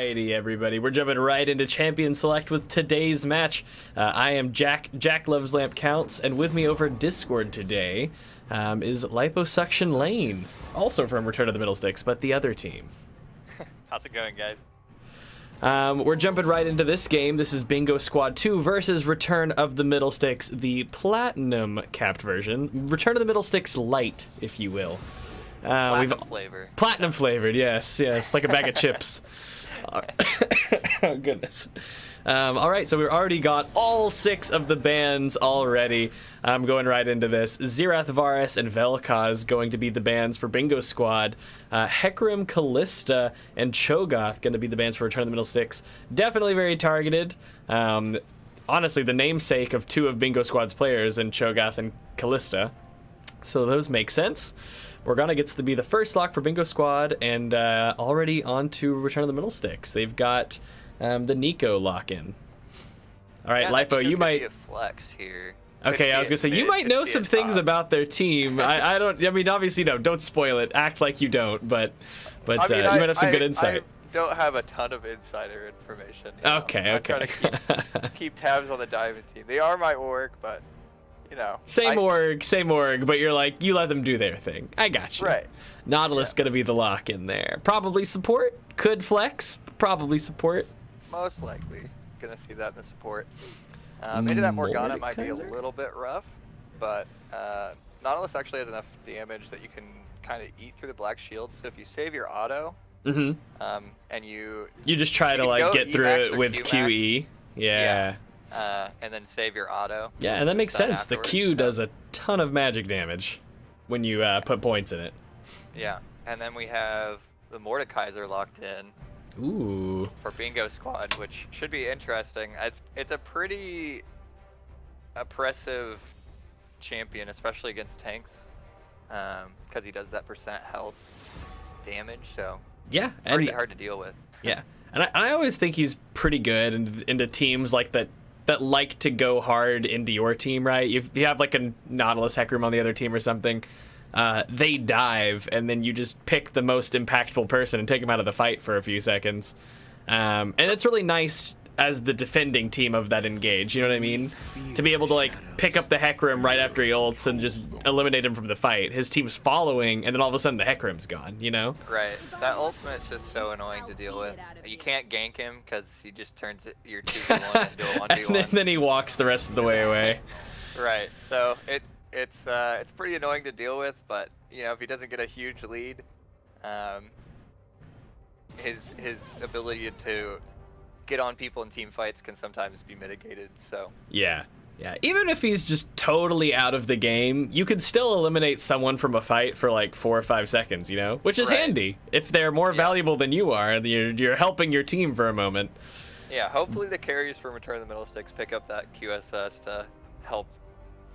Alrighty, everybody. We're jumping right into Champion Select with today's match. I am Jack Loves Lamp Counts, and with me over Discord today is Liposuction Lane, also from Return of the Middle Sticks, but the other team. How's it going, guys? We're jumping right into this game. This is Bingo Squad 2 versus Return of the Middle Sticks, the Platinum capped version. Return of the Middle Sticks Light, if you will. Platinum flavor. Platinum flavored, yes, like a bag of chips. Oh, goodness. All right, so we've already got all 6 of the bans already. I'm going right into this. Xerath, Varus, and Vel'Koz going to be the bans for Bingo Squad. Hecarim, Kalista, and Cho'Gath going to be the bans for Return of the Middle Sticks. Definitely very targeted. Honestly, the namesake of 2 of Bingo Squad's players in Cho'Gath and Kalista. So those make sense. Morgana gets to be the first lock for Bingo Squad, and already on to Return of the Middle Sticks. They've got the Nico lock-in. All right, yeah, Lipo, you might... be a flex here. Okay, I was gonna say, you might know some things about their team. I mean, obviously, no, don't spoil it. Act like you don't, but I mean, you might have some good insight. I don't have a ton of insider information. Okay. I try to keep tabs on the Diamond team. They are my org, but... You know, same org, but you're like, you let them do their thing. I got you. Right. Nautilus gonna be the lock in there. Probably support. Could flex. Probably support. Most likely. Gonna see that in the support. Into that Morgana might be a little bit rough, but Nautilus actually has enough damage that you can kind of eat through the black shield. So if you save your auto, and you just try to like get through it with QE. Yeah. And then save your auto. Yeah, and that makes sense. The Q does a ton of magic damage when you put points in it. Yeah, and then we have the Mordekaiser locked in. Ooh. For Bingo Squad, which should be interesting. It's a pretty oppressive champion, especially against tanks, because he does that % health damage. So yeah, pretty hard to deal with. Yeah, and I always think he's pretty good into teams like that like to go hard into your team, right? If you have like a Nautilus Hecarim on the other team or something, they dive, and then you just pick the most impactful person and take them out of the fight for a few seconds. And it's really nice as the defending team of that engage, you know what I mean? To be able to like pick up the Hecarim right after he ults and just eliminate him from the fight. His team's following, and then all of a sudden the Hecarim's gone, you know? Right. That ultimate's just so annoying to deal with. You can't gank him because he just turns your 2v1 into a 1v1. And then he walks the rest of the way away. Right. So it's pretty annoying to deal with, but you know, if he doesn't get a huge lead, his ability to get on people in team fights can sometimes be mitigated. So yeah, even if he's just totally out of the game, you could still eliminate someone from a fight for like 4 or 5 seconds, you know, which is handy if they're more valuable than you are, and you're helping your team for a moment. Yeah, hopefully the carries from Return of the Middle Sticks pick up that QSS to help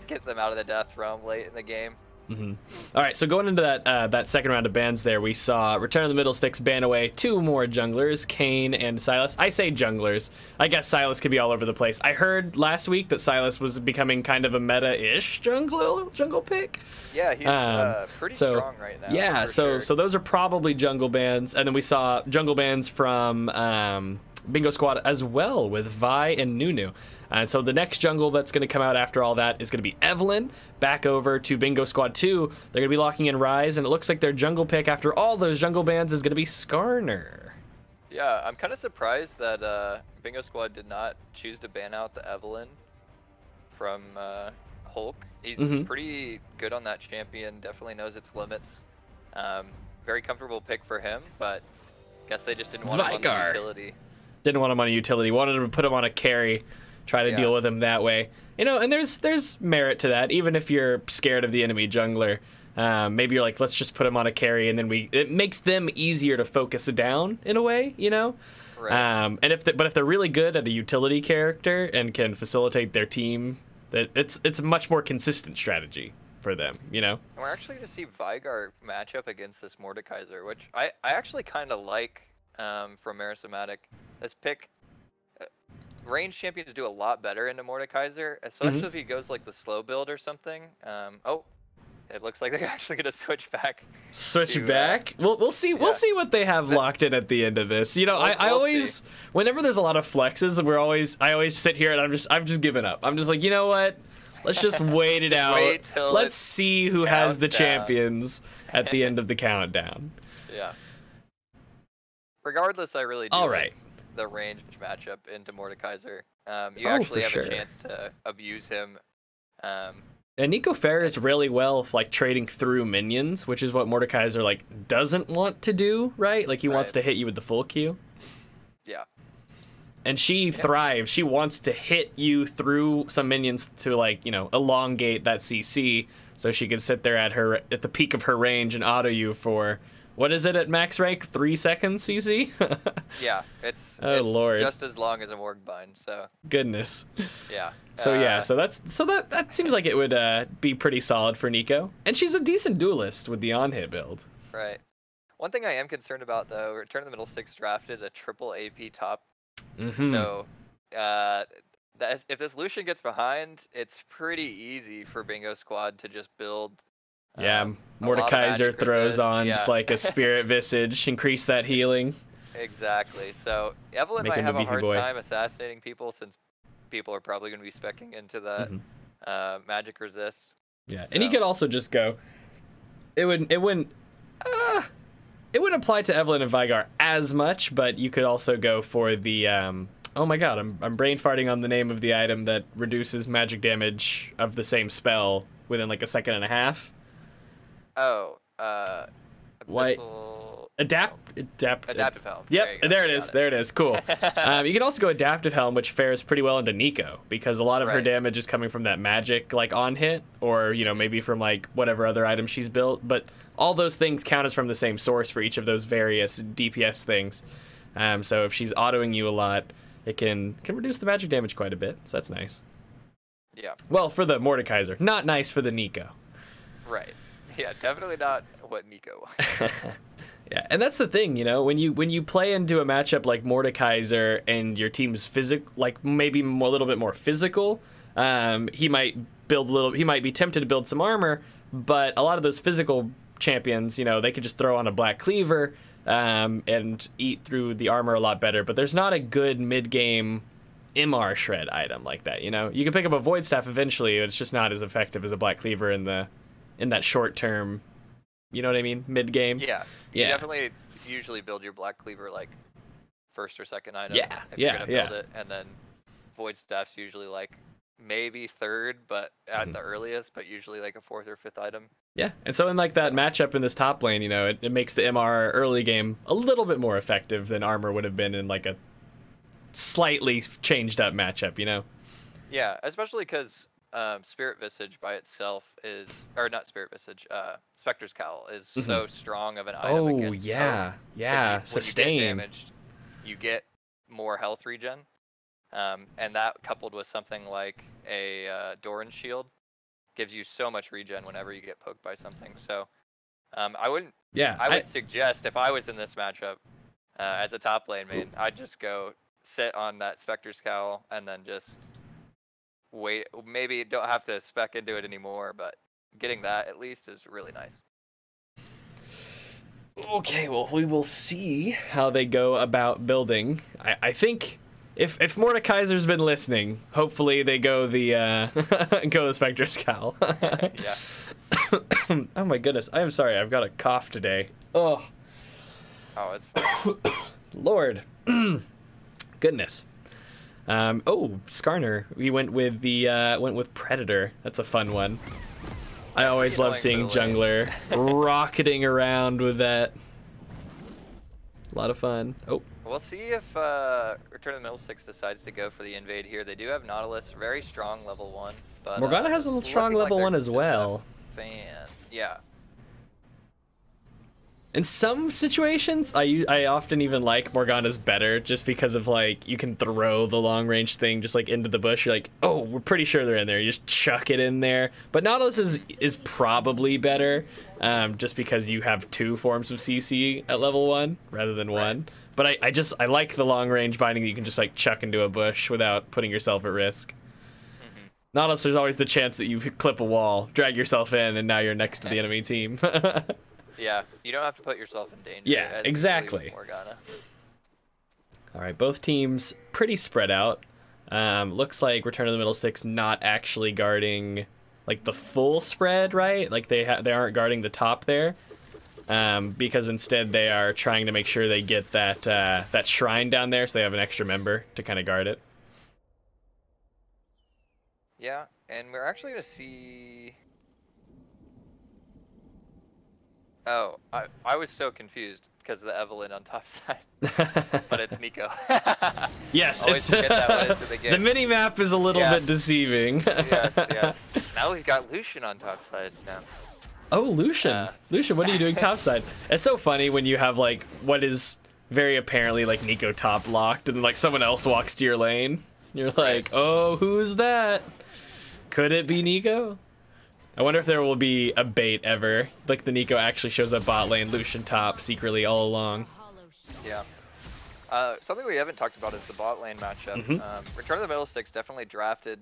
get them out of the death realm late in the game. All right, so going into that second round of bans there, we saw Return of the Middle Sticks ban away 2 more junglers, Kayn and Sylas. I say junglers. I guess Sylas could be all over the place. I heard last week that Sylas was becoming kind of a meta-ish jungle pick. Yeah, he's pretty strong right now. Yeah, so those are probably jungle bans, and then we saw jungle bans from Bingo Squad as well with Vi and Nunu. And so the next jungle that's going to come out after all that is going to be Evelynn. Back over to Bingo Squad 2. They're going to be locking in Ryze, and it looks like their jungle pick after all those jungle bans is going to be Skarner. Yeah, I'm kind of surprised that Bingo Squad did not choose to ban out the Evelynn from Hulk. He's pretty good on that champion, definitely knows its limits. Very comfortable pick for him, but guess they just didn't want him on the utility. Didn't want him on a utility, wanted to put him on a carry. Try to deal with him that way, you know, and there's merit to that. Even if you're scared of the enemy jungler, maybe you're like, let's just put him on a carry, and then it makes them easier to focus down in a way, you know. Right. And if they're really good at a utility character and can facilitate their team, it's a much more consistent strategy for them, you know. And we're actually going to see Veigar match up against this Mordekaiser, which I actually kind of like from Marisomatic. This pick. Range champions do a lot better into Mordekaiser, especially if he goes like the slow build or something. Oh, It looks like they're actually gonna switch back. Switch to, back. We'll see. yeah. We'll see what they have locked in at the end of this. You know, I We'll always, see. whenever there's a lot of flexes, I always sit here and I'm just giving up. I'm just like, you know what? Let's just wait it out. wait till Let's it see who has the counts down. champions at the end of the countdown. Yeah. Regardless, I really do All like right. the range matchup into Mordekaiser. You Oh, actually for have sure. a chance to abuse him. And Nico fares really well like trading through minions, which is what Mordekaiser like doesn't want to do, right? Like he wants Right. to hit you with the full Q. Yeah. And she thrives. She wants to hit you through some minions to like, you know, elongate that CC so she can sit there at the peak of her range and auto you for what is it at max rank? 3 seconds CC? Yeah. It's Lord. just as long as a Morgbind. So Goodness. yeah. So yeah, so that seems like it would be pretty solid for Nico. And she's a decent duelist with the on-hit build. Right. One thing I am concerned about though, Return of the Middle Six drafted a triple AP top. Mhm. So if this Lucian gets behind, it's pretty easy for Bingo Squad to just build. Yeah, a lot of Mordekaiser magic throws resist, on yeah. just like a Spirit Visage, increase that healing. Exactly. So Evelyn Make might him have the a beefy hard boy. time assassinating people since people are probably going to be specking into that magic resist. Yeah, So. and he could also just go. It wouldn't apply to Evelyn and Vigar as much, but you could also go for the. Oh my god, I'm brain farting on the name of the item that reduces magic damage of the same spell within like a second and a half. Oh, Why- Abyssal... Adaptive Helm. Yep, you go. there it Got is. There it is. Cool. You can also go Adaptive Helm, which fares pretty well into Nico because a lot of her Right. damage is coming from that magic like on hit, or you know maybe from like whatever other item she's built. But all those things count as from the same source for each of those various DPS things. So if she's autoing you a lot, it can reduce the magic damage quite a bit. So that's nice. Yeah, Well, for the Mordekaiser, not nice for the Nico. right. Yeah, definitely not what Nico wants. Yeah, and that's the thing, you know, when you play into a matchup like Mordekaiser and your team's like maybe a little bit more physical, he might be tempted to build some armor, but a lot of those physical champions, you know, they could just throw on a Black Cleaver and eat through the armor a lot better. But there's not a good mid-game MR shred item like that, you know. You can pick up a Void Staff eventually, but it's just not as effective as a Black Cleaver in that short term. You know what I mean? Mid game. Yeah, Yeah. you definitely usually build your Black Cleaver like first or second item. Yeah, if you're yeah, gonna yeah. build it, and then Void Staff's usually like maybe third, but at the earliest, but usually like a fourth or fifth item. Yeah, and so in like that matchup in this top lane, you know, it makes the MR early game a little bit more effective than armor would have been in like a slightly changed up matchup, you know. Yeah, especially because Spirit Visage by itself is, or not Spirit Visage, Spectre's Cowl is so strong of an item Oh against yeah, Oak, 'cause yeah, when you sustain. get damaged, you get more health regen, and that coupled with something like a Doran Shield gives you so much regen whenever you get poked by something. So I would suggest if I was in this matchup as a top lane main, I'd just go sit on that Spectre's Cowl and then just wait. Maybe don't have to spec into it anymore, but getting that at least is really nice. Okay, well, we will see how they go about building. I think if Mordekaiser's been listening, hopefully they go the Spectre's Cowl. Yeah. Oh my goodness, I am sorry, I've got a cough today. Oh, it's fine. Lord. Goodness. Skarner. We went with Predator. That's a fun one. I always love seeing jungler rocketing around with that. A lot of fun. Oh. We'll see if Return of the Middle Six decides to go for the invade here. They do have Nautilus, very strong level 1. But Morgana has a it's strong looking like level they're 1 as just gonna well. Fan. Yeah. In some situations, I often even like Morgana's better just because of like you can throw the long range thing just like into the bush. You're like, oh, we're pretty sure they're in there. You just chuck it in there. But Nautilus is probably better, just because you have 2 forms of CC at level 1 rather than 1. But I like the long range binding that you can just like chuck into a bush without putting yourself at risk. Not unless there's always the chance that you clip a wall, drag yourself in, and now you're next to the enemy team. Yeah, you don't have to put yourself in danger. Yeah, exactly. Morgana. All right, both teams pretty spread out. Looks like Return of the Middle Six not actually guarding like the full spread, right? Like they aren't guarding the top there, because instead they are trying to make sure they get that that shrine down there, so they have an extra member to kind of guard it. Yeah, and we're actually gonna see. Oh, I was so confused because of the Evelyn on top side, but it's Neeko. Yes, Always forget that one into the game. The mini map is a little bit deceiving. Yes, yes. Now we've got Lucian on top side now. Oh, Lucian. Lucian, what are you doing topside? It's so funny when you have like what is very apparently like Neeko top locked, and then like someone else walks to your lane. You're like, oh, who's that? Could it be Neeko? I wonder if there will be a bait ever. Like the Neeko actually shows up bot lane, Lucian top secretly all along. Yeah. Something we haven't talked about is the bot lane matchup. Return of the Middle Six definitely drafted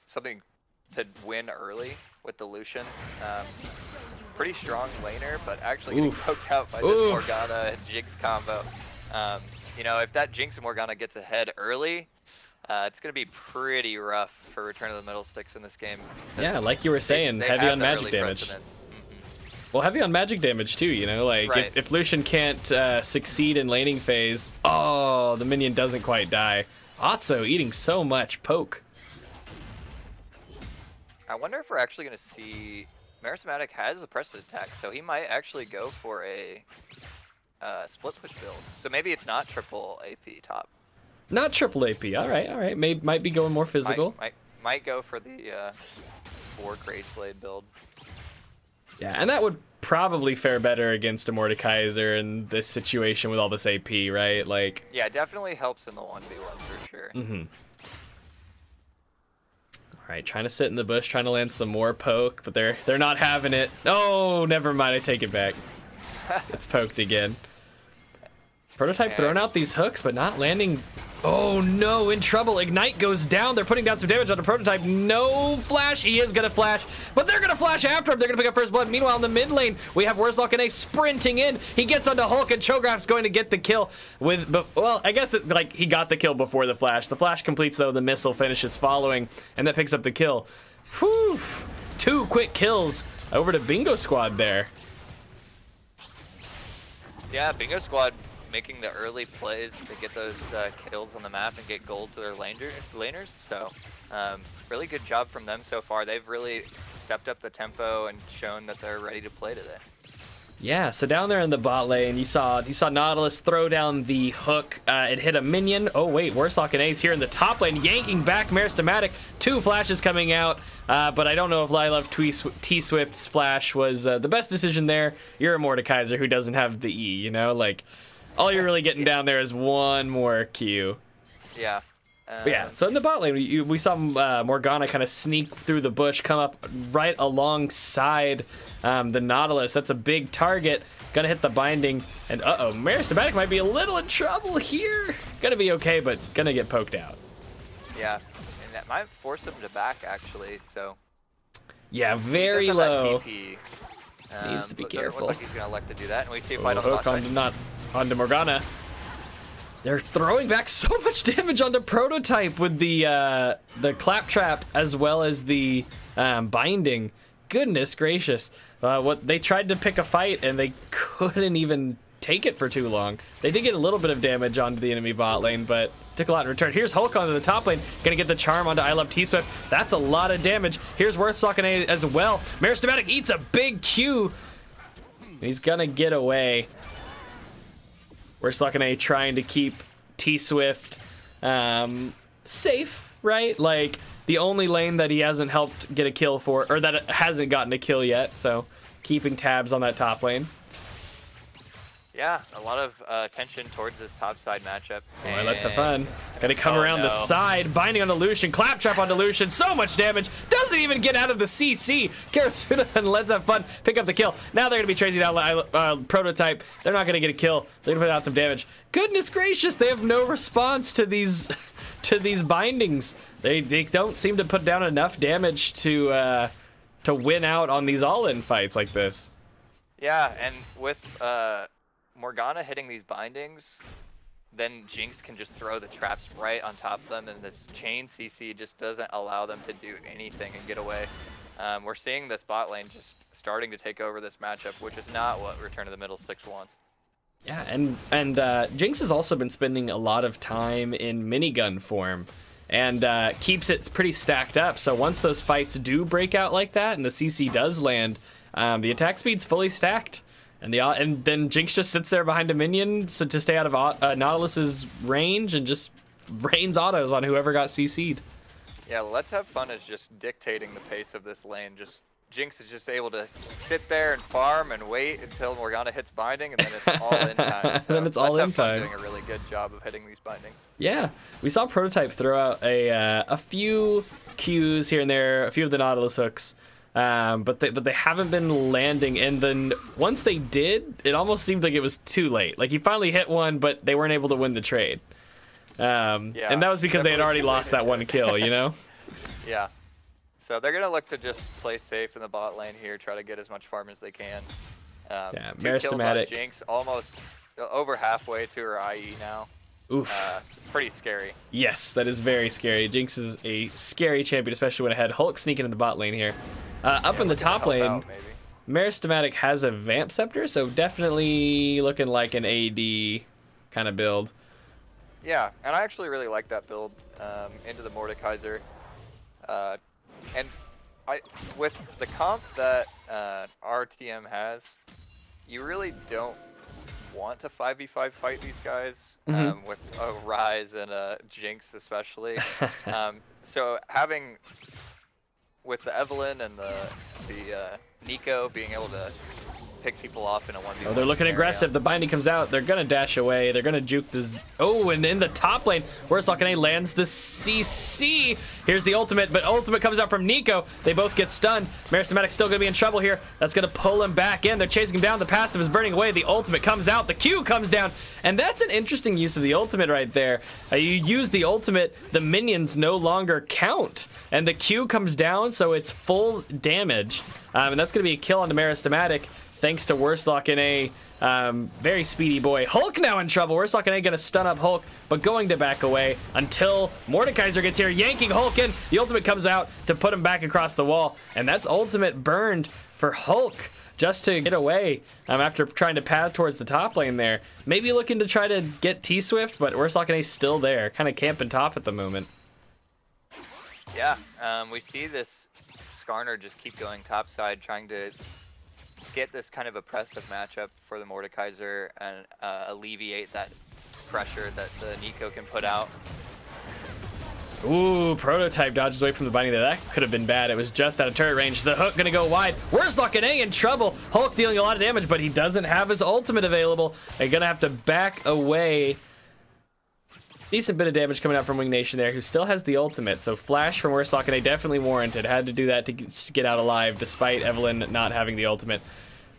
something to win early with the Lucian. Pretty strong laner, but actually getting poked out by this Morgana and Jinx combo. You know, if that Jinx and Morgana gets ahead early, it's going to be pretty rough for Return of the Middle Six in this game. Yeah, like you were saying, they heavy have on the magic early damage. precedence. Well, heavy on magic damage too, you know, like if Lucian can't succeed in laning phase, oh, the minion doesn't quite die. Atso eating so much poke. I wonder if we're actually going to see Marismatic has the Precedent attack, so he might actually go for a split push build. So maybe it's not triple AP top. Not triple AP. All right. Might be going more physical. Might go for the 4 Rage Blade build. Yeah, and that would probably fare better against a Mordekaiser in this situation with all this AP, right? Like. Yeah, it definitely helps in the 1v1 for sure. All right, trying to sit in the bush, trying to land some more poke, but they're not having it. Oh, never mind. I take it back. It's poked again. Prototype throwing out these hooks, but not landing. Oh no, in trouble. Ignite goes down. They're putting down some damage on the Prototype. No flash. He is going to flash, but they're going to flash after him. They're going to pick up first blood. Meanwhile, in the mid lane, we have Warlock and A sprinting in. He gets onto Hulk, and Cho'Gath's going to get the kill with, well, I guess like he got the kill before the flash. The flash completes though, the missile finishes following, and that picks up the kill. Whew. 2 quick kills over to Bingo Squad there. Yeah, Bingo Squad making the early plays to get those kills on the map and get gold to their laners. So really good job from them so far. They've really stepped up the tempo and shown that they're ready to play today. Yeah, so down there in the bot lane, you saw Nautilus throw down the hook. It hit a minion. Oh wait, Warsock and Ace here in the top lane, yanking back Marismatic. 2 flashes coming out, but I don't know if Lylove T-Swift's flash was the best decision there. You're a Mordekaiser who doesn't have the E, you know? Like, all you're really getting down there is one more Q. Yeah. Yeah, so in the bot lane, we saw Morgana kind of sneak through the bush, come up right alongside the Nautilus. That's a big target. Gonna hit the binding, and uh-oh, Marismatic might be a little in trouble here. Gonna be okay, but gonna get poked out. Yeah, and that might force him to back, actually, so... Yeah, very low. TP. Needs to be careful. Looks like he's gonna elect to do that, and we see a fight on the bot side. Onto Morgana. They're throwing back so much damage onto Prototype with the Claptrap as well as the binding. Goodness gracious. What they tried to pick a fight and they couldn't even take it for too long. They did get a little bit of damage onto the enemy bot lane, but took a lot in return. Here's Hulk onto the top lane, gonna get the charm onto I Love T-Swift. That's a lot of damage. Here's Worthstock and A as well. Marismatic eats a big Q. He's gonna get away. Worthstock and A trying to keep T-Swift safe, right? Like, the only lane that he hasn't helped get a kill for, or that hasn't gotten a kill yet, so keeping tabs on that top lane. Yeah, a lot of tension towards this top side matchup. Boy, let's have fun. Gonna come around the side, binding onto Lucian, Claptrap onto Lucian, so much damage, doesn't even get out of the CC. Karasuno and Let's Have Fun pick up the kill. Now they're gonna be chasing down Prototype. They're not gonna get a kill. They're gonna put out some damage. Goodness gracious, they have no response to these to these bindings. They don't seem to put down enough damage to win out on these all-in fights like this. Yeah, and with Morgana hitting these bindings, then Jinx can just throw the traps right on top of them, and this chain CC just doesn't allow them to do anything and get away. We're seeing this bot lane just starting to take over this matchup, which is not what Return to the Middle Six wants. Yeah, and Jinx has also been spending a lot of time in minigun form, and keeps it pretty stacked up. So once those fights do break out like that, and the CC does land, the attack speed's fully stacked. And then Jinx just sits there behind a minion to stay out of Nautilus's range and just rains autos on whoever got CC'd. Yeah, Let's Have Fun is just dictating the pace of this lane. Jinx is just able to sit there and farm and wait until Morgana hits binding, and then it's all in time. So then it's all in time. Doing a really good job of hitting these bindings. Yeah, we saw Prototype throw out a few Qs here and there, a few of the Nautilus hooks. But they haven't been landing, and then once they did, it almost seemed like it was too late. Like he finally hit one, but they weren't able to win the trade. Yeah, and that was because they had already lost that one kill, you know? Yeah. So they're gonna look to just play safe in the bot lane here, try to get as much farm as they can. Yeah, 2 kills on Meristematic. Jinx, almost over halfway to her IE now. Oof. Pretty scary. Yes, that is very scary. Jinx is a scary champion, especially when it had Hulk sneaking in the bot lane here. Up in the top lane, Meristematic has a Vamp Scepter, so definitely looking like an AD kind of build. Yeah, and I actually really like that build into the Mordekaiser. And with the comp that RTM has, you really don't want to 5v5 fight these guys with a Ryze and a Jinx especially. So having with the Evelynn and the Neeko being able to pick people off in a 1v1 Oh, they're looking scenario. aggressive. The binding comes out. They're gonna dash away. They're gonna juke the oh, and in the top lane, Wurzlockene lands the CC. Here's the ultimate, but ultimate comes out from Neeko. They both get stunned. Meristematic's still gonna be in trouble here. That's gonna pull him back in. They're chasing him down. The passive is burning away. The ultimate comes out. The Q comes down, and that's an interesting use of the ultimate right there. You use the ultimate, the minions no longer count, and the Q comes down, so it's full damage, and that's gonna be a kill on the Meristematic. Thanks to Wurzlockene, very speedy boy. Hulk now in trouble. Wurzlockene gonna stun up Hulk, but going to back away until Mordekaiser gets here, yanking Hulk in. The ultimate comes out to put him back across the wall, and that's ultimate burned for Hulk just to get away after trying to path towards the top lane there. Maybe looking to try to get T-Swift, but Wurzlockene's still there, kind of camping top at the moment. Yeah, we see this Skarner just keep going topside, trying to get this kind of oppressive matchup for the Mordekaiser and alleviate that pressure that the Neeko can put out. Ooh, Prototype dodges away from the binding there. That could have been bad. It was just out of turret range. The hook gonna go wide. Wurzlockene in trouble. Hulk dealing a lot of damage, but he doesn't have his ultimate available. They're gonna have to back away. Decent bit of damage coming out from Wing Nation there, who still has the ultimate. So flash from Wurzlockene definitely warranted. Had to do that to get out alive, despite Evelynn not having the ultimate.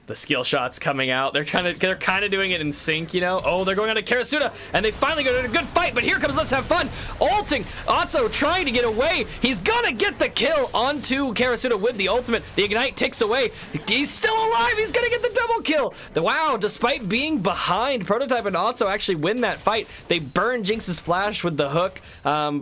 The skill shots coming out. They're kind of doing it in sync, you know. Oh, they're going on to Karasuda, and they finally go to a good fight. But here comes Let's Have Fun. Ulting. Otso trying to get away. He's gonna get the kill onto Karasuda with the ultimate. The ignite ticks away. He's still alive. He's gonna get the double kill. Wow, despite being behind, Prototype and Otso actually win that fight. They burn Jinx's flash with the hook,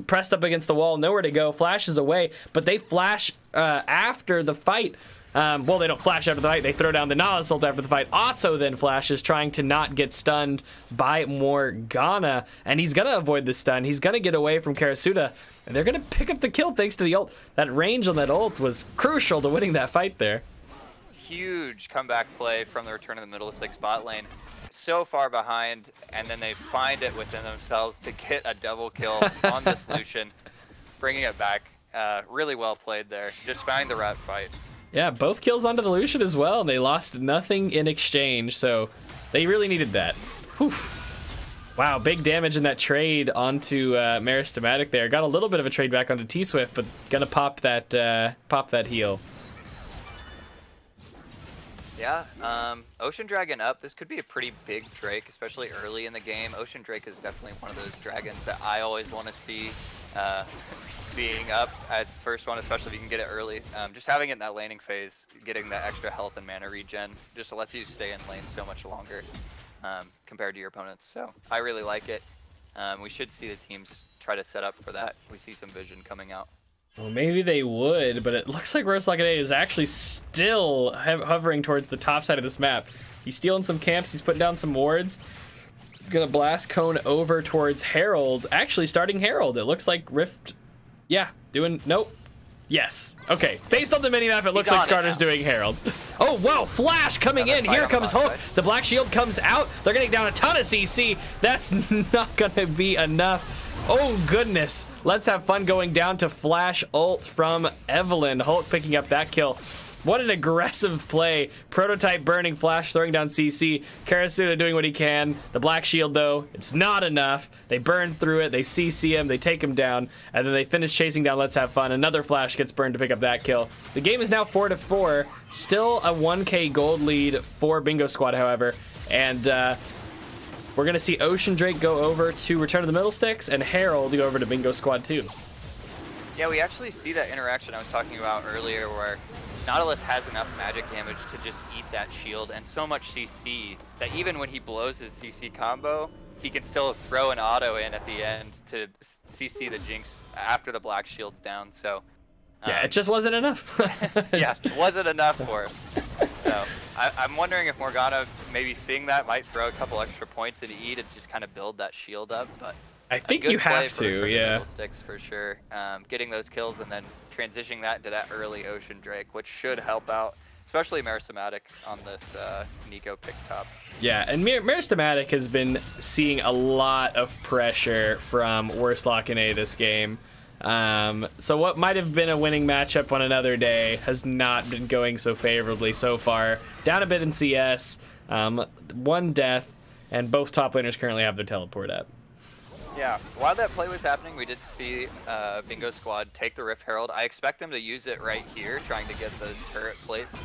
pressed up against the wall, nowhere to go. Flashes away, but they flash after the fight. Well, they don't flash after the fight. They throw down the Nautilus ult after the fight. Otso then flashes, trying to not get stunned by Morgana, and he's gonna avoid the stun. He's gonna get away from Karasuda, and they're gonna pick up the kill thanks to the ult. That range on that ult was crucial to winning that fight there. Huge comeback play from the Return of the Middle Six bot lane. So far behind, and then they find it within themselves to get a double kill on this Lucian, bringing it back. Really well played there. Just find the right fight. Yeah, both kills onto the Lucian as well, and they lost nothing in exchange, so they really needed that. Whew. Wow, big damage in that trade onto Meristematic there. Got a little bit of a trade back onto T-Swift, but gonna pop that heal. Yeah, Ocean Dragon up. This could be a pretty big Drake, especially early in the game. Ocean Drake is definitely one of those dragons that I always want to see being up as first one, especially if you can get it early. Just having it in that laning phase, getting that extra health and mana regen, just lets you stay in lane so much longer compared to your opponents. So I really like it. We should see the teams try to set up for that. We see some vision coming out. Well, maybe they would, but it looks like Rosalakane is actually still hovering towards the top side of this map. He's stealing some camps, he's putting down some wards. Gonna blast cone over towards Herald. Actually, starting Herald. It looks like Rift, yeah, doing, nope. Yes, okay. Based on the minimap, it looks like Skarner's doing Herald. Oh, wow, Flash coming in. Here comes Hulk. The Black Shield comes out. They're getting down a ton of CC. That's not gonna be enough. Oh goodness, Let's Have Fun going down to flash ult from Evelynn. Hulk picking up that kill. What an aggressive play. Prototype burning, Flash throwing down CC. Karasuno doing what he can. The Black Shield though, it's not enough. They burn through it, they CC him, they take him down, and then they finish chasing down Let's Have Fun. Another Flash gets burned to pick up that kill. The game is now 4-4. Still a 1k gold lead for Bingo Squad, however. And we're gonna see Ocean Drake go over to Return of the Middlesticks and Herald go over to Bingo Squad 2. Yeah, we actually see that interaction I was talking about earlier where Nautilus has enough magic damage to just eat that shield and so much CC that even when he blows his CC combo, he can still throw an auto in at the end to CC the Jinx after the Black Shield's down. So yeah, it just wasn't enough. Yeah, it wasn't enough for him. So I'm wondering if Morgana, maybe seeing that, might throw a couple extra points into E to just kind of build that shield up. But I think you have to, yeah. Sticks for sure. Getting those kills and then transitioning that into that early Ocean Drake, which should help out, especially Meristematic on this Neeko pick top. Yeah, and Meristematic has been seeing a lot of pressure from Worslockene this game. So what might have been a winning matchup on another day has not been going so favorably so far. Down a bit in CS, one death, and both top laners currently have their teleport up. Yeah, while that play was happening, we did see Bingo Squad take the Rift Herald. I expect them to use it right here, trying to get those turret plates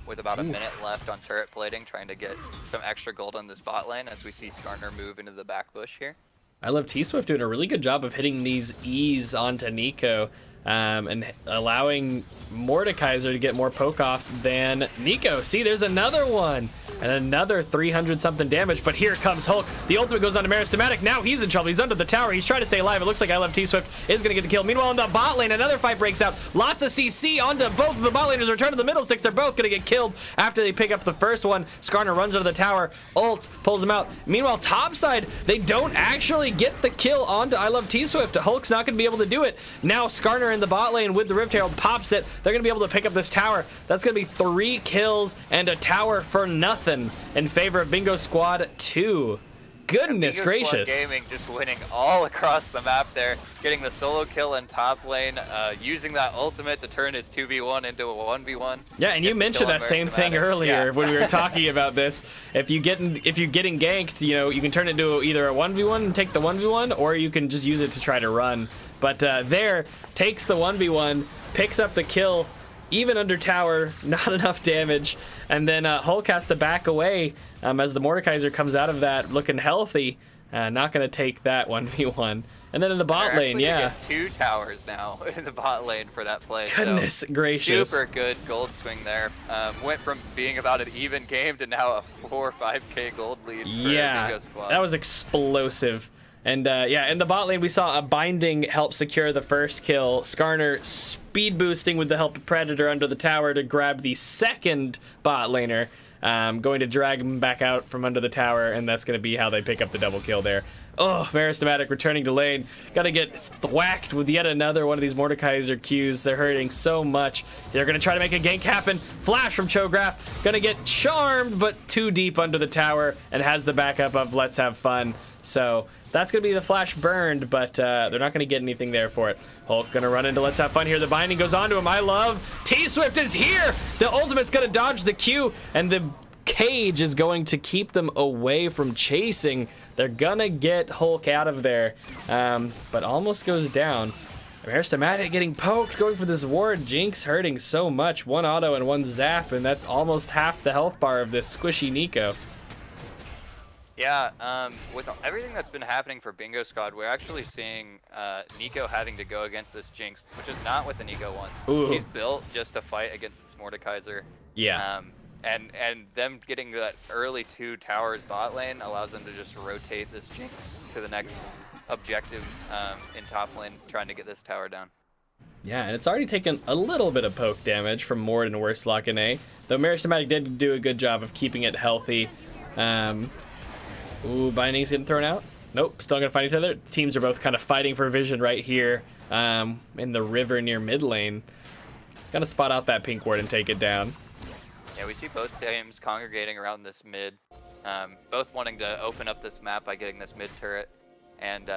with about a minute left on turret plating, trying to get some extra gold on this bot lane as we see Skarner move into the back bush here. I love T-Swift doing a really good job of hitting these E's onto Neeko and allowing Mordekaiser to get more poke off than Neeko. See, there's another one and another 300 something damage, but here comes Hulk. The ultimate goes on to Meristematic. Now he's in trouble. He's under the tower. He's trying to stay alive. It looks like I Love T-Swift is going to get the kill. Meanwhile, in the bot lane, another fight breaks out. Lots of CC onto both of the bot laners. Return to the Middlesticks. They're both going to get killed after they pick up the first one. Skarner runs under the tower. Ult pulls him out. Meanwhile, topside, they don't actually get the kill onto I Love T-Swift. Hulk's not going to be able to do it. Now Skarner in the bot lane with the Rift Herald pops it. They're going to be able to pick up this tower. That's going to be 3 kills and a tower for nothing in favor of Bingo Squad 2. Goodness Bingo gracious. Squad Gaming just winning all across the map there, getting the solo kill in top lane, using that ultimate to turn his 2v1 into a 1v1. Yeah, and you mentioned that same thing earlier when we were talking about this. If you're getting ganked, you know, you can turn it into either a 1v1 and take the 1v1, or you can just use it to try to run. But there, takes the 1v1, picks up the kill, even under tower, not enough damage, and then Hulk has to back away as the Mordekaiser comes out of that looking healthy. Not going to take that 1v1. And then in the bot lane, yeah. Get 2 towers now in the bot lane for that play. Goodness gracious. Super good gold swing there. Went from being about an even game to now a 4 or 5k gold lead for Bingo Squad. That was explosive. And yeah, in the bot lane, we saw a Binding help secure the first kill. Skarner speed boosting with the help of Predator under the tower to grab the second bot laner. Going to drag him back out from under the tower, and that's going to be how they pick up the double kill there. Oh, Meristematic returning to lane. Got to get thwacked with yet another one of these Mordekaiser Qs. They're hurting so much. They're going to try to make a gank happen. Flash from Cho'Gath. Going to get charmed, but too deep under the tower, and has the backup of Let's Have Fun. So that's going to be the Flash burned, but they're not going to get anything there for it. Hulk going to run into Let's Have Fun here. The Binding goes on to him. I Love T-Swift is here. The ultimate's going to dodge the Q, and the cage is going to keep them away from chasing. They're going to get Hulk out of there, but almost goes down. Meristematic getting poked, going for this ward. Jinx hurting so much. 1 auto and 1 zap, and that's almost half the health bar of this squishy Neeko. Yeah, with everything that's been happening for Bingo Squad, we're actually seeing Neeko having to go against this Jinx, which is not what the Neeko wants. Ooh. She's built just to fight against this Mordekaiser. Yeah. And them getting that early 2 towers bot lane allows them to just rotate this Jinx to the next objective in top lane, trying to get this tower down. Yeah, and it's already taken a little bit of poke damage from Mord and Wurslockenay, though Meristematic did do a good job of keeping it healthy. Ooh, Binding's getting thrown out. Nope, still gonna fight each other. Teams are both kind of fighting for vision right here in the river near mid lane. Gonna spot out that pink ward and take it down. Yeah, we see both teams congregating around this mid, both wanting to open up this map by getting this mid turret. And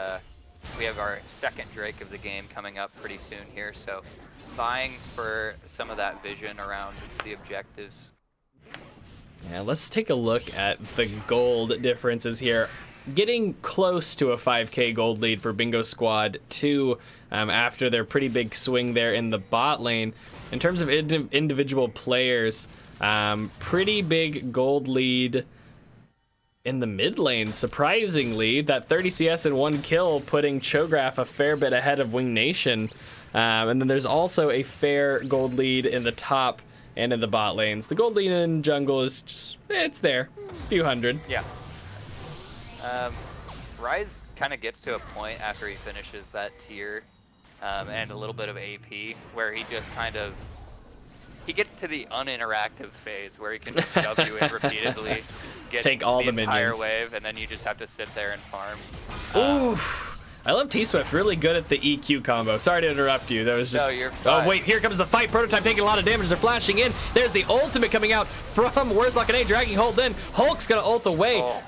we have our second Drake of the game coming up pretty soon here, so vying for some of that vision around the objectives. Yeah, let's take a look at the gold differences here. Getting close to a 5k gold lead for Bingo Squad 2 after their pretty big swing there in the bot lane. In terms of individual players, pretty big gold lead in the mid lane, surprisingly. That 30 CS and 1 kill putting Cho'Gath a fair bit ahead of Wing Nation. And then there's also a fair gold lead in the top and in the bot lanes. The gold lead in jungle is just, it's there, a few hundred. Yeah. Ryze kind of gets to a point after he finishes that tier and a little bit of AP where he just kind of, he gets to the uninteractive phase where he can just shove you in repeatedly, get take all the entire minions. wave, and then you just have to sit there and farm. Oof. I love T-Swift, really good at the EQ combo. Sorry to interrupt you. That was just. No, you're fine. Oh wait, here comes the fight. Prototype taking a lot of damage. They're flashing in. There's the ultimate coming out from Wurslockenay, dragging Hold in. Hulk's gonna ult away. Oh.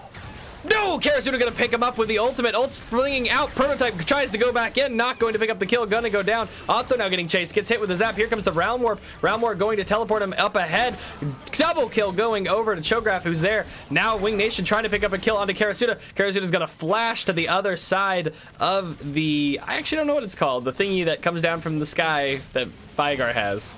No, Karasuno gonna pick him up with the ultimate. Ult's flinging out. Prototype tries to go back in, not going to pick up the kill. Gonna go down. Otso now getting chased, gets hit with the zap. Here comes the Realm Warp. Realm Warp going to teleport him up ahead. Double kill going over to Cho'Gath, who's there. Now Wing Nation trying to pick up a kill onto Karasuno. Karasuno's gonna flash to the other side of the, I actually don't know what it's called, the thingy that comes down from the sky that Vigar has.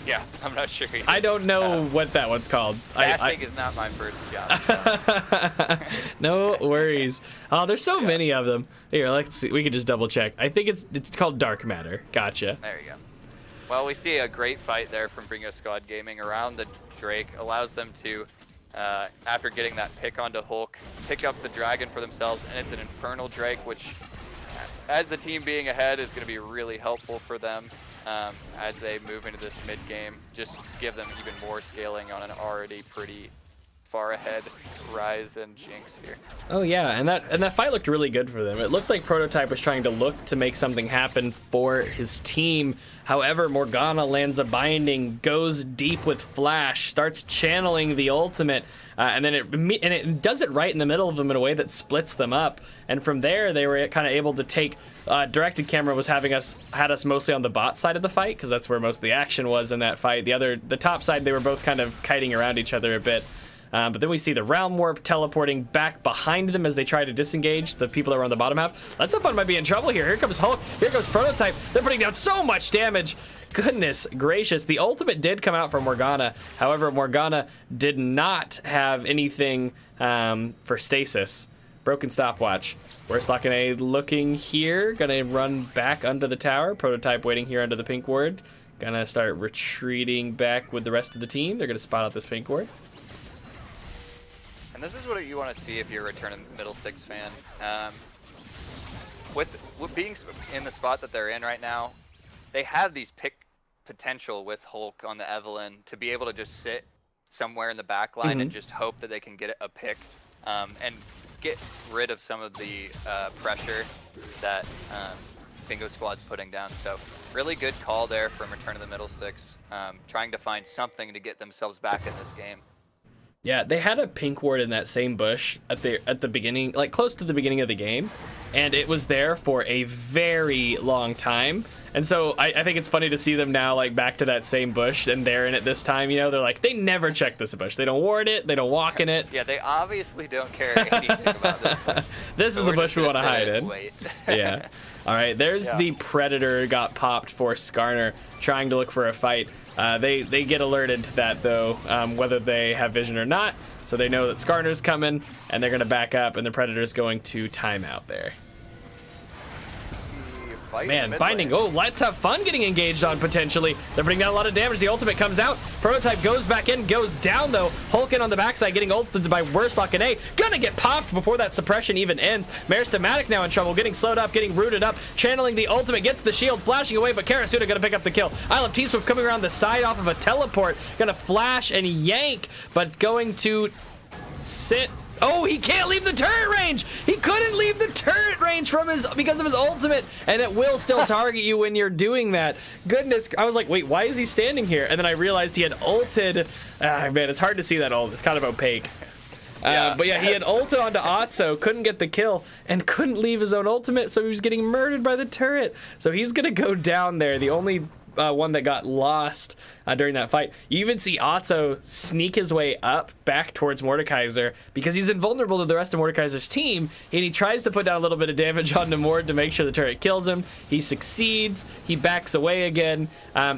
Yeah, I'm not sure. I don't know what that one's called. Casting is not my first job. So. No worries. Oh, there's so many of them. Here, let's see. We can just double check. I think it's called Dark Matter. Gotcha. There you go. Well, we see a great fight there from Bingo Squad Gaming around the Drake. Allows them to, after getting that pick onto Hulk, pick up the dragon for themselves, and it's an Infernal Drake, which, as the team being ahead, is going to be really helpful for them. As they move into this mid game, just give them even more scaling on an already pretty far ahead Ryze and Jinx here. Oh yeah, and that fight looked really good for them. It looked like Prototype was trying to look to make something happen for his team. However, Morgana lands a binding, goes deep with flash, starts channeling the ultimate, and then it does it right in the middle of them in a way that splits them up. And from there, they were kind of able to take. Directed Camera had us mostly on the bot side of the fight because that's where most of the action was in that fight. The top side, they were both kind of kiting around each other a bit. But then we see the Realm Warp teleporting back behind them as they try to disengage the people that were on the bottom half. Let's Have Fun might be in trouble here. Here comes Hulk. Here comes Prototype. They're putting down so much damage. Goodness gracious. The ultimate did come out from Morgana. However, Morgana did not have anything for stasis. Broken stopwatch. Wurslockenay looking here. Gonna run back under the tower. Prototype waiting here under the pink ward. Gonna start retreating back with the rest of the team. They're gonna spot out this pink ward. And this is what you want to see if you're a Return of Middlesticks fan. With being in the spot that they're in right now, they have these pick potential with Hulk on the Evelynn to be able to just sit somewhere in the back line and just hope that they can get a pick and get rid of some of the pressure that Bingo Squad's putting down. So really good call there from Return of the Middlesticks, trying to find something to get themselves back in this game. Yeah, they had a pink ward in that same bush at the beginning, like close to the beginning of the game, and it was there for a very long time. And so I think it's funny to see them now, like, back to that same bush, and they're in it this time, you know? They're like, they never check this bush. They don't ward it. They don't walk in it. Yeah, they obviously don't care anything about this bush. This is the bush we want to hide in. Wait. Yeah. All right, there's the Predator got popped for Skarner, trying to look for a fight. They get alerted to that, though, whether they have vision or not. So they know that Skarner's coming, and they're going to back up, and the Predator's going to time out there. Man, Binding. Oh, let's have fun getting engaged on, potentially. They're putting down a lot of damage. The ultimate comes out. Prototype goes back in, goes down, though. Hulk in on the backside, getting ulted by Worstlock and A. Gonna get popped before that suppression even ends. Meristematic now in trouble, getting slowed up, getting rooted up, channeling the ultimate, gets the shield, flashing away, but Karasuda gonna pick up the kill. I Love T-Swift coming around the side off of a teleport. Gonna flash and yank, but going to sit. Oh, he can't leave the turret range. He couldn't leave the turret range from because of his ultimate, and it will still target you when you're doing that. Goodness, I was like, wait, why is he standing here? And then I realized he had ulted. Man, it's hard to see that ult. It's kind of opaque. But yeah, he had ulted onto Otso, couldn't get the kill, and couldn't leave his own ultimate, so he was getting murdered by the turret. So he's gonna go down there. The only one that got lost during that fight. You even see Otso sneak his way up back towards Mordekaiser because he's invulnerable to the rest of Mordekaiser's team, and he tries to put down a little bit of damage onto Mord to make sure the turret kills him. He succeeds. He backs away again.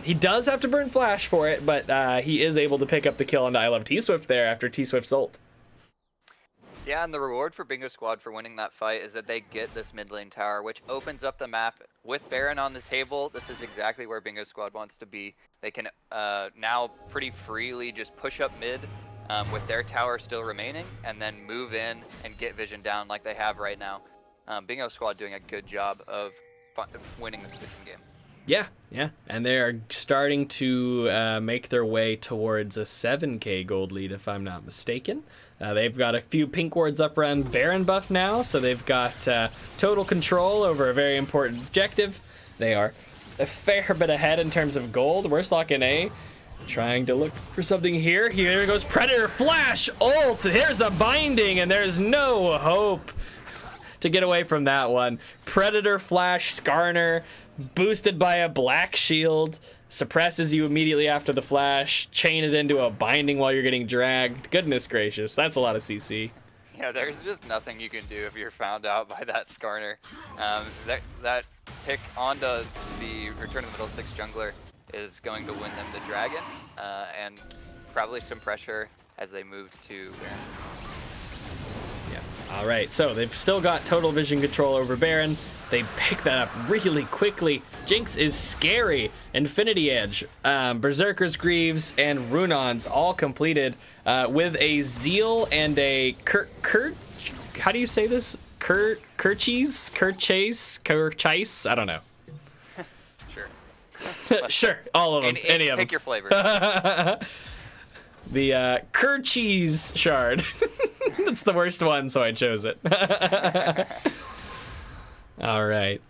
He does have to burn Flash for it, but he is able to pick up the kill onto I Love T-Swift there after T-Swift's ult. Yeah, and the reward for Bingo Squad for winning that fight is that they get this mid lane tower, which opens up the map. With Baron on the table, this is exactly where Bingo Squad wants to be. They can now pretty freely just push up mid with their tower still remaining, and then move in and get vision down like they have right now. Bingo Squad doing a good job of winning this vision game. Yeah, and they are starting to make their way towards a 7k gold lead, if I'm not mistaken. They've got a few pink wards up around Baron buff now, so they've got total control over a very important objective. They are a fair bit ahead in terms of gold. Worstlock and A trying to look for something here. Here goes Predator, flash, ult. Here's a binding, and there's no hope to get away from that one. Predator flash, Skarner, boosted by a black shield, suppresses you immediately after the flash, chain it into a binding while you're getting dragged. Goodness gracious, that's a lot of CC. Yeah, there's just nothing you can do if you're found out by that Skarner. That pick onto the Return of the Fiddlesticks jungler is going to win them the dragon, and probably some pressure as they move to Baron. Yeah. All right, so they've still got total vision control over Baron. They pick that up really quickly. Jinx is scary. Infinity Edge, Berserker's Greaves, and Runons all completed with a Zeal and a how do you say this? Kerchase? I don't know. Sure. Sure, all of them. Any of them. Pick your flavor. The Kercheese shard. That's the worst one, so I chose it. All right.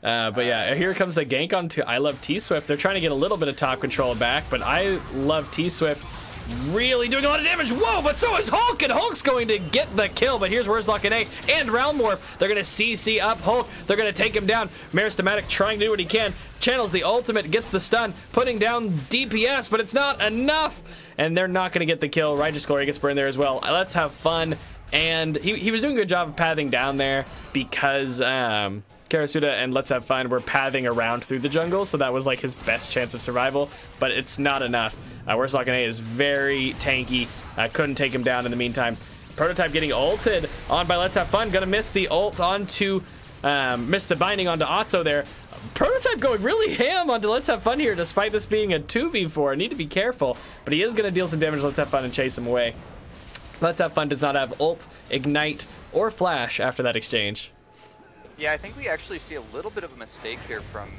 But yeah, here comes a gank onto I Love T-Swift. They're trying to get a little bit of top control back, but I Love T-Swift really doing a lot of damage. Whoa, but so is Hulk, and Hulk's going to get the kill, but here's Worstlock and A and Realm Warp. They're going to CC up Hulk. They're going to take him down. Meristematic trying to do what he can. Channels the ultimate, gets the stun, putting down DPS, but it's not enough, and they're not going to get the kill. Righteous Glory gets burned there as well. Let's have fun. And he was doing a good job of pathing down there because Karasuda and Let's Have Fun were pathing around through the jungle, so that was like his best chance of survival, but it's not enough. Worstlock and A is very tanky. Couldn't take him down in the meantime. Prototype getting ulted on by Let's Have Fun. Gonna miss the ult onto, miss the binding onto Otso there. Prototype going really ham onto Let's Have Fun here, despite this being a 2v4. Need to be careful, but he is gonna deal some damage to Let's Have Fun and chase him away. Let's Have Fun does not have ult, ignite, or flash after that exchange. Yeah, I think we actually see a little bit of a mistake here from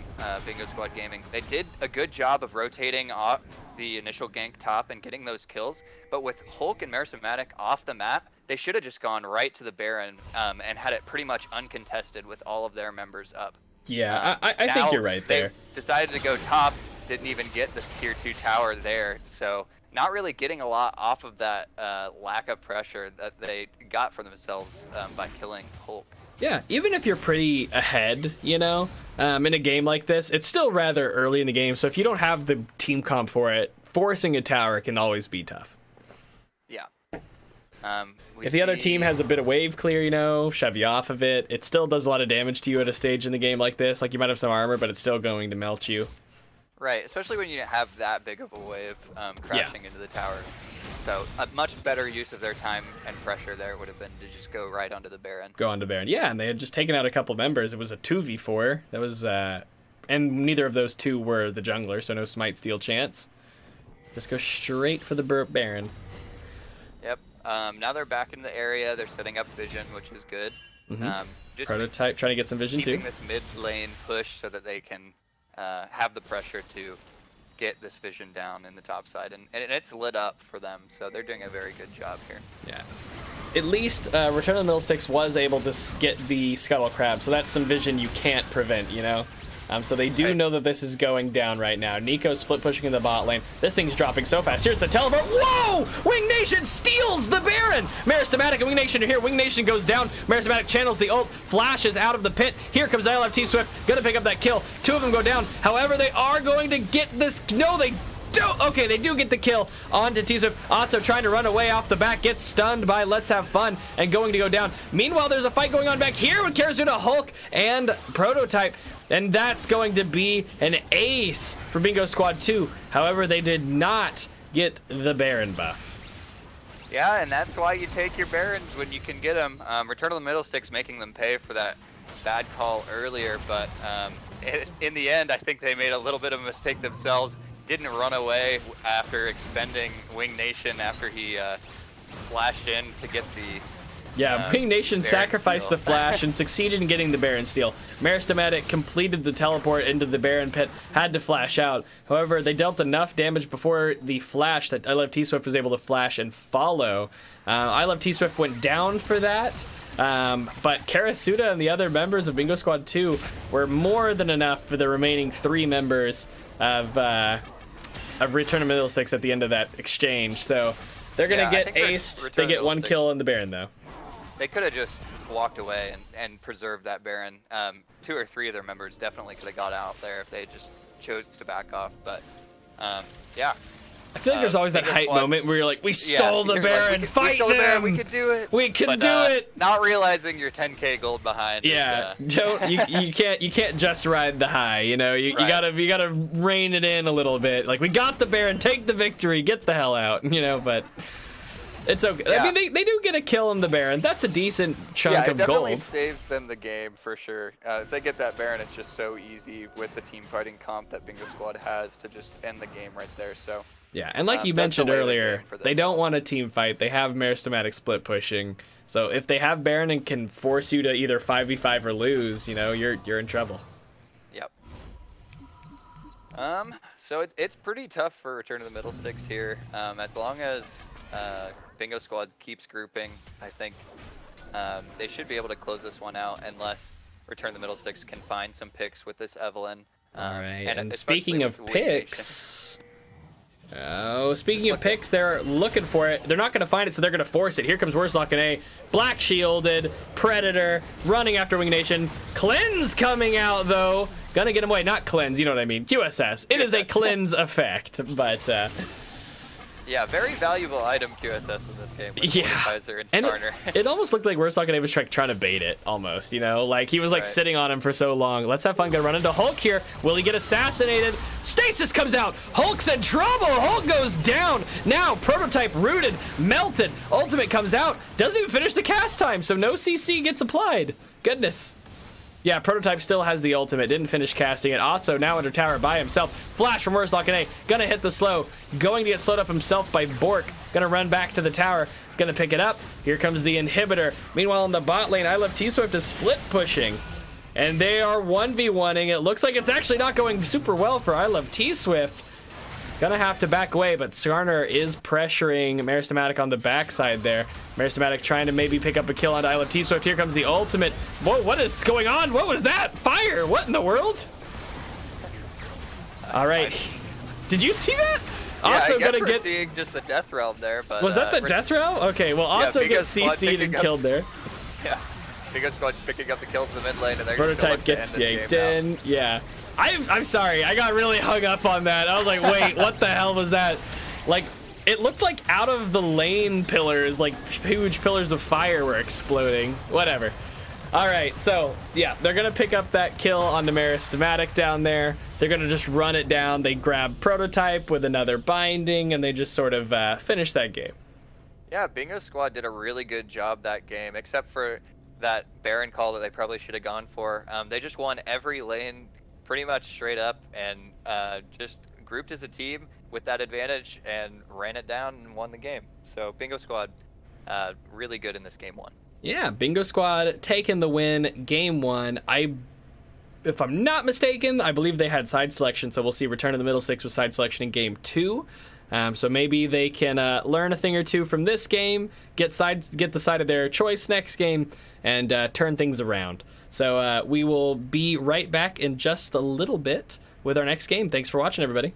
Bingo Squad Gaming. They did a good job of rotating off the initial gank top and getting those kills, but with Hulk and Meristematic off the map, they should have just gone right to the Baron and had it pretty much uncontested with all of their members up. Yeah, I think you're right there. They decided to go top, didn't even get this tier 2 tower there, so not really getting a lot off of that lack of pressure that they got for themselves by killing Hulk. Yeah, even if you're pretty ahead, you know, in a game like this, it's still rather early in the game. So if you don't have the team comp for it, forcing a tower can always be tough. Yeah. If the other team has a bit of wave clear, you know, shove you off of it, it still does a lot of damage to you at a stage in the game like this. Like, you might have some armor, but it's still going to melt you. Right, especially when you have that big of a wave crashing into the tower. So a much better use of their time and pressure there would have been to just go right onto the Baron. Go onto Baron. Yeah, and they had just taken out a couple members. It was a 2v4. That was, and neither of those two were the jungler, so no smite steal chance. Just go straight for the Baron. Yep. Now they're back in the area. They're setting up vision, which is good. Just Prototype trying to get some vision too. Keeping this mid lane push so that they can have the pressure to get this vision down in the top side, and it's lit up for them, so they're doing a very good job here. Yeah. At least Return of the Middlesticks was able to get the Scuttle Crab, so that's some vision you can't prevent, you know? So they do know that this is going down right now. Nico split pushing in the bot lane. This thing's dropping so fast. Here's the teleport. Whoa! Wing Nation steals the Baron! Meristematic and Wing Nation are here. Wing Nation goes down. Meristematic channels the ult, flashes out of the pit. Here comes ILFT Swift, gonna pick up that kill. Two of them go down. However, they are going to get this. No, they don't. Okay, they do get the kill onto T-Swift. Otso trying to run away off the back, gets stunned by Let's Have Fun and going to go down. Meanwhile, there's a fight going on back here with Karasuno, Hulk, and Prototype. And that's going to be an ace for Bingo Squad 2. However, they did not get the Baron buff. Yeah, and that's why you take your Barons when you can get them. Return of the Middlesticks making them pay for that bad call earlier, but in the end, I think they made a little bit of a mistake themselves. Didn't run away after expending Wing Nation after he flashed in to get the... Yeah, Wing Nation Baron sacrificed steal. the flash and succeeded in getting the Baron steal. Meristematic completed the teleport into the Baron pit, had to flash out. However, they dealt enough damage before the flash that I Love T-Swift was able to flash and follow. I Love T-Swift went down for that, but Karasuno and the other members of Bingo Squad 2 were more than enough for the remaining 3 members of Return of Middlesticks at the end of that exchange. So they're going to get aced. They get 1 kill on the Baron, though. They could have just walked away and preserved that Baron. 2 or 3 of their members definitely could have got out there if they just chose to back off. But yeah, I feel like there's always that hype moment where you're like, we stole the Baron, like, fight them. We could do it. We can do it. Not realizing you're 10k gold behind. Yeah, you can't just ride the high. You know, you gotta rein it in a little bit. Like, we got the Baron, take the victory, get the hell out. You know, but. It's okay. Yeah. I mean, they do get a kill on the Baron. That's a decent chunk of gold. Yeah, it definitely saves them the game for sure. If they get that Baron, it's just so easy with the team fighting comp that Bingo Squad has to just end the game right there. So yeah, and like you mentioned earlier, they don't want a team fight. They have Meristematic split pushing. So if they have Baron and can force you to either 5v5 or lose, you know, you're in trouble. Yep. So it's pretty tough for Return of the Middlesticks here. As long as Bingo Squad keeps grouping, I think they should be able to close this one out unless Return of the Middlesticks can find some picks with this Evelynn. All right, and speaking of picks, they're looking for it. They're not going to find it, so they're going to force it. Here comes Wurzlock and A. Black shielded, Predator, running after Wing Nation. Cleanse coming out, though. Gonna get him away. Not cleanse, you know what I mean. QSS. It is a cleanse effect, but... yeah, very valuable item QSS in this game. With Visor and Starner. It almost looked like Wurzlock and A was trying to bait it, almost, you know? Like, he was, like, sitting on him for so long. Let's Have Fun gonna run into Hulk here. Will he get assassinated? Stasis comes out! Hulk's in trouble! Hulk goes down! Now, Prototype rooted, melted. Ultimate comes out. Doesn't even finish the cast time, so no CC gets applied. Goodness. Yeah, Prototype still has the ultimate. Didn't finish casting it. Otso now under tower by himself. Flash from Wurzlock and A. Gonna hit the slow. Going to get slowed up himself by Bork. Gonna run back to the tower. Gonna pick it up. Here comes the inhibitor. Meanwhile, in the bot lane, I Love T-Swift is split pushing. And they are 1v1ing. It looks like it's actually not going super well for I Love T-Swift. Gonna have to back away, but Skarner is pressuring Meristematic on the backside there. Meristematic trying to maybe pick up a kill on I Love T-Swift. Here comes the ultimate. Whoa, what is going on? What was that? Fire! What in the world? All right. Did you see that? Yeah, I guess we're seeing just the Death Realm there, but... Was that the Death Realm? Okay, well, Otso gets CC'd and killed there. Yeah. Bingo Squad picking up the kills in the mid lane, and they're Prototype gets yanked in. Yeah. I'm sorry. I got really hung up on that. I was like, wait, what the hell was that? Like, it looked like out of the lane pillars, like huge pillars of fire were exploding. Whatever. All right, so yeah, they're gonna pick up that kill on Numerismatic down there. They're gonna just run it down. They grab Prototype with another binding, and they just sort of finish that game. Yeah, Bingo Squad did a really good job that game, except for that Baron call that they probably should have gone for. They just won every lane pretty much straight up, and just grouped as a team with that advantage and ran it down and won the game. So Bingo Squad, really good in this game one. Yeah, Bingo Squad taking the win, game one. If I'm not mistaken, I believe they had side selection, so we'll see Return of the Middle Six with side selection in game two. So maybe they can learn a thing or two from this game, get the side of their choice next game, and turn things around. So we will be right back in just a little bit with our next game. Thanks for watching, everybody.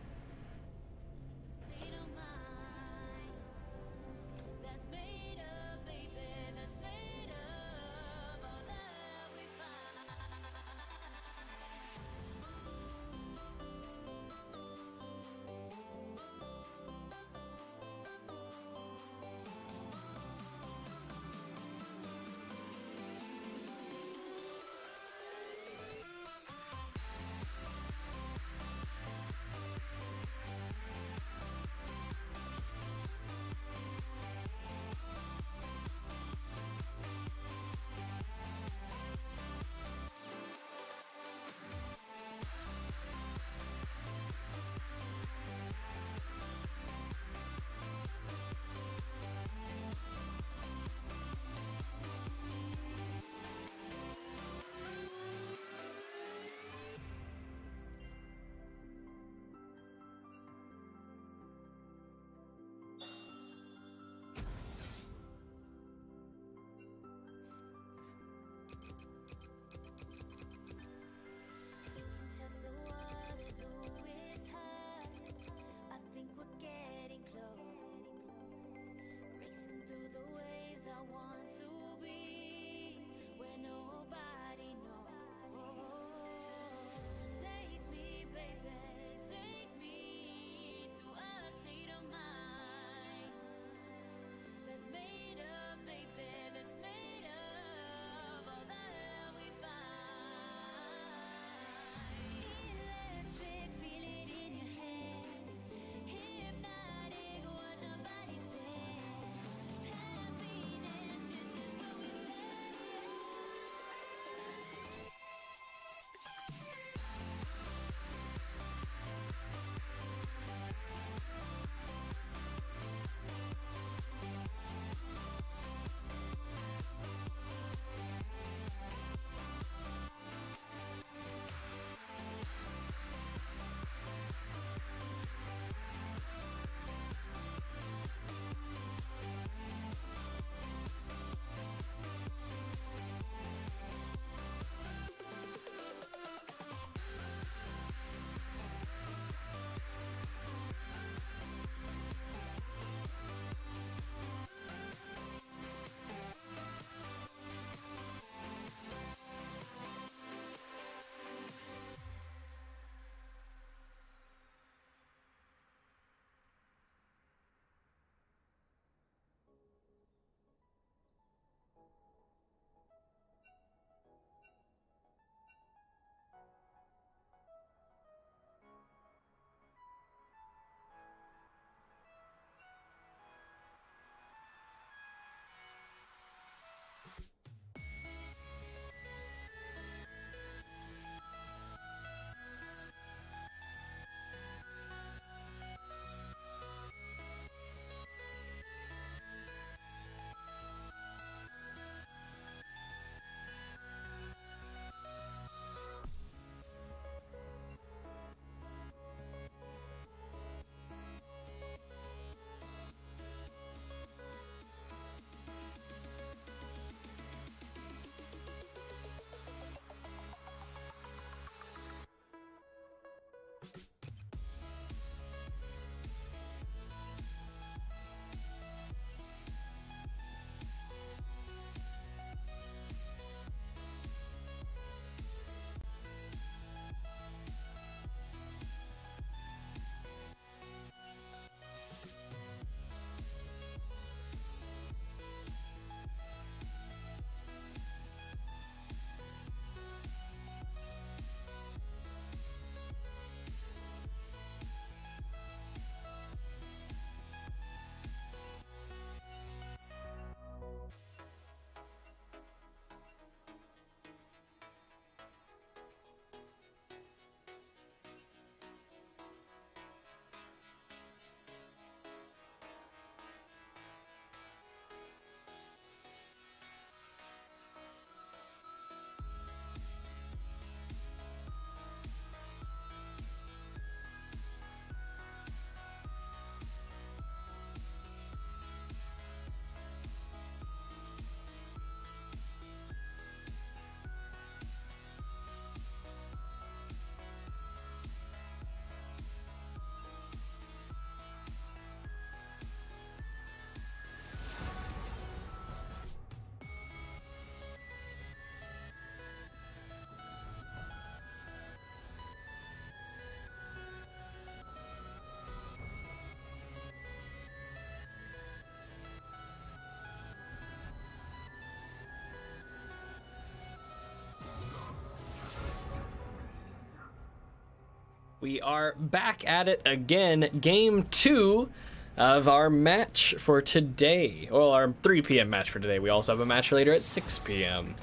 We are back at it again. Game 2 of our match for today. Well, our 3 p.m. match for today. We also have a match later at 6 p.m.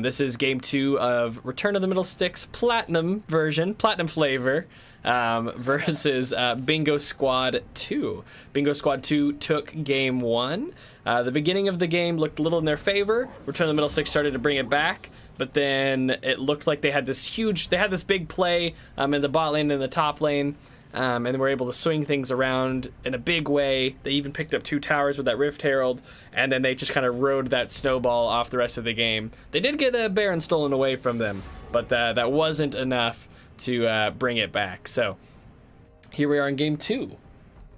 This is Game 2 of Return of the Middle Sticks Platinum version, Platinum flavor, versus Bingo Squad 2. Bingo Squad 2 took Game 1. The beginning of the game looked a little in their favor. Return of the Middle Sticks started to bring it back. But then it looked like they had this big play in the bot lane and the top lane, and they were able to swing things around in a big way. They even picked up 2 towers with that Rift Herald, and then they just kind of rode that snowball off the rest of the game. They did get a Baron stolen away from them, but that wasn't enough to bring it back. So here we are in Game 2.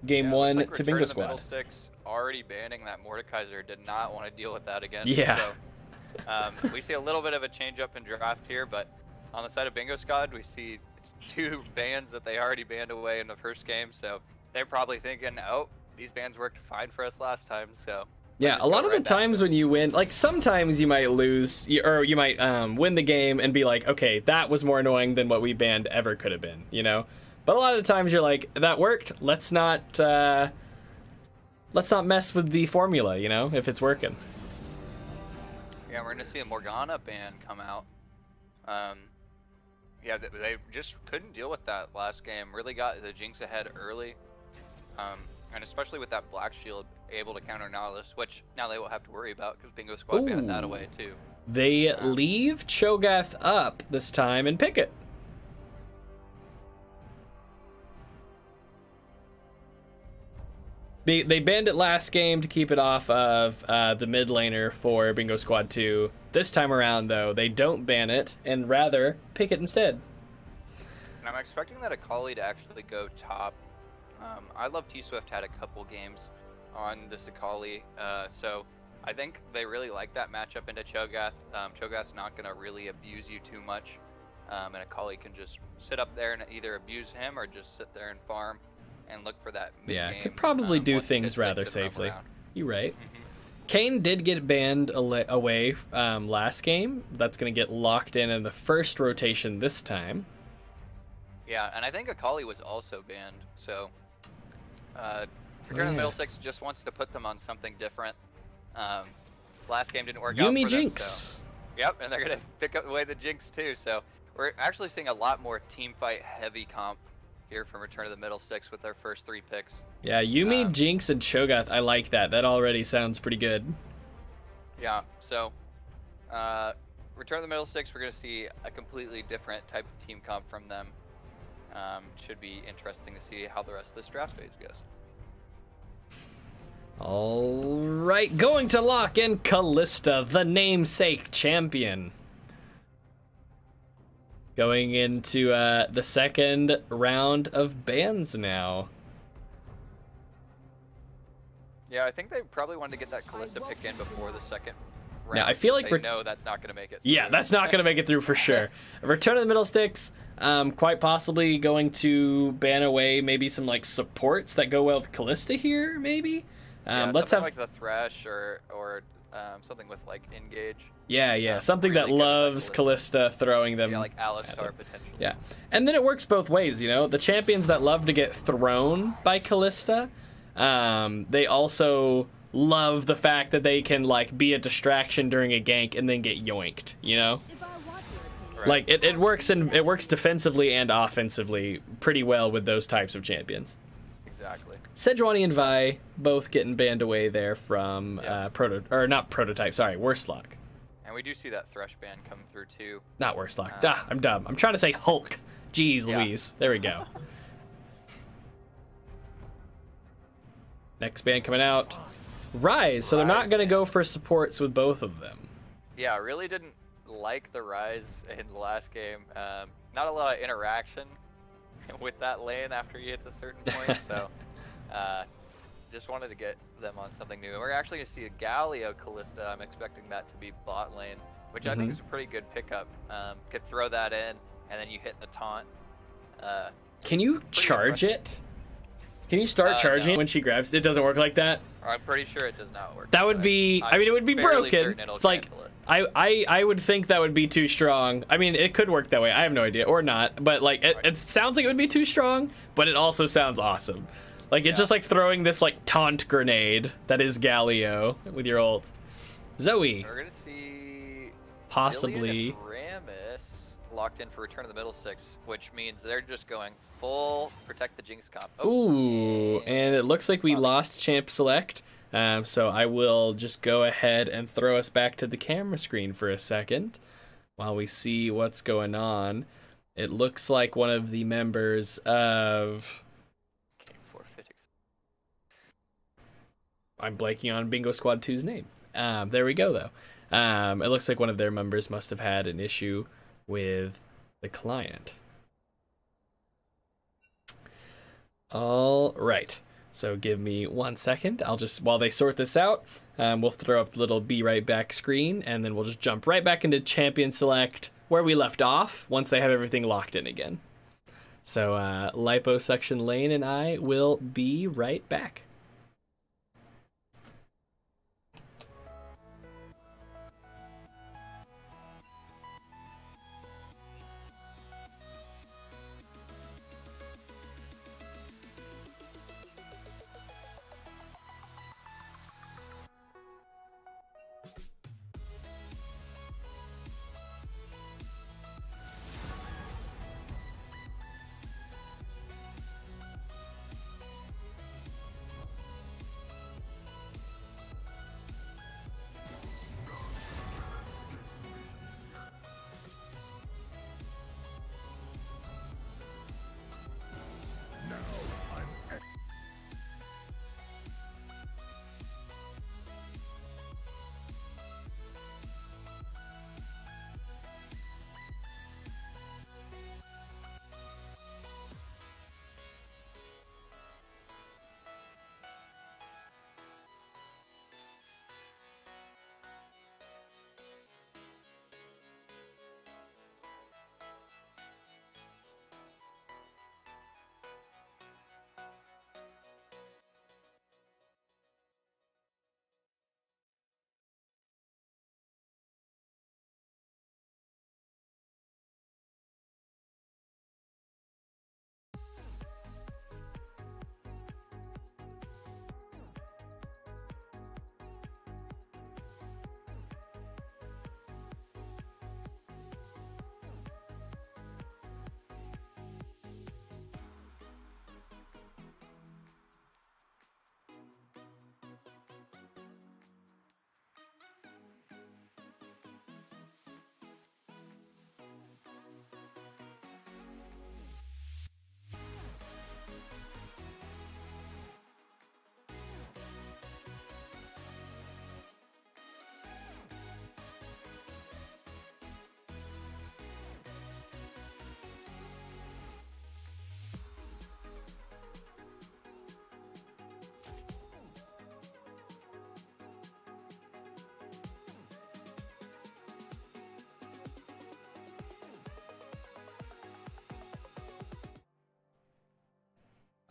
Game 1 like to Bingo Squad. Middle Sticks already banning that Mordekaiser did not want to deal with that again. Yeah. So. We see a little bit of a change up in draft here, but on the side of Bingo Squad, we see 2 bans that they already banned away in the first game, so they're probably thinking, oh, these bans worked fine for us last time, so... Yeah, a lot of the times when you win, like sometimes you might lose, or you might win the game and be like, okay, that was more annoying than what we banned ever could have been, you know? But a lot of the times you're like, that worked, let's not mess with the formula, you know, if it's working. Yeah, we're gonna see a Morgana ban come out. Yeah, they just couldn't deal with that last game. Really got the Jinx ahead early, and especially with that Black Shield able to counter Nautilus, which now they will have to worry about because Bingo Squad banned that away too. They leave Cho'Gath up this time and pick it. They banned it last game to keep it off of the mid laner for Bingo Squad 2. This time around, though, they don't ban it and rather pick it instead. And I'm expecting that Akali to actually go top. I love T-Swift had a couple games on this Akali, so I think they really like that matchup into Cho'Gath. Cho'Gath's not going to really abuse you too much, and Akali can just sit up there and either abuse him or just sit there and farm and look for that mid-game. Yeah, could probably do things rather safely. You're right. Kayn did get banned away last game. That's going to get locked in the first rotation this time. Yeah, and I think Akali was also banned, so Return of the Middle Six just wants to put them on something different. Last game didn't work out for them, Jinx. So. Yep, and they're going to pick up away the Jinx too, so we're actually seeing a lot more team fight heavy comp here from Return of the Middle Six with their first 3 picks. Yeah, Yuumi, Jinx, and Cho'Gath. I like that. That already sounds pretty good. Yeah, so Return of the Middle Six, we're going to see a completely different type of team comp from them. Should be interesting to see how the rest of this draft phase goes. All right, going to lock in Kalista, the namesake champion. Going into the second round of bans now. Yeah, I think they probably wanted to get that Kalista pick in before the second round. Yeah, I feel like they know that's not going to make it through. Yeah, that's not going to make it through for sure. Return of the Middle Sticks, quite possibly going to ban away maybe some like supports that go well with Kalista here, maybe. Yeah, let's have like the Thresh or something with like Engage. Yeah, something really that loves Kalista throwing them. Yeah, like Alistar potentially. Yeah, and then it works both ways, you know. The champions that love to get thrown by Kalista, they also love the fact that they can like be a distraction during a gank and then get yoinked, you know. Right. Like it works defensively and offensively pretty well with those types of champions. Exactly. Sejuani and Vi both getting banned away there from Worslock. And we do see that Thresh ban come through too. Not Worslock. I'm dumb. I'm trying to say Hulk. Jeez Louise. There we go. Next ban coming out. Rise. So they're not going to go for supports with both of them. Yeah, I really didn't like the Rise in the last game. Not a lot of interaction with that lane after he hits a certain point, so just wanted to get them on something new. And we're actually going to see a Galio Kalista. I'm expecting that to be bot lane, which I think is a pretty good pickup. Could throw that in, and then you hit the taunt. Can you charge it? Can you start charging when she grabs? It doesn't work like that. I'm pretty sure it does not work. That would be. I mean, it would be broken. Like I would think that would be too strong. I mean, it could work that way. I have no idea, or not. But like, it sounds like it would be too strong, but it also sounds awesome. Like, it's just like throwing this like taunt grenade that is Galio with your ult. Zoe. We're gonna see possibly Zillion and Rammus locked in for Return of the Middle Six, which means they're just going full protect the Jinx comp. Oh, ooh, and it looks like we lost Champ Select. So I will just go ahead and throw us back to the camera screen for a second while we see what's going on. It looks like one of the members of... I'm blanking on Bingo Squad 2's name. There we go, though. It looks like one of their members must have had an issue with the client. All right. So give me 1 second. I'll just, while they sort this out, we'll throw up the little be right back screen, and then we'll just jump right back into Champion Select where we left off once they have everything locked in again. So Liposuction Lane and I will be right back.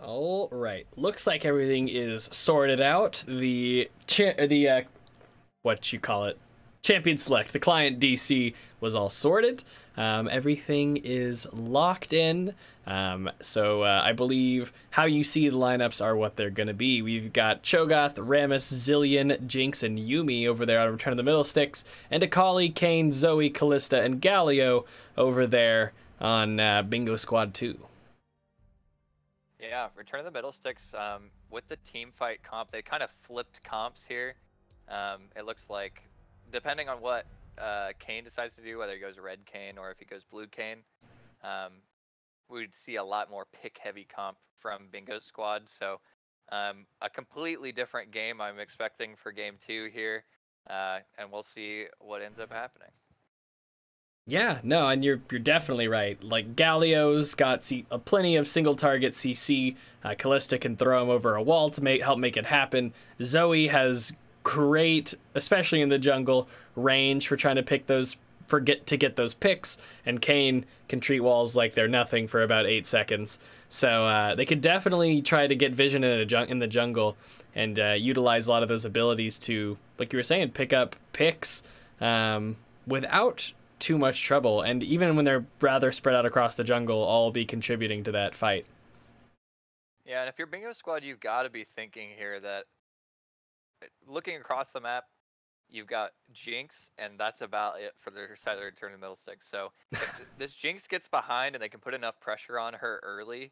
All right, looks like everything is sorted out. What you call it, Champion Select, the client DC was all sorted. Everything is locked in. So I believe how you see the lineups are what they're gonna be. We've got Cho'Gath, Rammus, Zillion, Jinx, and Yuumi over there on Return of the Middle Sticks, and Akali, Kayn, Zoe, Kalista, and Galio over there on Bingo Squad 2. Yeah, Return of the Middle Sticks, with the team fight comp, they kind of flipped comps here. It looks like, depending on what Kayn decides to do, whether he goes red Kayn or if he goes blue Kayn, we'd see a lot more pick-heavy comp from Bingo Squad. So a completely different game I'm expecting for Game 2 here, and we'll see what ends up happening. Yeah, no, and you're definitely right. Like, Galio's got plenty of single target CC. Kalista can throw him over a wall to help make it happen. Zoe has great, especially in the jungle, range for trying to pick those, to get those picks. And Kayn can treat walls like they're nothing for about 8 seconds. So they could definitely try to get vision in the jungle and utilize a lot of those abilities to, like you were saying, pick up picks. without too much trouble, and even when they're rather spread out across the jungle, all be contributing to that fight. Yeah, and if you're Bingo Squad, you've got to be thinking here that looking across the map, you've got Jinx, and that's about it for their side of the Return to Middlesticks. So if this Jinx gets behind and they can put enough pressure on her early,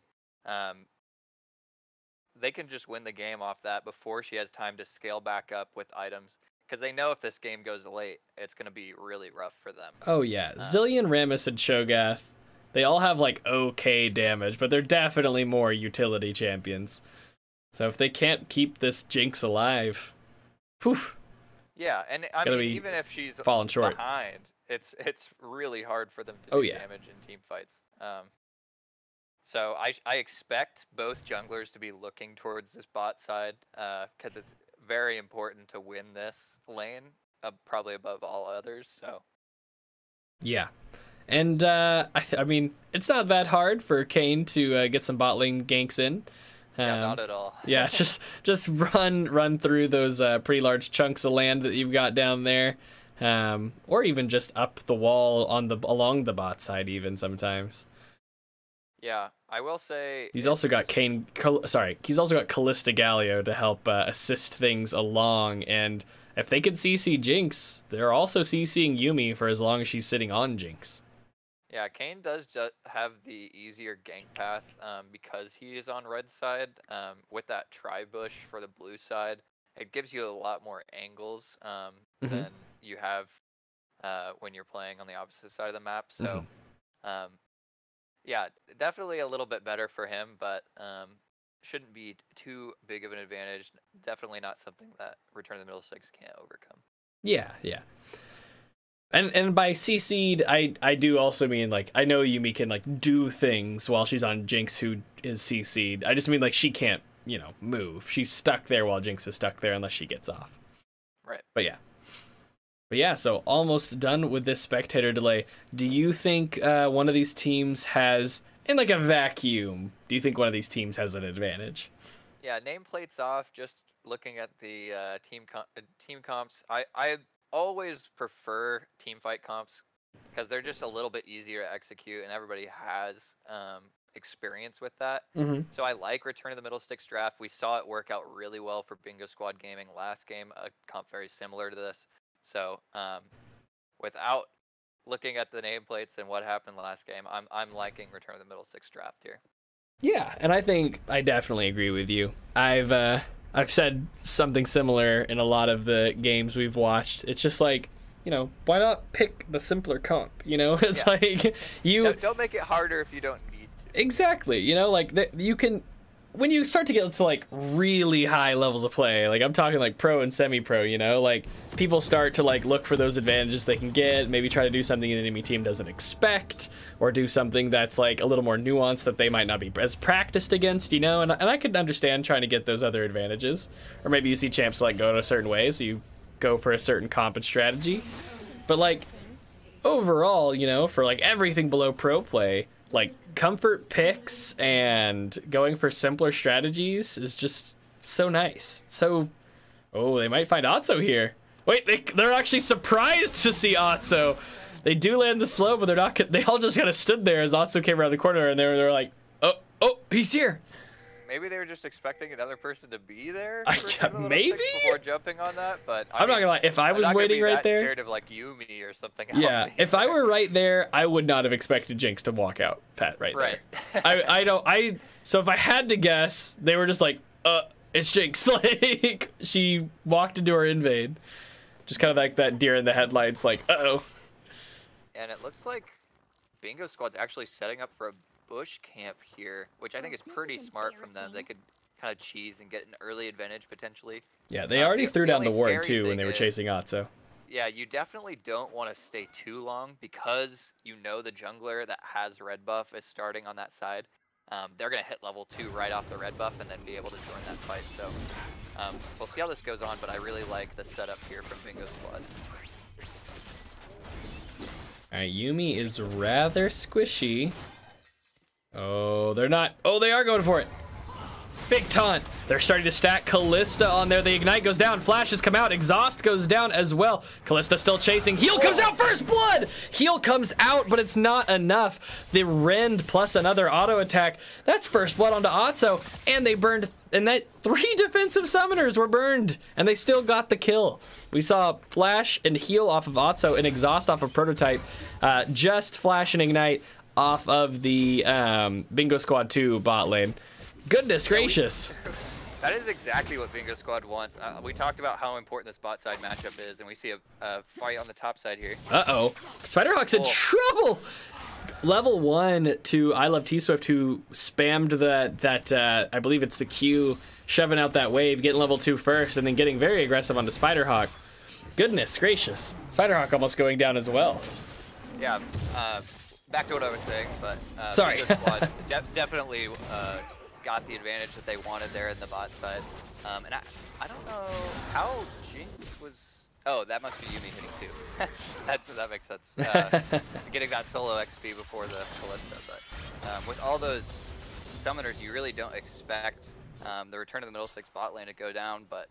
they can just win the game off that before she has time to scale back up with items. Because they know if this game goes late, it's going to be really rough for them. Oh yeah, Zilean, Rammus, and Cho'Gath, they all have like okay damage, but they're definitely more utility champions. So if they can't keep this Jinx alive, whew. Yeah, and I mean, even if she's falling short behind, it's really hard for them to do damage in team fights. So I expect both junglers to be looking towards this bot side, because it's very important to win this lane, probably above all others. So yeah, and I mean, it's not that hard for Kayn to get some bot lane ganks in. Yeah, not at all. Yeah, just run through those pretty large chunks of land that you've got down there, or even just up the wall along the bot side even sometimes. Yeah, I will say he's also got he's also got Callista Galio to help assist things along, and if they could CC Jinx, they're also CCing Yuumi for as long as she's sitting on Jinx. Yeah, Kayn does have the easier gank path because he is on red side. With that tri-bush for the blue side, it gives you a lot more angles than you have when you're playing on the opposite side of the map. So, yeah, definitely a little bit better for him, but shouldn't be too big of an advantage. Definitely not something that Return to the Middlesticks can't overcome. Yeah, yeah. And by CC'd, I do also mean, like, I know Yuumi can, like, do things while she's on Jinx, who is CC'd. I just mean, like, she can't, you know, move. She's stuck there while Jinx is stuck there unless she gets off. Right. But yeah, so almost done with this spectator delay. Do you think one of these teams has, in, like, a vacuum, do you think one of these teams has an advantage? Yeah, nameplates off, just looking at the team comps, I always prefer team fight comps because they're just a little bit easier to execute and everybody has experience with that. So I like Return to the Middlesticks draft. We saw it work out really well for Bingo Squad Gaming last game, a comp very similar to this. So without looking at the nameplates and what happened last game, I'm liking Return to the Middlesticks draft here. Yeah, and I think I definitely agree with you. I've said something similar in a lot of the games we've watched. It's just like, you know, why not pick the simpler comp? You know, it's like you don't make it harder if you don't need to. Exactly. You know, like you can, when you start to get to like really high levels of play, like I'm talking like pro and semi-pro, you know, like people start to like look for those advantages they can get, maybe try to do something an enemy team doesn't expect, or do something that's like a little more nuanced that they might not be as practiced against, you know, and I could understand trying to get those other advantages. Or maybe you see champs like go to a certain way, so you go for a certain comp and strategy. But like overall, you know, for like everything below pro play, like comfort picks and going for simpler strategies is just so nice. So, oh, they might find Otso here. Wait, they're actually surprised to see Otso. They do land the slow, but they're not. They all just kind of stood there as Otso came around the corner, and they're like, oh, he's here. Maybe they were just expecting another person to be there. Maybe before jumping on that, but I'm not gonna lie. If I was waiting right there, scared of like Yuumi or something else. Yeah, if I were right there, I would not have expected Jinx to walk out, Pat. Right. There. So if I had to guess, they were just like, it's Jinx. Like she walked into her invade, just kind of like that deer in the headlights. Like, uh-oh. And it looks like Bingo Squad's actually setting up for a bush camp here, which I think is pretty smart from them. They could kind of cheese and get an early advantage potentially. Yeah, they already threw down the ward too when they were chasing Otso. Yeah, you definitely don't want to stay too long because you know the jungler that has red buff is starting on that side. They're going to hit level 2 right off the red buff and then be able to join that fight. So we'll see how this goes on, but I really like the setup here from Bingo Squad. Alright, Yuumi is rather squishy. Oh, they're not. Oh, they are going for it. Big taunt. They're starting to stack Kalista on there. The Ignite goes down. Flashes come out. Exhaust goes down as well. Kalista still chasing. Heal comes out. First blood! Heal comes out, but it's not enough. The Rend plus another auto attack. That's first blood onto Otso. And they burned... And that 3 defensive summoners were burned. And they still got the kill. We saw Flash and Heal off of Otso and Exhaust off of Prototype. Just Flash and Ignite off of the Bingo Squad 2 bot lane. Goodness gracious. That is exactly what Bingo Squad wants. We talked about how important this bot side matchup is, and we see a fight on the top side here. Uh-oh. Spiderhawk's in trouble! Level 1 to I Love T-Swift, who spammed that I believe it's the Q, shoving out that wave, getting level 2 first, and then getting very aggressive onto Spiderhawk. Goodness gracious. Spiderhawk almost going down as well. Yeah, back to what I was saying, but Sorry. Bingo Squad definitely got the advantage that they wanted there in the bot side. And I don't know how Jinx was... Oh, that must be Yuumi hitting too. that makes sense. Getting that solo XP before the Kalista, but with all those summoners, you really don't expect the return of the middle 6 bot lane to go down, but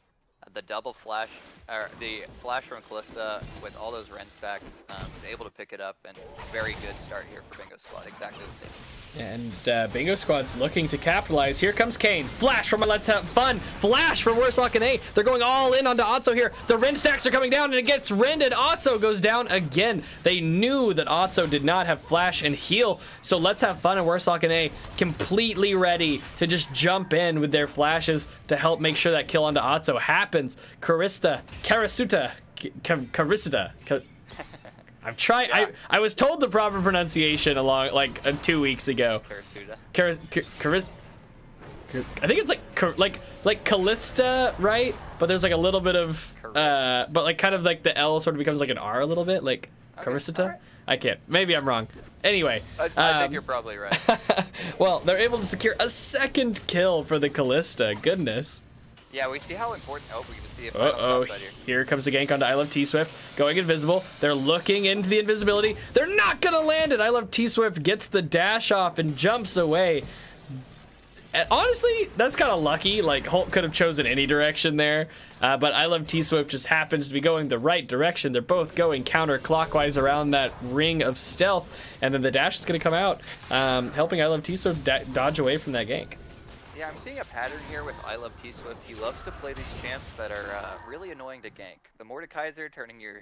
the double flash, or the flash from Kalista with all those Rend stacks is able to pick it up, and very good start here for Bingo Squad, exactly what they need. And Bingo Squad's looking to capitalize. Here comes Kayn. Flash from Let's Have Fun. Flash from Warsock and A. They're going all in onto Otso here. The Rend stacks are coming down, and it gets rended. Otso goes down again. They knew that Otso did not have Flash and Heal, so Let's Have Fun and Warsock and A completely ready to just jump in with their flashes to help make sure that kill onto Otso happens. Karisuta. I'm trying. Yeah. I was told the proper pronunciation along like 2 weeks ago. Karisuta. I think it's like Kalista, right? But there's like a little bit of but like kind of like the L sort of becomes like an R a little bit, like okay, Karisuta. Right. I can't. Maybe I'm wrong. Anyway, I think you're probably right. Well, they're able to secure a second kill for the Kalista. Goodness. Yeah, we see how important. Oh, we can see it. Uh-oh, here comes the gank onto I Love T-Swift, going invisible. They're looking into the invisibility. They're not gonna land it. I Love T-Swift gets the dash off and jumps away. And honestly, that's kind of lucky. Like, Hulk could have chosen any direction there, but I Love T-Swift just happens to be going the right direction. They're both going counterclockwise around that ring of stealth, and then the dash is gonna come out, helping I Love T-Swift dodge away from that gank. Yeah, I'm seeing a pattern here with I Love T-Swift. He loves to play these champs that are really annoying to gank. The Mordekaiser turning your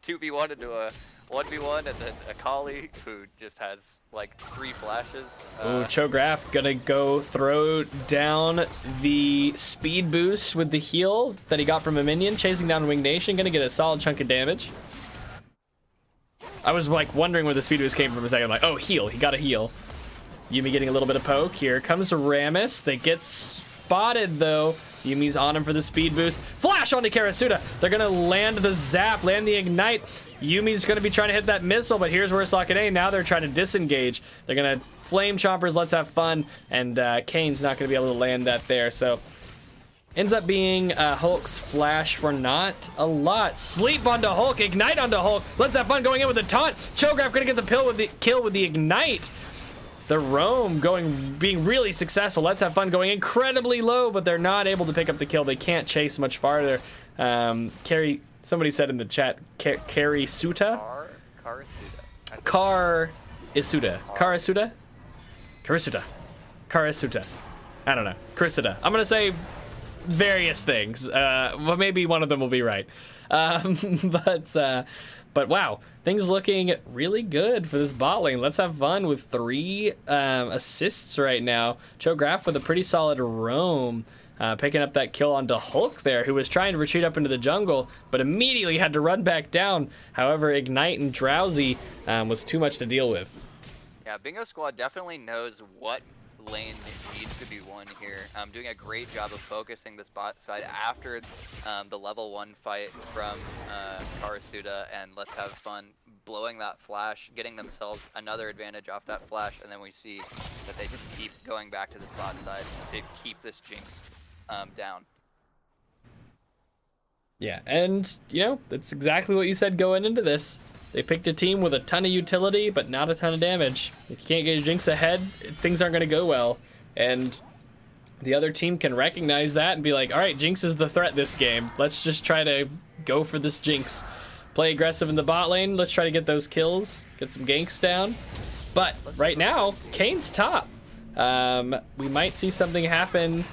2v1 into a 1v1, and then Akali, who just has like 3 flashes. Ooh, Cho'Gath gonna go throw down the speed boost with the heal that he got from a minion, chasing down Winged Nation, gonna get a solid chunk of damage. I was like wondering where the speed boost came from a second. I'm like, oh, heal, he got a heal. Yuumi getting a little bit of poke. Here comes Rammus. They get spotted, though. Yumi's on him for the speed boost. Flash onto Karasuta. They're going to land the zap, land the ignite. Yumi's going to be trying to hit that missile, but here's where Socket A. Now they're trying to disengage. They're going to flame chompers. Let's have fun. And Kayn's not going to be able to land that there. So ends up being Hulk's flash for not a lot. Sleep onto Hulk. Ignite onto Hulk. Let's have fun going in with a taunt. Cho'Gath going to get the kill with the ignite. The roam being really successful. Let's have fun going incredibly low, but they're not able to pick up the kill. They can't chase much farther. Somebody said in the chat, Karisuta? Karasuta? Karasuta. I don't know. Karisuta. I'm gonna say various things. Well, maybe one of them will be right. But wow, things looking really good for this bot lane. Let's have fun with 3 assists right now. Cho'Gath with a pretty solid roam, picking up that kill onto Hulk there, who was trying to retreat up into the jungle, but immediately had to run back down. However, Ignite and Drowsy was too much to deal with. Yeah, Bingo Squad definitely knows what lane needs to be won here. Doing a great job of focusing this bot side after the level 1 fight from Karasuta, and Let's Have Fun blowing that flash, getting themselves another advantage off that flash, and then we see that they just keep going back to this bot side to keep this Jinx down. Yeah, and you know, that's exactly what you said going into this. They picked a team with a ton of utility, but not a ton of damage. If you can't get Jinx ahead, things aren't going to go well. And the other team can recognize that and be like, all right, Jinx is the threat this game. Let's just try to go for this Jinx. Play aggressive in the bot lane. Let's try to get those kills, get some ganks down. But right now, Kane's top. We might see something happen.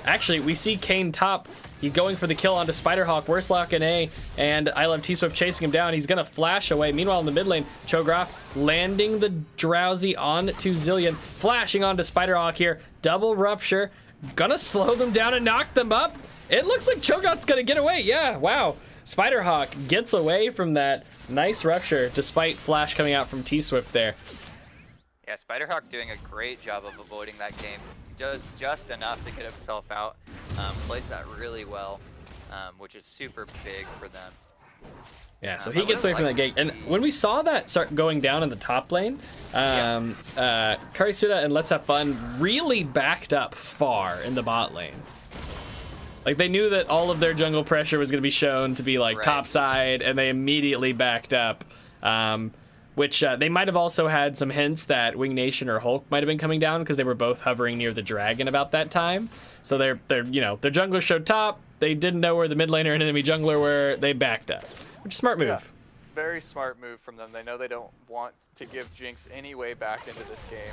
Actually, we see Kane top. He's going for the kill onto Spiderhawk. Worstlock and A, and I Love T-Swift chasing him down. He's gonna flash away. Meanwhile, in the mid lane, Cho'Gath landing the Drowsy onto Zilean, flashing onto Spiderhawk here. Double rupture, gonna slow them down and knock them up. It looks like Cho'Gath's gonna get away. Yeah, wow. Spiderhawk gets away from that nice rupture, despite flash coming out from T-Swift there. Yeah, Spiderhawk doing a great job of avoiding that game. He does just enough to get himself out. Plays that really well, which is super big for them. Yeah, so he gets away from that gate. And when we saw that start going down in the top lane, Karisuda and Let's Have Fun really backed up far in the bot lane. Like, they knew that all of their jungle pressure was going to be shown to be, like, top side, and they immediately backed up. Which they might have also had some hints that Wing Nation or Hulk might have been coming down because they were both hovering near the dragon about that time. So they're you know, their junglers showed top. They didn't know where the mid laner and enemy jungler were. They backed up, which is a smart move. Yeah, very smart move from them. They know they don't want to give Jinx any way back into this game.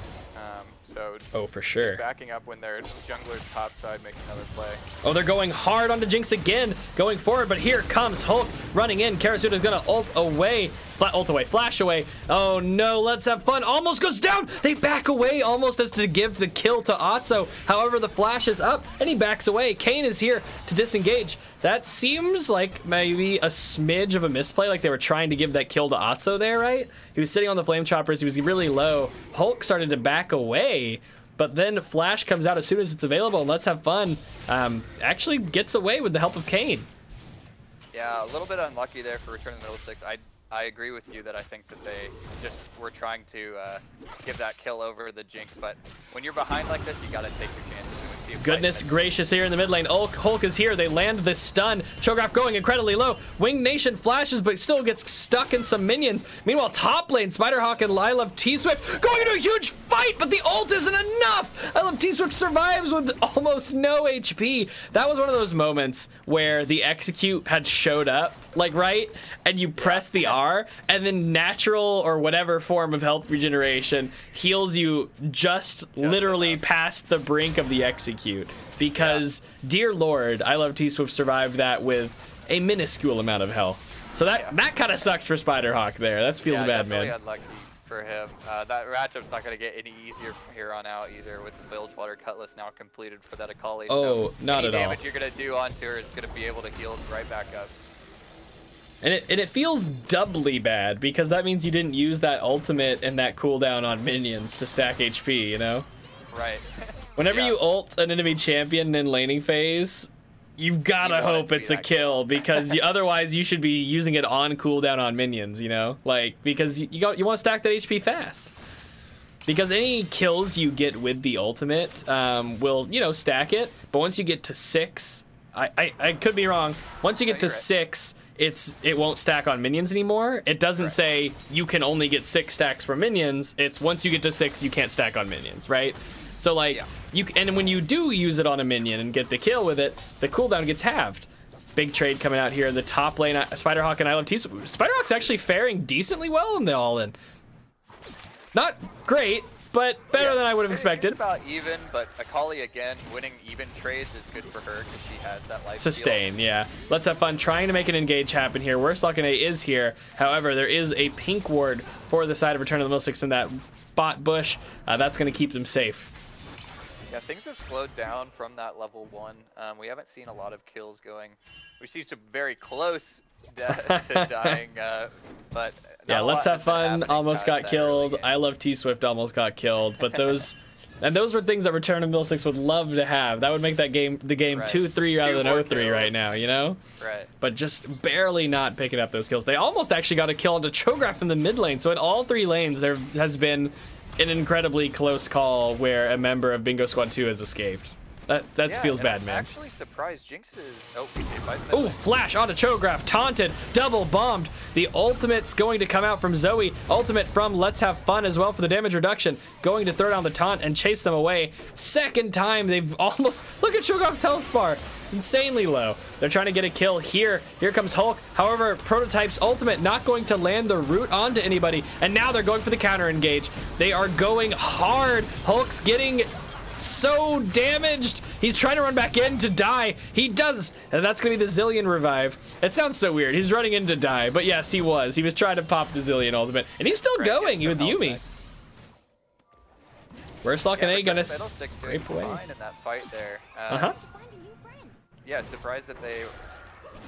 So for sure. Backing up when their jungler's top side making another play. Oh, they're going hard onto Jinx again, going forward, but here comes Hulk running in. Karisuda's gonna ult away, flash away. Oh no, Let's Have Fun almost goes down. They back away almost as to give the kill to Otso. However, the flash is up and he backs away. Kayn is here to disengage. That seems like maybe a smidge of a misplay, like they were trying to give that kill to Otso there, right? He was sitting on the flame choppers, he was really low. Hulk started to back away, but then Flash comes out as soon as it's available, and Let's Have Fun actually gets away with the help of Kayn. Yeah, a little bit unlucky there for Return of the Middle Six. I agree with you that I think that they just were trying to give that kill over the Jinx, but when you're behind like this, you gotta take your chances. Goodness gracious, here in the mid lane, Hulk is here. They land this stun. Cho'Gath going incredibly low. Wing Nation flashes, but still gets stuck in some minions. Meanwhile, top lane, Spiderhawk and I Love T-Swift going into a huge fight, but the ult isn't enough. I Love T-Swift survives with almost no HP. That was one of those moments where the execute had showed up, like, right? And you press the R, and then natural or whatever form of health regeneration heals you just literally past the brink of the execute. Because, dear Lord, I Love T-Swift survived that with a minuscule amount of health. So that kind of sucks for Spiderhawk there. That feels bad, man. Unlucky for him. That matchup's not going to get any easier from here on out either, with the Bilgewater Cutlass now completed for that Akali. Oh, so not at all. Any damage you're going to do onto her is going to be able to heal right back up. And it feels doubly bad because that means you didn't use that ultimate and that cooldown on minions to stack HP, you know? Right. Whenever you ult an enemy champion in laning phase, you've gotta hope it's a kill because otherwise you should be using it on cooldown on minions, you know? Like, because you want to stack that HP fast. Because any kills you get with the ultimate will, you know, stack it. But once you get to 6, I could be wrong. Once you get to 6, it won't stack on minions anymore. It doesn't say you can only get 6 stacks from minions. It's once you get to 6, you can't stack on minions, right? So like and when you do use it on a minion and get the kill with it, the cooldown gets halved. Big trade coming out here in the top lane. Spiderhawk and I Love T-Swift. Spiderhawk's actually faring decently well in the all-in. Not great, but better than I would have expected. It's about even, but Akali again winning even trades is good for her because she has that life sustain. Yeah, Let's Have Fun trying to make an engage happen here. Worstlock and A is here. However, there is a pink ward for the side of Return of the Middle Six in that bot bush. That's going to keep them safe. Yeah, things have slowed down from that level 1. We haven't seen a lot of kills going. We see some very close to dying, but yeah, Let's Have Fun almost got killed. I Love T-Swift almost got killed, but those were things that Return of Middle Six would love to have. That would make that game 2-3 rather than 0-3 right now, you know? Right. But just barely not picking up those kills. They almost actually got a kill onto Cho'Gath in the mid lane. So in all 3 lanes, there has been an incredibly close call where a member of Bingo Squad 2 has escaped. That Yeah, feels and bad, I'm man. actually surprised Jinx is. Oh, we saved by the Oh, middle. flash onto Cho'Gath, taunted, double bombed. The ultimate's going to come out from Zoe. Ultimate from Let's Have Fun as well for the damage reduction. Going to throw down the taunt and chase them away. Second time they've almost, look at Cho'Gath's health bar. Insanely low. They're trying to get a kill here. Here comes Hulk. However, Prototype's ultimate not going to land the root onto anybody. And now they're going for the counter engage. They are going hard. Hulk's getting so damaged. He's trying to run back in to die. He does, and that's gonna be the Zilean revive. It sounds so weird. He's running in to die, but yes, he was. He was trying to pop the Zilean ultimate, and he's still going with Yuumi. Wurstlock and A gonna scrape away. Fine in that fight there. Uh-huh. Yeah, surprised that they.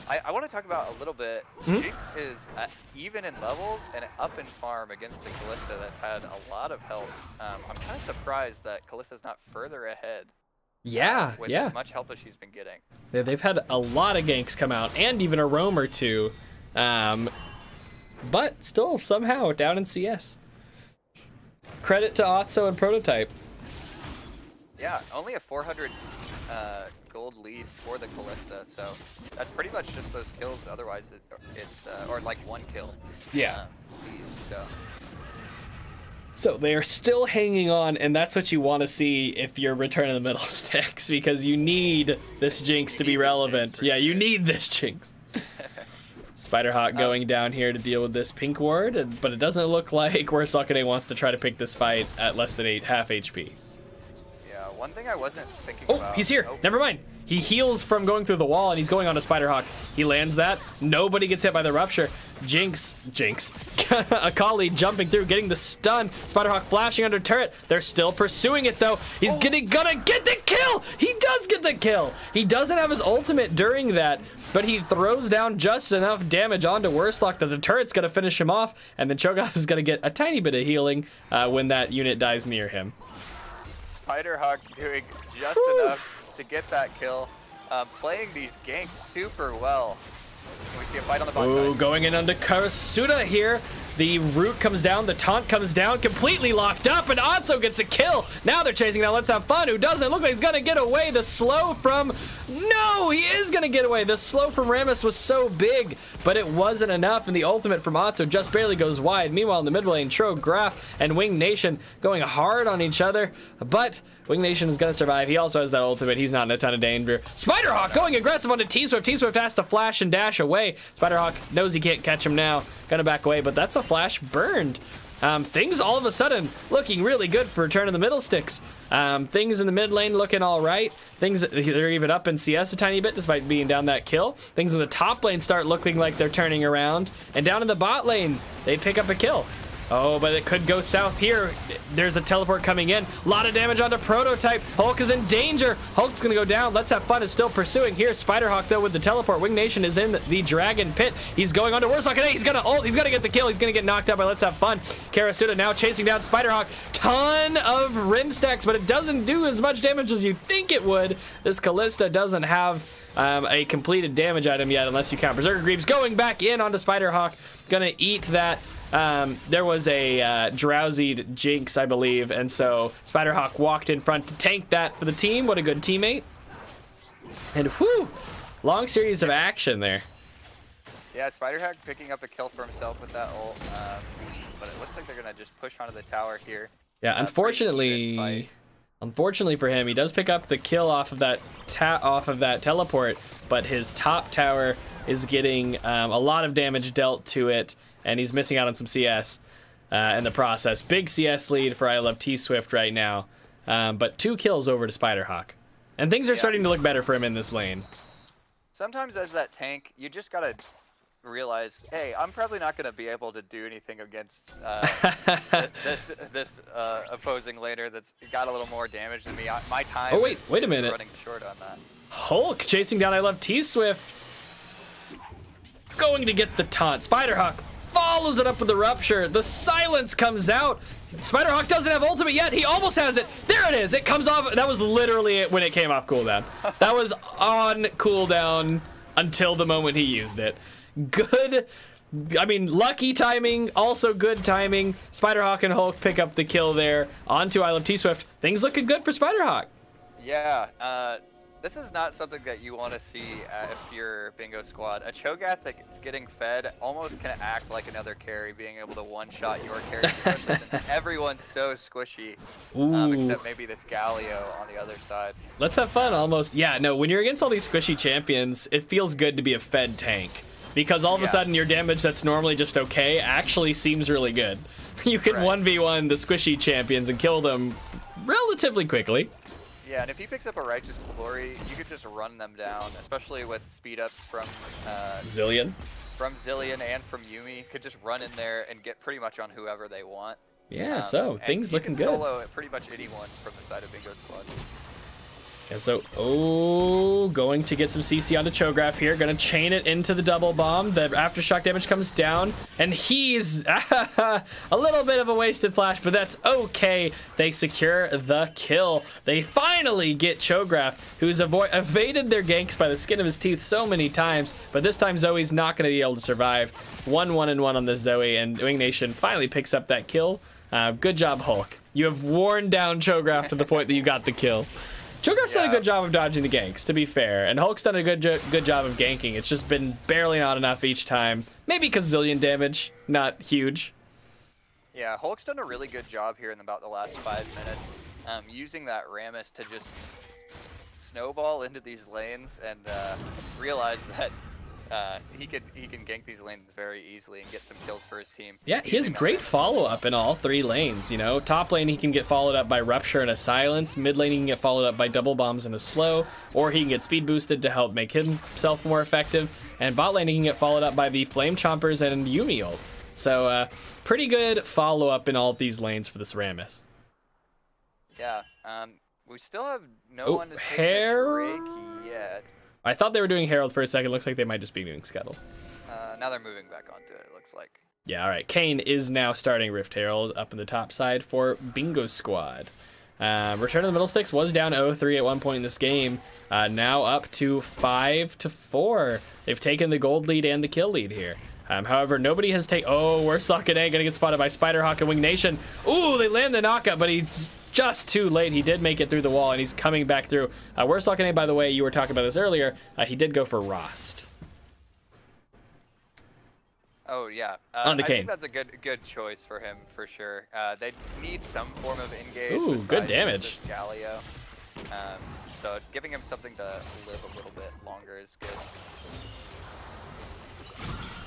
I want to talk about a little bit. Hmm? Jinx is even in levels and up in farm against a Kalista that's had a lot of health. I'm kind of surprised that Kalista's not further ahead. Yeah, With yeah. as much help as she's been getting. They've had a lot of ganks come out, and even a roam or two. But still, somehow, down in CS. Credit to Otso and Prototype. Yeah, only a 400 gold lead for the Kalista, so that's pretty much just those kills. Otherwise, it's or like one kill. Yeah. Lead, So they are still hanging on, and that's what you want to see if you're Return of the Middle Sticks, because you need this Jinx to be relevant. Yeah, you need this Jinx. Spiderhawk going down here to deal with this pink ward, but it doesn't look like Wurstlock wants to try to pick this fight at less than half HP. Yeah, one thing I wasn't thinking Oh, about. he's here. Never mind. He heals from going through the wall, and he's going on to Spiderhawk. He lands that. Nobody gets hit by the rupture. Jinx. Akali jumping through, getting the stun. Spiderhawk flashing under turret. They're still pursuing it, though. He's gonna get the kill. He does get the kill. He doesn't have his ultimate during that, but he throws down just enough damage onto Wurstlock that the turret's gonna finish him off, and then Cho'Gath is gonna get a tiny bit of healing when that unit dies near him. Spiderhawk doing just enough to get that kill, playing these ganks super well. We see a fight on the bot Ooh, side. going in onto Karasuda here. The root comes down, the taunt comes down, completely locked up, and Otso gets a kill. Now they're chasing down Let's Have Fun, who doesn't look like he's gonna get away. The slow from, no, he is gonna get away. The slow from Rammus was so big, but it wasn't enough, and the ultimate from Otso just barely goes wide. Meanwhile, in the mid lane, Cho'Gath and Wing Nation going hard on each other, but Wing Nation is gonna survive. He also has that ultimate. He's not in a ton of danger. Spiderhawk going aggressive onto T-Swift. T-Swift has to flash and dash away. Spiderhawk knows he can't catch him now. Gonna back away, but that's a flash burned. Things all of a sudden looking really good for Return of the Middle Sticks. Things in the mid lane looking all right. Things, they're even up in CS a tiny bit despite being down that kill. Things in the top lane start looking like they're turning around. And down in the bot lane, they pick up a kill. Oh, but it could go south here. There's a teleport coming in. A lot of damage onto Prototype. Hulk is in danger. Hulk's gonna go down. Let's Have Fun is still pursuing. Here's Spiderhawk though with the teleport. Wing Nation is in the Dragon Pit. He's going on to Wurstlock. He's gonna ult. He's gonna get the kill. He's gonna get knocked out by Let's Have Fun. Karasuda now chasing down Spiderhawk. Ton of Rin stacks, but it doesn't do as much damage as you think it would. This Kalista doesn't have a completed damage item yet, unless you count Berserker Greaves. Going back in onto Spiderhawk. Gonna eat that. There was a drowsied Jinx, I believe, and so Spiderhawk walked in front to tank that for the team. What a good teammate. And whew, long series of action there. Yeah, Spiderhawk picking up a kill for himself with that ult, but it looks like they're gonna just push onto the tower here. Yeah, unfortunately for him, he does pick up the kill off of that teleport, but his top tower is getting a lot of damage dealt to it, and he's missing out on some CS in the process. Big CS lead for I Love T-Swift right now, but 2 kills over to Spiderhawk. And things are starting to look better for him in this lane. Sometimes as that tank, you just gotta realize, hey, I'm probably not gonna be able to do anything against this opposing laner that's got a little more damage than me. My time wait a minute. Running short on that. Hulk chasing down I Love T-Swift. Going to get the taunt. Spiderhawk follows it up with the rupture. The silence comes out. Spiderhawk doesn't have ultimate yet. He almost has it. There it is. It comes off. That was literally it when it came off cooldown. That was on cooldown until the moment he used it. Good. I mean, lucky timing, also good timing. Spiderhawk and Hulk pick up the kill there onto I Love T-Swift. Things looking good for Spiderhawk. Yeah, this is not something that you want to see if you're Bingo Squad. A Cho'Gath that's getting fed almost can act like another carry, being able to one-shot your carry, especially since everyone's so squishy, except maybe this Galio on the other side. Let's have fun, almost. Yeah, no, when you're against all these squishy champions, it feels good to be a fed tank. Because all of a sudden your damage that's normally just okay actually seems really good. You can 1v1 the squishy champions and kill them relatively quickly. Yeah, and if he picks up a Righteous Glory, you could just run them down, especially with speed ups from Zilean. From Zilean and from Yuumi. Could just run in there and get pretty much on whoever they want. Yeah, so things looking good. Solo pretty much anyone from the side of Bingo Squad. And so, going to get some CC onto Cho'Gath here. Gonna chain it into the double bomb. The aftershock damage comes down, and he's a little bit of a wasted flash, but that's okay. They secure the kill. They finally get Cho'Gath, who's evaded their ganks by the skin of his teeth so many times, but this time Zoe's not gonna be able to survive. 1-1-1 on the Zoe, and Wing Nation finally picks up that kill. Good job, Hulk. You have worn down Cho'Gath to the point that you got the kill. Cho'Gath's done a good job of dodging the ganks, to be fair, and Hulk's done a good job of ganking. It's just been barely not enough each time. Maybe because Zilean damage, not huge. Yeah, Hulk's done a really good job here in about the last 5 minutes, using that Rammus to just snowball into these lanes and realize that he can gank these lanes very easily and get some kills for his team. Yeah, he has great follow-up in all 3 lanes, you know. Top lane, he can get followed up by Rupture and a Silence. Mid lane, he can get followed up by Double Bombs and a Slow. Or he can get speed boosted to help make himself more effective. And bot lane, he can get followed up by the Flame Chompers and Yuumi ult. So, pretty good follow-up in all of these lanes for this Rammus. Yeah, we still have no one to take Drake yet. I thought they were doing Herald for a second. Looks like they might just be doing Scuttle. Now they're moving back onto it, looks like. Yeah, all right. Kayn is now starting Rift Herald up in the top side for Bingo Squad. Return of the Middle Sticks was down 0-3 at one point in this game. Now up to 5-4. They've taken the gold lead and the kill lead here. However, nobody has taken... Oh, Wersock and A gonna get spotted by Spiderhawk and Wing Nation. Ooh, they land the knockup, but he's just too late. He did make it through the wall, and he's coming back through. Wersock and A, by the way, you were talking about this earlier. He did go for Rost. Oh, yeah. On the Kayn. I think that's a good choice for him, for sure. They need some form of engage. Ooh, good damage. Galio. So giving him something to live a little bit longer is good.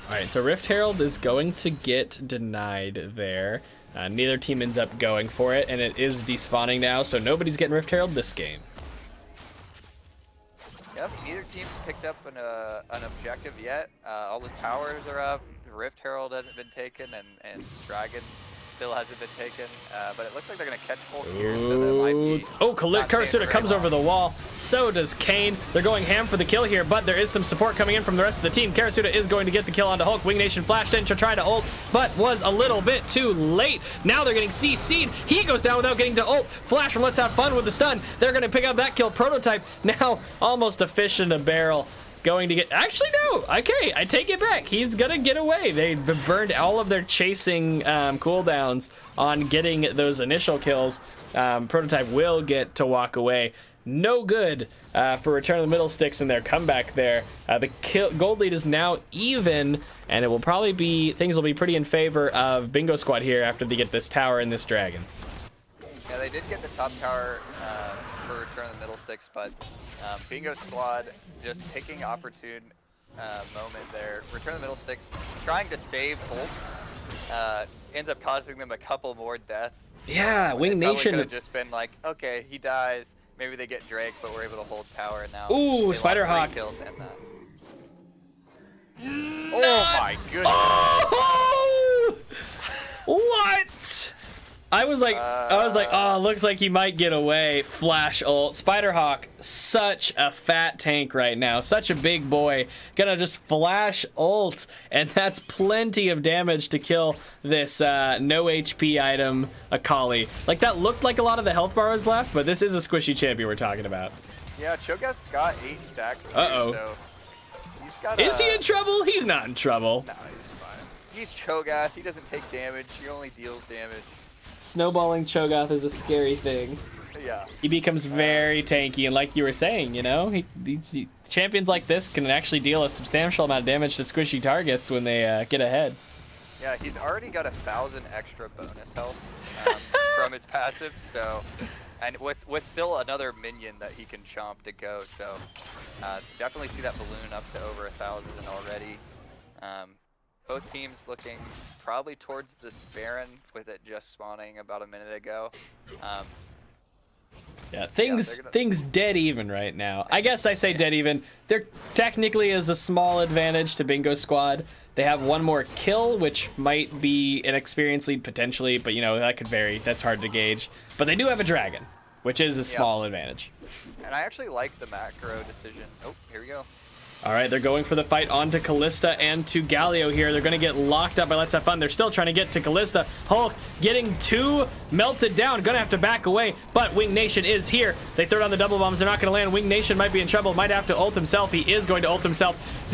All right, so Rift Herald is going to get denied there. Neither team ends up going for it, and it is despawning now, so nobody's getting Rift Herald this game. Yep, neither team's picked up an objective yet. All the towers are up. Rift Herald hasn't been taken, and Dragon still hasn't been taken. But it looks like they're gonna catch Hulk here, so that might be. Oh, Karasuda comes over the wall. So does Kayn. They're going ham for the kill here, but there is some support coming in from the rest of the team. Karasuda is going to get the kill onto Hulk. Wing Nation flashed in to try to ult, but was a little bit too late. Now they're getting CC'd. He goes down without getting to ult. Flash from Let's Have Fun with the stun. They're gonna pick up that kill. Prototype now almost a fish in a barrel. Going to get... Actually, no. Okay, I take it back. He's going to get away. They burned all of their chasing cooldowns on getting those initial kills. Prototype will get to walk away. No good for Return of the Middle Sticks in their comeback there. The gold lead is now even, and it will probably be... Things will be pretty in favor of Bingo Squad here after they get this tower and this dragon. Yeah, they did get the top tower for Return of the Middle Sticks, but Bingo Squad just taking opportune moment there. Return of the Middle Sticks trying to save Hulk ends up causing them a couple more deaths. Yeah, Wing Nation could have just been like, okay, he dies. Maybe they get Drake, but we're able to hold tower now. Ooh, Spiderhawk. Kills and Oh my goodness. Oh! What? I was like, oh, looks like he might get away. Flash ult. Spiderhawk, such a fat tank right now. Such a big boy. Gonna just flash ult. And that's plenty of damage to kill this no HP item, Akali. Like, that looked like a lot of the health bar was left, but this is a squishy champion we're talking about. Yeah, Cho'Gath's got 8 stacks too, Uh-oh. so he's got Is he in trouble? He's not in trouble. No, he's fine. He's Cho'Gath. He doesn't take damage. He only deals damage. Snowballing Cho'Gath is a scary thing. Yeah. He becomes very tanky, and like you were saying, you know, champions like this can actually deal a substantial amount of damage to squishy targets when they get ahead. Yeah, he's already got 1,000 extra bonus health from his passive, so, and with still another minion that he can chomp to go, so definitely see that balloon up to over 1,000 already. Both teams looking probably towards this Baron with it just spawning about a minute ago. Yeah, things dead even right now. I guess I say dead even. There technically is a small advantage to Bingo Squad. They have one more kill, which might be an experience lead potentially, but you know, that could vary. That's hard to gauge. But they do have a dragon, which is a small advantage. And I actually like the macro decision. Oh, here we go. All right, they're going for the fight onto Kalista and to Galio here. They're going to get locked up by Let's Have Fun. They're still trying to get to Kalista. Hulk getting too melted down. Going to have to back away, but Wing Nation is here. They throw down the double bombs. They're not going to land. Wing Nation might be in trouble. Might have to ult himself. He is going to ult himself.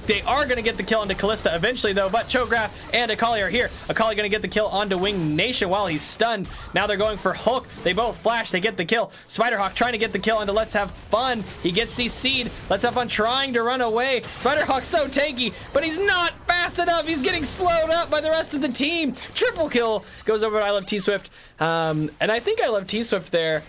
They are going to get the kill onto Kalista eventually, though, but Cho'Gath and Akali are here. Akali going to get the kill onto Wing Nation while he's stunned. Now they're going for Hulk. They both flash. They get the kill. Spiderhawk trying to get the kill onto Let's Have Fun. He gets CC'd. Let's Have Fun trying to run away. Spiderhawk's so tanky, but he's not fast enough. He's getting slowed up by the rest of the team. Triple kill goes over to I Love T-Swift. And I think I Love T-Swift there.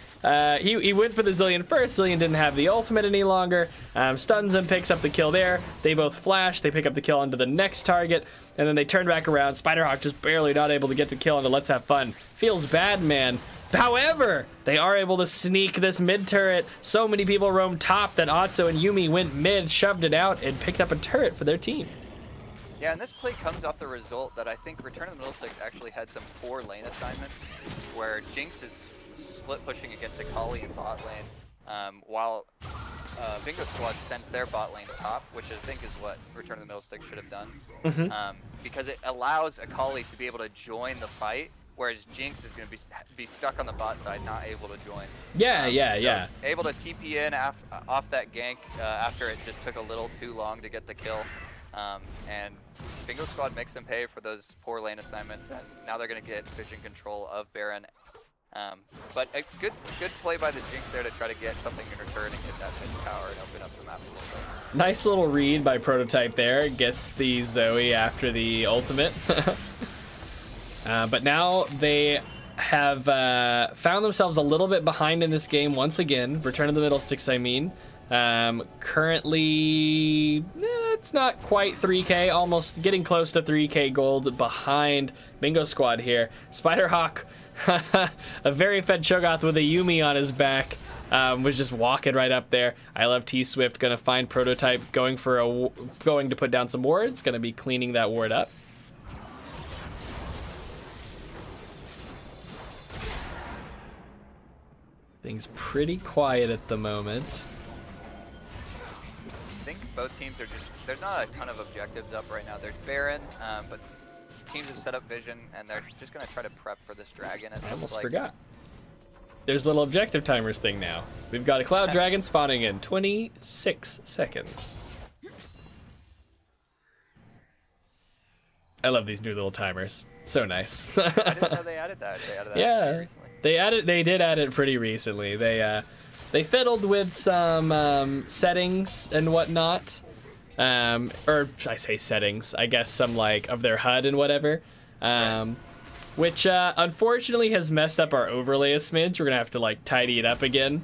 He went for the Zilean first. Zilean didn't have the ultimate any longer. Stuns him, picks up the kill there. They both flash. They pick up the kill onto the next target, and then they turn back around. Spiderhawk just barely not able to get the kill onto Let's Have Fun. Feels bad, man. However, they are able to sneak this mid turret. So many people roam top that Otso and Yuumi went mid, shoved it out, and picked up a turret for their team. Yeah, and this play comes off the result that I think Return of the Middle Sticks actually had some poor lane assignments, where Jinx is split pushing against Akali in bot lane, while Bingo Squad sends their bot lane top, which I think is what Return of the Middle Sticks should have done, because it allows Akali to be able to join the fight, whereas Jinx is going to be stuck on the bot side, not able to join. Yeah. Able to TP in off that gank after it just took a little too long to get the kill. And Bingo Squad makes them pay for those poor lane assignments, and now they're going to get vision control of Baron. But a good play by the Jinx there to try to get something in return and get that mid tower and open up the map a little bit. Nice little read by Prototype there. Gets the Zoe after the ultimate. But now they have found themselves a little bit behind in this game once again. Return of the Middle Sticks, I mean. Currently, it's not quite 3K, almost getting close to 3K gold behind Bingo Squad here. Spiderhawk, a very fed Cho'Gath with a Yuumi on his back, was just walking right up there. I Love T-Swift gonna find Prototype going to put down some wards, gonna be cleaning that ward up. Things pretty quiet at the moment. I think both teams are there's not a ton of objectives up right now. There's Baron, but teams have set up vision, and they're just going to try to prep for this dragon. I almost forgot. There's a little objective timers thing now. We've got a Cloud Dragon spawning in 26 seconds. I love these new little timers. So nice. I didn't know they added that. They added that recently. They did add it pretty recently. They fiddled with some settings and whatnot. Or I say settings, I guess some like of their HUD and whatever. Which unfortunately has messed up our overlay a smidge. We're gonna have to like tidy it up again,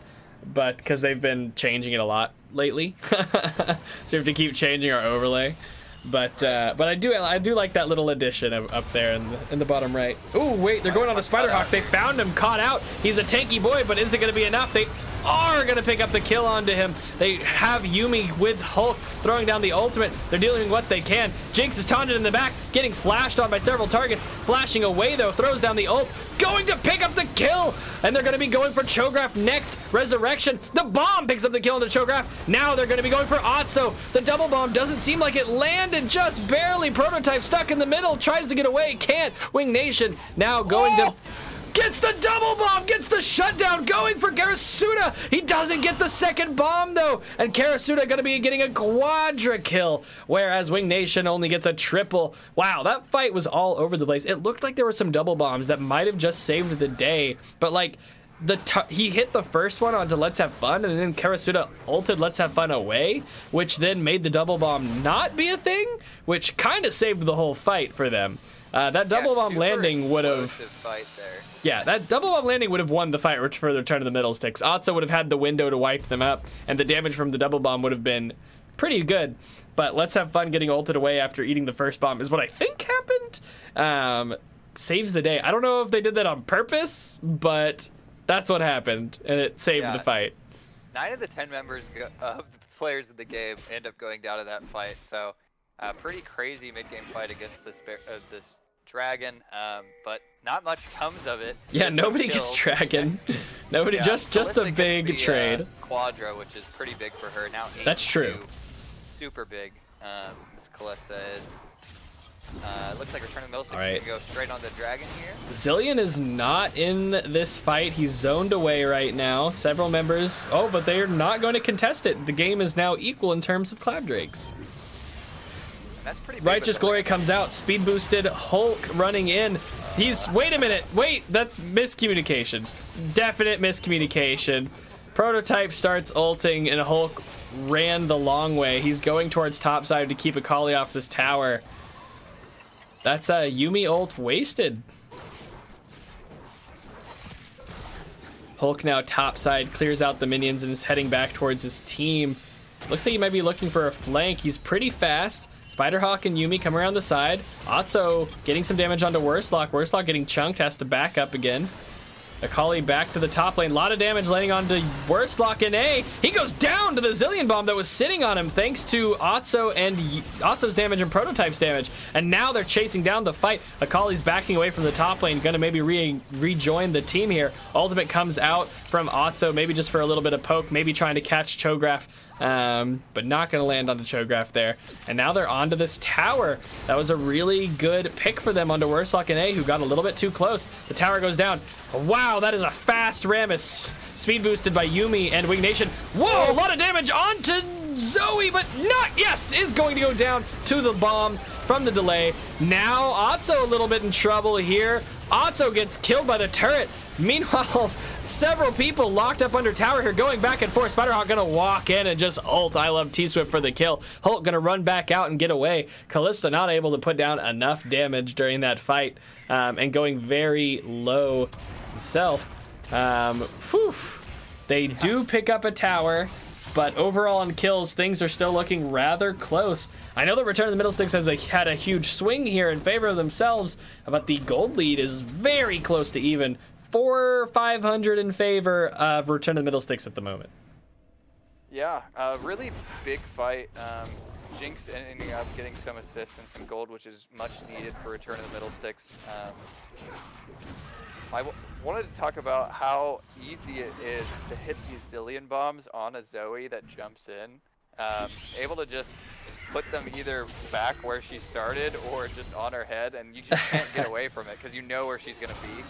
but because they've been changing it a lot lately. So we have to keep changing our overlay. But I do like that little addition up there in the bottom right. Oh wait, they're going on a Spiderhawk. They found him, caught out. He's a tanky boy, but is it gonna be enough? They are gonna pick up the kill onto him. They have Yuumi with Hulk throwing down the ultimate. They're dealing with what they can. Jinx is taunted in the back, getting flashed on by several targets. Flashing away though, throws down the ult, going to pick up the kill, and they're gonna be going for Cho'Gath next. Resurrection, the bomb picks up the kill into Cho'Gath. Now they're gonna be going for Otso. The double bomb doesn't seem like it landed, just barely. Prototype stuck in the middle, tries to get away, can't. Wing Nation now going to... Gets the double bomb, gets the shutdown, going for Karasuda. He doesn't get the second bomb though, and Karasuda gonna be getting a quadra kill, whereas Wing Nation only gets a triple. Wow, that fight was all over the place. It looked like there were some double bombs that might have just saved the day, but like he hit the first one onto Let's Have Fun, and then Karasuda ulted Let's Have Fun away, which then made the double bomb not be a thing, which kind of saved the whole fight for them. That double bomb landing would have... Yeah, that double bomb landing would have won the fight for the Return of the Middle Sticks. Otso would have had the window to wipe them up, and the damage from the double bomb would have been pretty good. But Let's Have Fun getting ulted away after eating the first bomb is what I think happened. Saves the day. I don't know if they did that on purpose, but that's what happened, and it saved the fight. 9 of the 10 members of the players of the game end up going down to that fight, so pretty crazy mid-game fight against this dragon, but not much comes of it. Yeah, nobody gets dragon. Nobody, just a big trade. Quadra, which is pretty big for her now. That's true. Super big. This Kalista is. Looks like Return of the Middle Sticks right. can go straight on the dragon here. Zilean is not in this fight. He's zoned away right now. Several members. Oh, but they're not going to contest it. The game is now equal in terms of Cloud Drakes. That's pretty big. Righteous Glory comes out. Speed boosted. Hulk running in. He's. Wait a minute. Wait. That's miscommunication. Definite miscommunication. Prototype starts ulting, and Hulk ran the long way. He's going towards topside to keep Akali off this tower. That's a Yuumi ult wasted. Hulk now topside, clears out the minions and is heading back towards his team. Looks like he might be looking for a flank. He's pretty fast. Spiderhawk and Yuumi come around the side. Otso getting some damage onto Worslock. Worslock getting chunked, has to back up again. Akali back to the top lane. A lot of damage landing onto Worslock and A. He goes down to the Zilean bomb that was sitting on him thanks to Otso and Otso's damage and Prototype's damage. And now they're chasing down the fight. Akali's backing away from the top lane. Gonna maybe rejoin the team here. Ultimate comes out from Otso, maybe just for a little bit of poke, maybe trying to catch Cho'Gath. But not gonna land onto Cho'Gath there. And now they're onto this tower. That was a really good pick for them onto Worslock and A, who got a little bit too close. The tower goes down. Wow, that is a fast Rammus. Speed boosted by Yuumi and Wing Nation. Whoa, a lot of damage onto Zoe, but not, yes, is going to go down to the bomb from the delay. Now Otso a little bit in trouble here. Otso gets killed by the turret. Meanwhile, several people locked up under tower here, going back and forth. Spiderhawk gonna walk in and just ult. I love T-Swift for the kill. Hulk gonna run back out and get away. Kalista not able to put down enough damage during that fight, and going very low himself. They do pick up a tower, but overall on kills, things are still looking rather close. I know the Return of the Middle Sticks has had a huge swing here in favor of themselves, but the gold lead is very close to even. 400-500 in favor of Return of the Middle Sticks at the moment. Yeah, really big fight. Jinx ending up getting some assists and some gold, which is much needed for Return of the Middle Sticks. I wanted to talk about how easy it is to hit these Zilean bombs on a Zoe that jumps in. Able to just put them either back where she started or just on her head, and you just can't get away from it because you know where she's gonna be.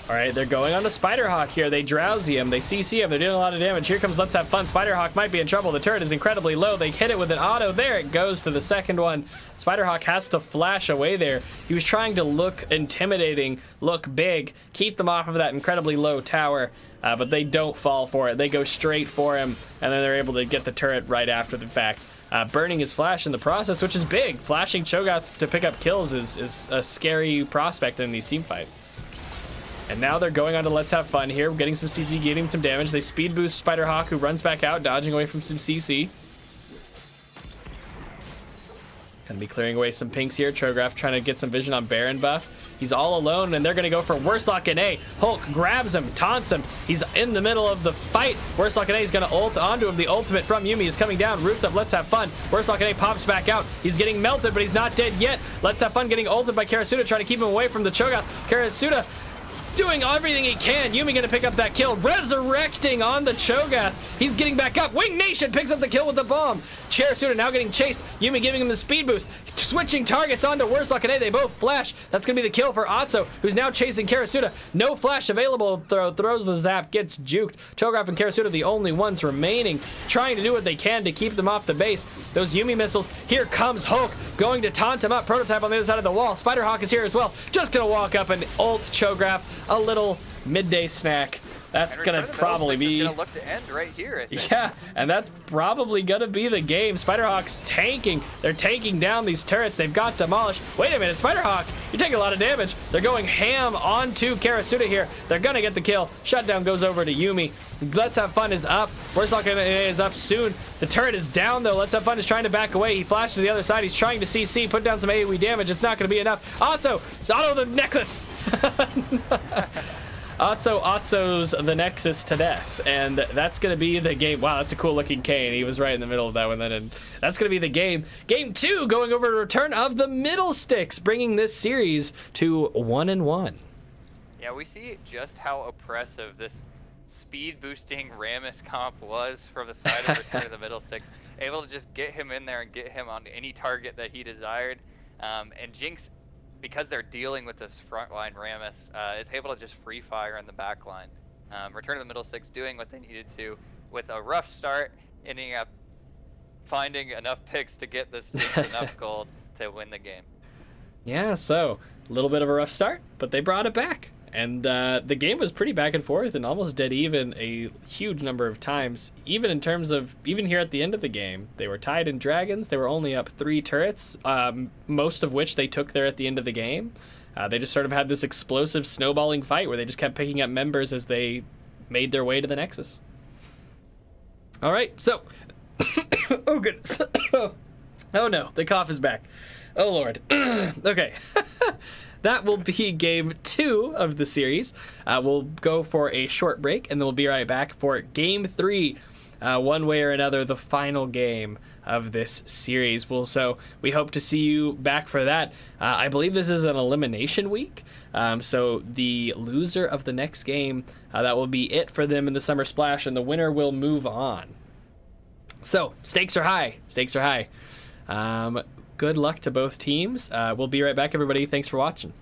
All right, they're going on to Spiderhawk here. They drowsy him, they CC him, they're doing a lot of damage. Here comes Let's Have Fun. Spiderhawk might be in trouble. The turret is incredibly low. They hit it with an auto. There it goes to the second one. Spiderhawk has to flash away there. He was trying to look intimidating, look big, keep them off of that incredibly low tower, but they don't fall for it. They go straight for him, and then they're able to get the turret right after the fact. Burning his flash in the process, which is big. Flashing Cho'Gath to pick up kills is a scary prospect in these team fights. And now they're going on to Let's Have Fun here, getting some CC, getting some damage. They speed boost Spiderhawk, who runs back out, dodging away from some CC. Gonna be clearing away some pinks here. Cho'Gath trying to get some vision on Baron buff. He's all alone, and they're gonna go for Worslock and A. Hulk grabs him, taunts him. He's in the middle of the fight. Worslock and A is gonna ult onto him. The ultimate from Yuumi is coming down. Roots up, Let's Have Fun. Worslock and A pops back out. He's getting melted, but he's not dead yet. Let's Have Fun getting ulted by Karasuda, trying to keep him away from the Cho'Gath. Karasuda doing everything he can. Yuumi gonna pick up that kill. Resurrecting on the Cho'Gath. He's getting back up. Wing Nation picks up the kill with the bomb. Karasuda now getting chased. Yuumi giving him the speed boost. Switching targets onto Worslock and A. They both flash. That's gonna be the kill for Otso, who's now chasing Karasuda. No flash available. Throws the zap. Gets juked. Cho'Gath and Karasuda the only ones remaining, trying to do what they can to keep them off the base. Those Yuumi missiles. Here comes Hulk going to taunt him up. Prototype on the other side of the wall. Spiderhawk is here as well. Just gonna walk up and ult Cho'Gath. A little midday snack. That's And gonna Return of the probably Middlesticks is be. gonna look to end right here, I think. Yeah, and that's probably gonna be the game. Spiderhawk's tanking. They're tanking down these turrets. They've got demolished. Wait a minute, Spiderhawk, you're taking a lot of damage. They're going ham onto Karasuda here. They're gonna get the kill. Shutdown goes over to Yuumi. Let's Have Fun is up. Warsock is up soon. The turret is down though. Let's Have Fun is trying to back away. He flashed to the other side. He's trying to CC, put down some AoE damage. It's not gonna be enough. Otso the Nexus. Otso's the Nexus to death, and that's gonna be the game. Wow, that's a cool looking Kayn. He was right in the middle of that one then, and that's gonna be the game. Game 2, going over to Return of the Middlesticks, bringing this series to 1-1. Yeah, we see just how oppressive this speed boosting Rammus comp was from the side of Return of the Middlesticks. Able to just get him in there and get him on any target that he desired. And Jinx, because they're dealing with this frontline Rammus, is able to just free fire in the backline. Return of the Middlesticks doing what they needed to with a rough start, ending up finding enough picks to get this Jinx enough gold to win the game. Yeah, so a little bit of a rough start, but they brought it back. And the game was pretty back and forth and almost dead even a huge number of times. Even in terms of, even here at the end of the game, they were tied in dragons. They were only up 3 turrets, most of which they took there at the end of the game. They just sort of had this explosive snowballing fight where they just kept picking up members as they made their way to the Nexus. All right, so, oh goodness. Oh no, the cough is back. Oh Lord. Okay. That will be game 2 of the series. We'll go for a short break, and then we'll be right back for game 3. One way or another, the final game of this series. So we hope to see you back for that. I believe this is an elimination week. So the loser of the next game, that will be it for them in the Summer Splash, and the winner will move on. So stakes are high. Stakes are high. Good luck to both teams. We'll be right back, everybody. Thanks for watching.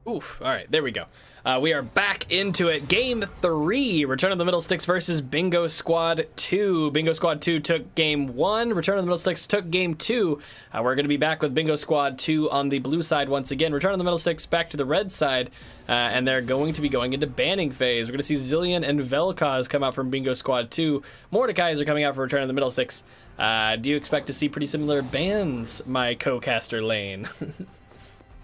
Oof. All right, there we go. We are back into it. Game 3, Return of the Middle Sticks versus Bingo Squad 2. Bingo Squad 2 took game 1. Return of the Middle Sticks took game 2. We're going to be back with Bingo Squad 2 on the blue side once again. Return of the Middle Sticks back to the red side, and they're going to be going into banning phase. We're going to see Zilean and Vel'Koz come out from Bingo Squad 2. Mordekaiser are coming out for Return of the Middle Sticks. Do you expect to see pretty similar bans, my co-caster Lane?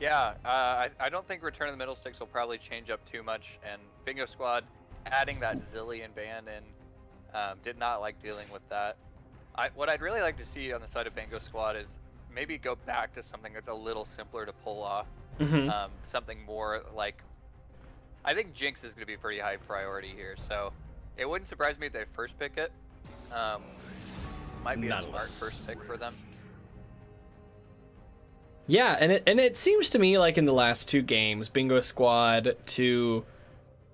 Yeah, I don't think Return of the Middle Sticks will probably change up too much, and Bingo Squad adding that Zilean ban in did not like dealing with that. What I'd really like to see on the side of Bingo Squad is maybe go back to something that's a little simpler to pull off. Something more like, I think Jinx is going to be pretty high priority here, so it wouldn't surprise me if they first pick it. Might be a smart first pick for them. Yeah, and it seems to me like in the last 2 games, Bingo Squad 2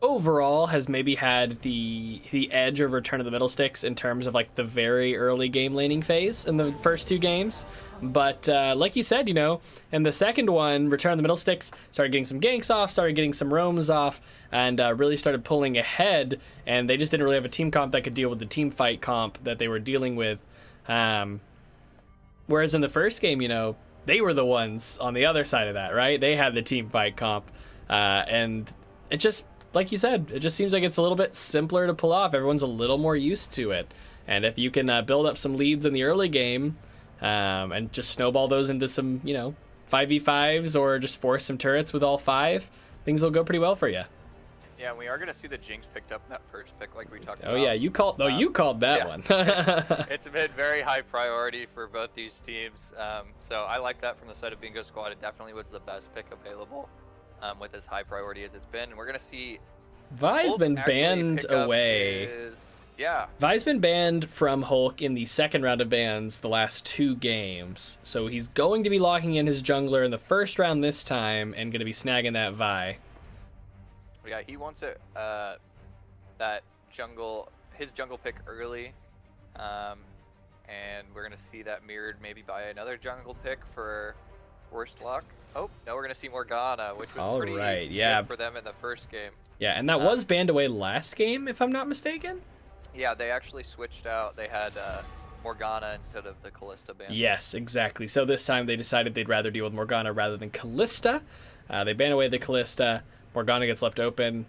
overall has maybe had the edge of Return of the Middle Sticks in terms of like the very early game laning phase in the first 2 games. But like you said, you know, in the second one, Return of the Middle Sticks started getting some ganks off, started getting some roams off, and really started pulling ahead. And they just didn't really have a team comp that could deal with the team fight comp that they were dealing with. Whereas in the first game, you know, they were the ones on the other side of that, right? They had the team fight comp, and it just, like you said, it just seems like it's a little bit simpler to pull off. Everyone's a little more used to it, and if you can build up some leads in the early game, and just snowball those into some, you know, 5v5s, or just force some turrets with all 5, things will go pretty well for you. Yeah, we are going to see the Jinx picked up in that first pick like we talked about. Oh yeah, you called that one. It's been very high priority for both these teams. So I like that from the side of Bingo Squad. It definitely was the best pick available with as high priority as it's been. And we're going to see Vi's been banned away. Vi's been banned from Hulk in the second round of bans the last 2 games. So he's going to be locking in his jungler in the first round this time and going to be snagging that Vi. Yeah, he wants it, his jungle pick early, and we're gonna see that mirrored maybe by another jungle pick for worst luck. Oh, no, we're gonna see Morgana, which was pretty good for them in the first game. Yeah, and that was banned away last game, if I'm not mistaken. Yeah, they actually switched out. They had Morgana instead of the Kalista ban. Yes, exactly. So this time they decided they'd rather deal with Morgana rather than Kalista. They ban away the Kalista. Morgana gets left open.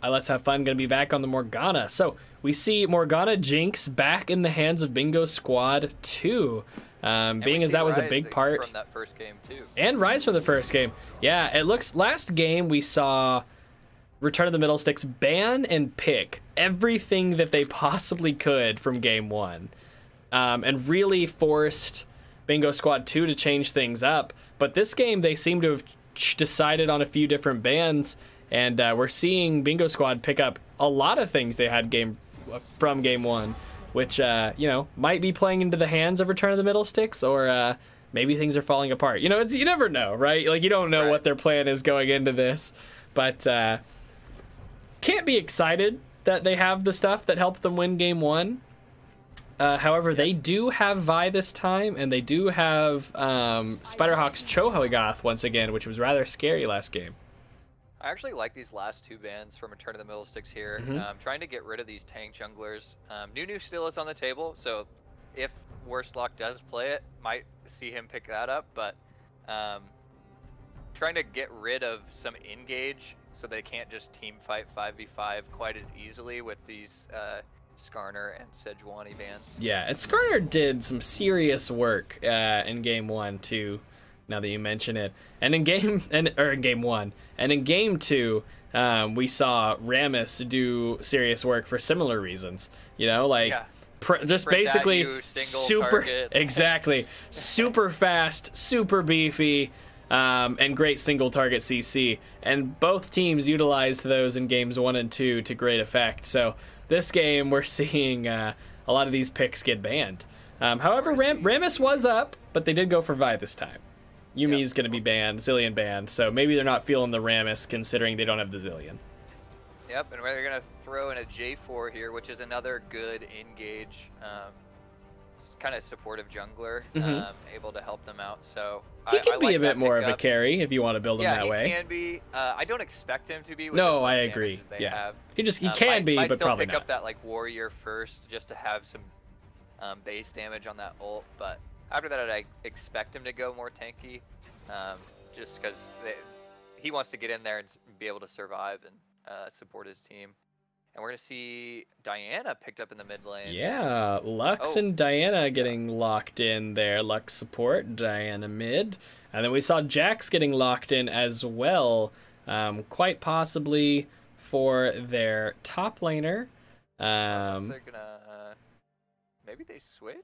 Let's Have Fun gonna be back on the Morgana. So we see Morgana Jinx back in the hands of Bingo Squad 2. Being as that was a big part from that first game too. And Rise from the first game. Yeah, it looks, last game we saw Return of the Middle Sticks ban and pick everything that they possibly could from game 1. And really forced Bingo Squad 2 to change things up. But this game they seem to have decided on a few different bans, and we're seeing Bingo Squad pick up a lot of things they had from game 1, which you know, might be playing into the hands of Return of the Middle Sticks, or maybe things are falling apart. You know, you never know, right? Like, you don't know what their plan is going into this, but can't be excited that they have the stuff that helped them win game 1. However, they do have Vi this time, and they do have Spiderhawk's Cho'Gath once again, which was rather scary last game. I actually like these last 2 bans from Return of the Middle Sticks here. Trying to get rid of these tank junglers. Nunu still is on the table, so if Worst Luck does play it, might see him pick that up, but trying to get rid of some engage so they can't just team fight 5v5 quite as easily with these Skarner and Sejuani bans. Yeah, and Skarner did some serious work in game 1 too, now that you mention it. And in game 1, and in game 2, we saw Rammus do serious work for similar reasons. You know, like just basically super exactly super fast, super beefy, and great single target CC. And both teams utilized those in games 1 and 2 to great effect. So this game, we're seeing a lot of these picks get banned. However, Rammus was up, but they did go for Vi this time. Yumi's going to be banned, Zilean banned, so maybe they're not feeling the Rammus considering they don't have the Zilean. Yep, and we're going to throw in a J4 here, which is another good engage kind of supportive jungler, able to help them out. So he can I be like a bit that more of a pickup. carry if you want to build him that way. Yeah, he can be. I don't expect him to be. With No, as much I damage agree. as they Yeah, have. he can be, might but still probably pick not. up that like warrior first, just to have some base damage on that ult. But after that, I expect him to go more tanky, just because he wants to get in there and be able to survive and support his team. And we're gonna see Diana picked up in the mid lane. Yeah, Lux and Diana getting locked in there. Lux support, Diana mid. And then we saw Jax getting locked in as well, quite possibly for their top laner. Unless they're gonna, maybe they switch?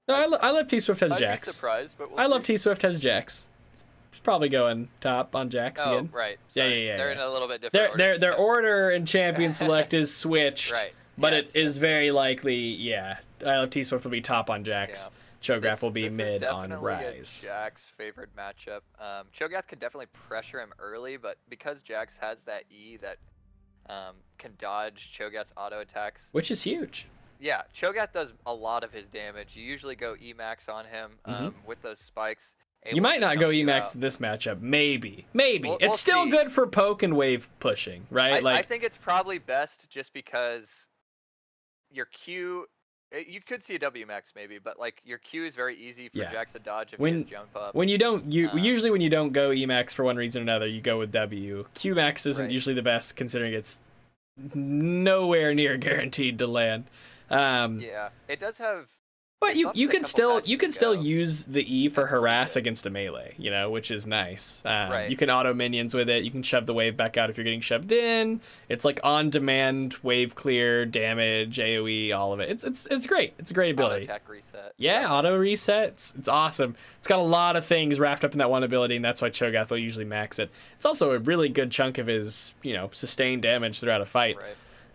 No, I love T-Swift as I'd Jax. be surprised, but we'll I love see. T-Swift as Jax. It's probably going top on Jax again. Right. Yeah. They're in a little bit different Their order. order and champion select is switched. Right. But Yes, it is very likely, yeah. I love T-Swift will be top on Jax. Cho'Gath will be mid on Rise. A Jax favored matchup. Cho'Gath could definitely pressure him early, but because Jax has that E that can dodge Cho'Gath's auto attacks, which is huge. Yeah, Cho'Gath does a lot of his damage. You usually go Emax on him with those spikes. You might not go Emax to this matchup. Maybe. It's still see. good for poke and wave pushing, right? I think it's probably best just because your Q, you could see a WMAX maybe, but like your Q is very easy for Jax to dodge if he just jump up. When you don't, usually when you don't go Emax for one reason or another, you go with W. Qmax isn't usually the best, considering it's nowhere near guaranteed to land. Yeah, it does have. But you can still use the E for harass against a melee, which is nice. You can auto minions with it. You can shove the wave back out if you're getting shoved in. It's like on demand wave clear, damage, AoE, all of it. It's great. It's a great ability. Auto attack reset. Yeah, auto reset. It's awesome. It's got a lot of things wrapped up in that one ability, and that's why Cho'Gath will usually max it. It's also a really good chunk of his sustained damage throughout a fight.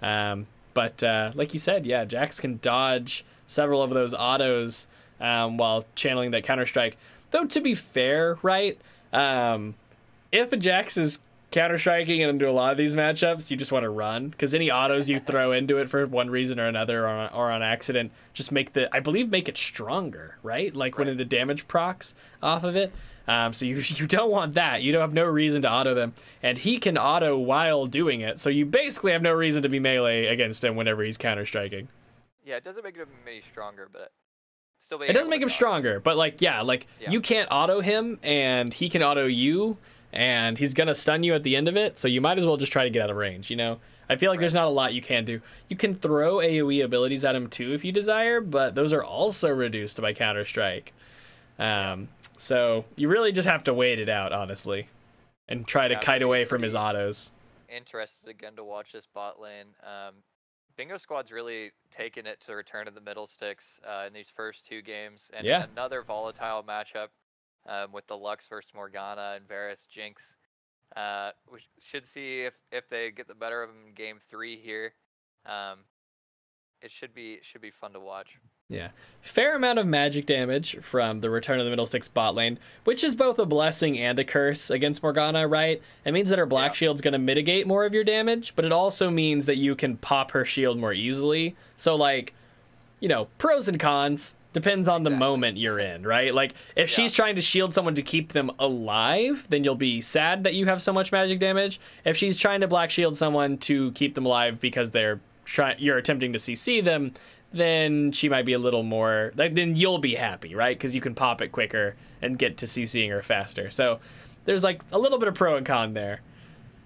Right. But like you said, yeah, Jax can dodge several of those autos while channeling that Counter-Strike. Though, to be fair, right, if a Jax is Counter-Striking into a lot of these matchups, you just want to run, because any autos you throw into it for one reason or another or on accident just make it stronger, right? Like when the damage procs off of it. So you don't want that. You don't have no reason to auto them. And he can auto while doing it, so you basically have no reason to be melee against him whenever he's Counter-Striking. Yeah, it doesn't make him any stronger, but still it doesn't make him stronger, but you can't auto him, and he can auto you, and he's gonna stun you at the end of it, so you might as well just try to get out of range, I feel like there's not a lot you can do. You can throw AoE abilities at him too if you desire, but those are also reduced by Counter-Strike. So you really just have to wait it out, honestly, and try to kite away from his autos. Interested again to watch this bot lane. Bingo Squad's really taken it to Return of the Middle Sticks in these first two games, and another volatile matchup with the Lux versus Morgana and Varus Jinx. We should see if they get the better of them in game 3 here. It should be fun to watch. Yeah, fair amount of magic damage from the Return of the Middle Sticks bot lane, which is both a blessing and a curse against Morgana, right? It means that her Black Shield's going to mitigate more of your damage, but it also means that you can pop her shield more easily. So, pros and cons, depends on the moment you're in, right? Like, if she's trying to shield someone to keep them alive, then you'll be sad that you have so much magic damage. If she's trying to Black Shield someone to keep them alive because you're attempting to CC them, then she might be a little more, then you'll be happy, right? Because you can pop it quicker and get to CCing her faster. So there's a little bit of pro and con there.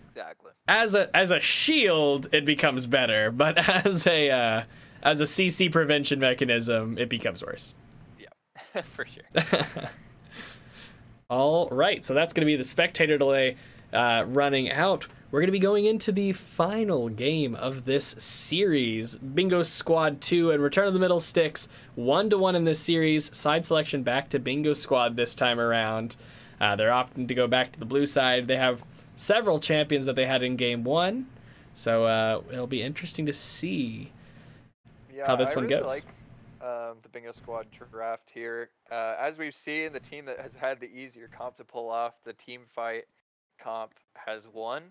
Exactly. As a shield, it becomes better, but as a CC prevention mechanism, it becomes worse. Yeah, for sure. All right, so that's going to be the spectator delay running out. We're going to be going into the final game of this series. Bingo Squad 2 and Return of the Middle Sticks, 1-1 in this series. Side selection back to Bingo Squad this time around. They're opting to go back to the blue side. They have several champions that they had in game 1, so it'll be interesting to see how this one goes. I really like the Bingo Squad draft here. As we've seen, the team that has had the easier comp to pull off the team fight comp has won,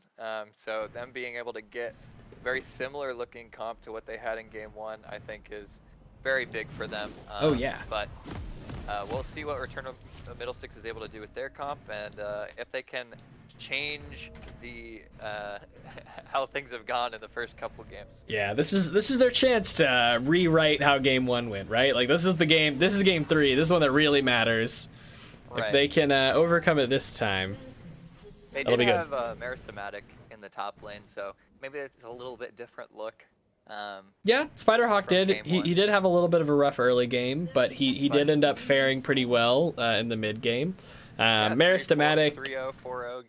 so them being able to get very similar looking comp to what they had in game 1, I think is very big for them. Oh yeah. But we'll see what Return of the Middle Six is able to do with their comp, and if they can change the how things have gone in the first couple games. Yeah, this is their chance to rewrite how game 1 went, right? Like this is the game. This is game 3. This is one that really matters. Right. If they can overcome it this time. They That'll did be have Meristematic in the top lane, so maybe it's a little bit different look. Yeah, Spiderhawk from did. game He 1. did have a little bit of a rough early game, but he did end up faring pretty well in the mid game. Meristematic. 3-0, 4-0.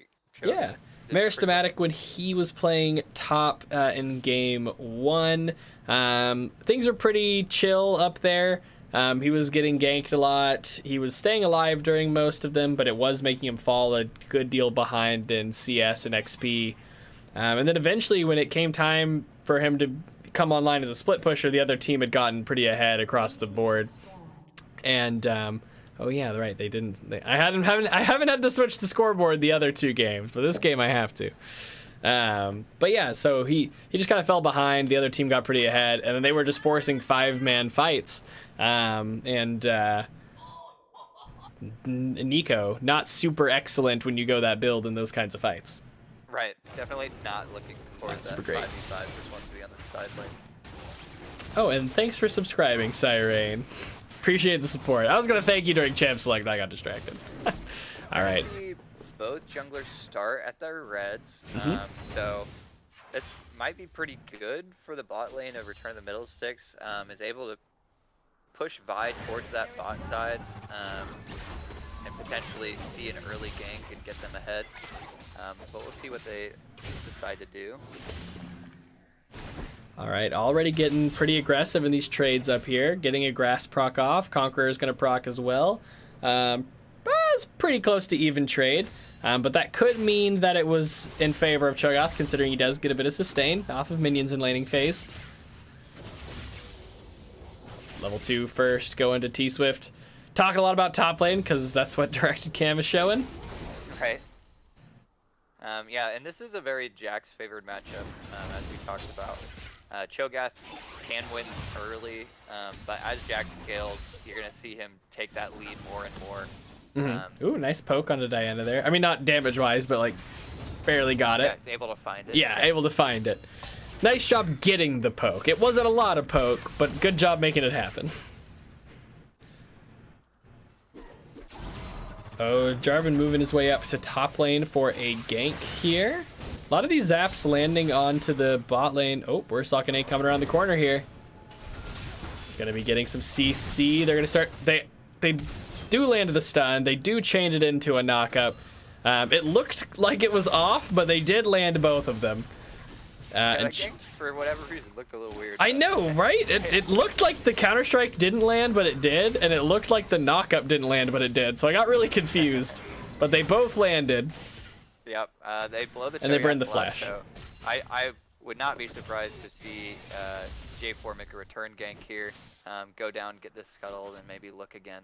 Yeah. Meristematic, when he was playing top in game 1, things were pretty chill up there. He was getting ganked a lot. He was staying alive during most of them, but it was making him fall a good deal behind in CS and XP. And then eventually, when it came time for him to come online as a split pusher, the other team had gotten pretty ahead across the board. And oh yeah, right. They didn't. I haven't had to switch the scoreboard the other 2 games, but this game I have to. But yeah, so he just kind of fell behind. The other team got pretty ahead, and then they were just forcing 5-man fights. Nico, not super excellent when you go that build in those kinds of fights. Right, definitely not looking for that super great. 5v5, just wants to be on the side lane. Oh, and thanks for subscribing, Cyrane. Appreciate the support. I was gonna thank you during champ select, I got distracted. All right. See both junglers start at their reds, so this might be pretty good for the bot lane of Return of the Middle Six. Is able to push Vi towards that bot side and potentially see an early gank and get them ahead. But we'll see what they decide to do. All right, already getting pretty aggressive in these trades up here. Getting a grass proc off. Conqueror is going to proc as well. It's pretty close to even trade. But that could mean that it was in favor of Cho'Gath, considering he does get a bit of sustain off of minions in laning phase. Level 2 first, go into T-Swift. Talking a lot about top lane, because that's what Directed Cam is showing. Right. Yeah, and this is a very Jax favored matchup, as we talked about. Cho'Gath can win early, but as Jax scales, you're going to see him take that lead more and more. Ooh, nice poke onto Diana there. I mean, not damage-wise, but like, barely got it. Yeah, he's able to find it. Yeah, able to find it. Nice job getting the poke. It wasn't a lot of poke, but good job making it happen. Oh, Jarvan moving his way up to top lane for a gank here. A lot of these zaps landing onto the bot lane. Oh, we're Sokane coming around the corner here. Gonna be getting some CC. They're gonna start. They do land the stun. They do change it into a knockup. It looked like it was off, but they did land both of them. Yeah, that gank, for whatever reason, looked a little weird. I know, right? It looked like the Counter-Strike didn't land, but it did, and it looked like the knockup didn't land, but it did. So I got really confused, but they both landed. Yep, they blow the and they burned the flash. flash. So I would not be surprised to see J4 make a return gank here, go down, get this scuttled, and maybe look again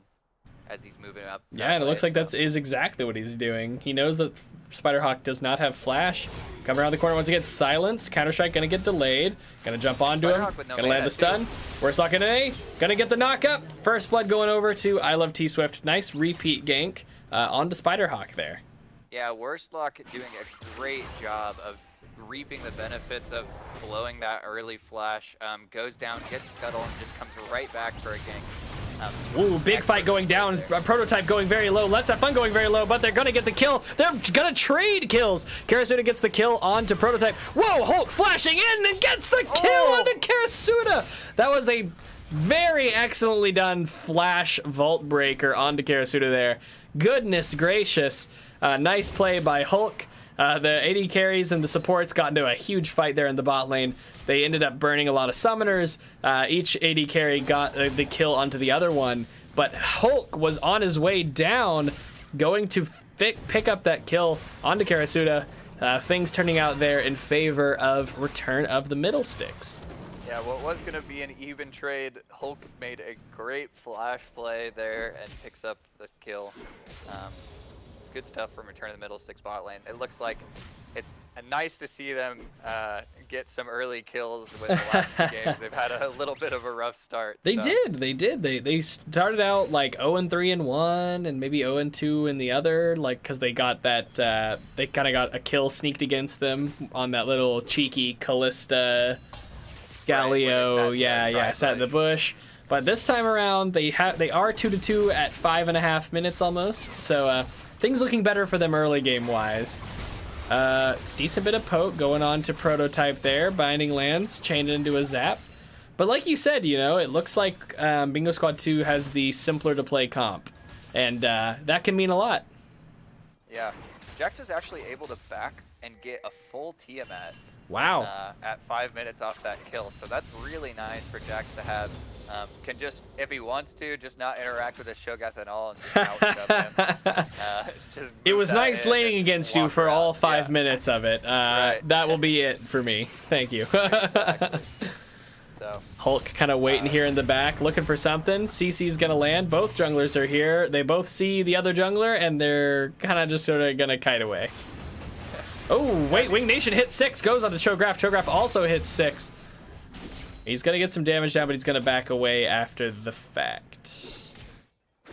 as he's moving up. Yeah, and it looks like that is exactly what he's doing. He knows that Spiderhawk does not have flash. Come around the corner once again, silence. Counter-Strike gonna get delayed. Gonna jump onto him. Gonna land the stun. We're sucking A. Gonna get the knockup. First blood going over to I Love T-Swift. Nice repeat gank onto Spiderhawk there. Yeah, Worstlock doing a great job of reaping the benefits of blowing that early flash. Goes down, gets scuttle, and just comes right back for a gank. Ooh, big fight going down. Prototype going very low. Let's Have Fun going very low, but they're gonna get the kill. They're gonna trade kills. Karasuda gets the kill onto Prototype. Whoa, Hulk flashing in and gets the kill onto Karasuda. That was a very excellently done flash vault breaker onto Karasuda there. Goodness gracious. Nice play by Hulk. The AD carries and the supports got into a huge fight there in the bot lane. They ended up burning a lot of summoners. Each AD carry got the kill onto the other one, but Hulk was on his way down, going to pick up that kill onto Karasuda. Things turning out there in favor of Return of the Middle Sticks. Yeah, what was going to be an even trade, Hulk made a great flash play there and picks up the kill. good stuff from Return of the Middle Six bot lane. It looks like it's nice to see them get some early kills with the last 2 games. They've had a little bit of a rough start. They did. They started out like 0-3 in one, and maybe 0-2 in the other, like because they got that they kind of got a kill sneaked against them on that little cheeky Callista Galio. Right, sat in the bush. But this time around, they are 2-2 at 5.5 minutes almost. So things looking better for them early game wise. Decent bit of poke going on to Prototype there, binding lands, chained into a zap. But like you said, you know, it looks like Bingo Squad 2 has the simpler to play comp, and that can mean a lot. Yeah, Jax is actually able to back and get a full Tiamat. Wow. At 5 minutes off that kill, so that's really nice for Jax to have. Can just, if he wants to, just not interact with his Shogath at all and outshove him. It was nice laning against you for all 5 minutes of it. That will be it for me. Thank you. Exactly. So Hulk kind of waiting here in the back, looking for something. CC's gonna land. Both junglers are here. They both see the other jungler, and they're kind of just sort of gonna kite away. Oh, wait, Wing Nation hits 6, goes on to Cho'Gath. Cho'Gath also hits 6. He's gonna get some damage down, but he's gonna back away after the fact.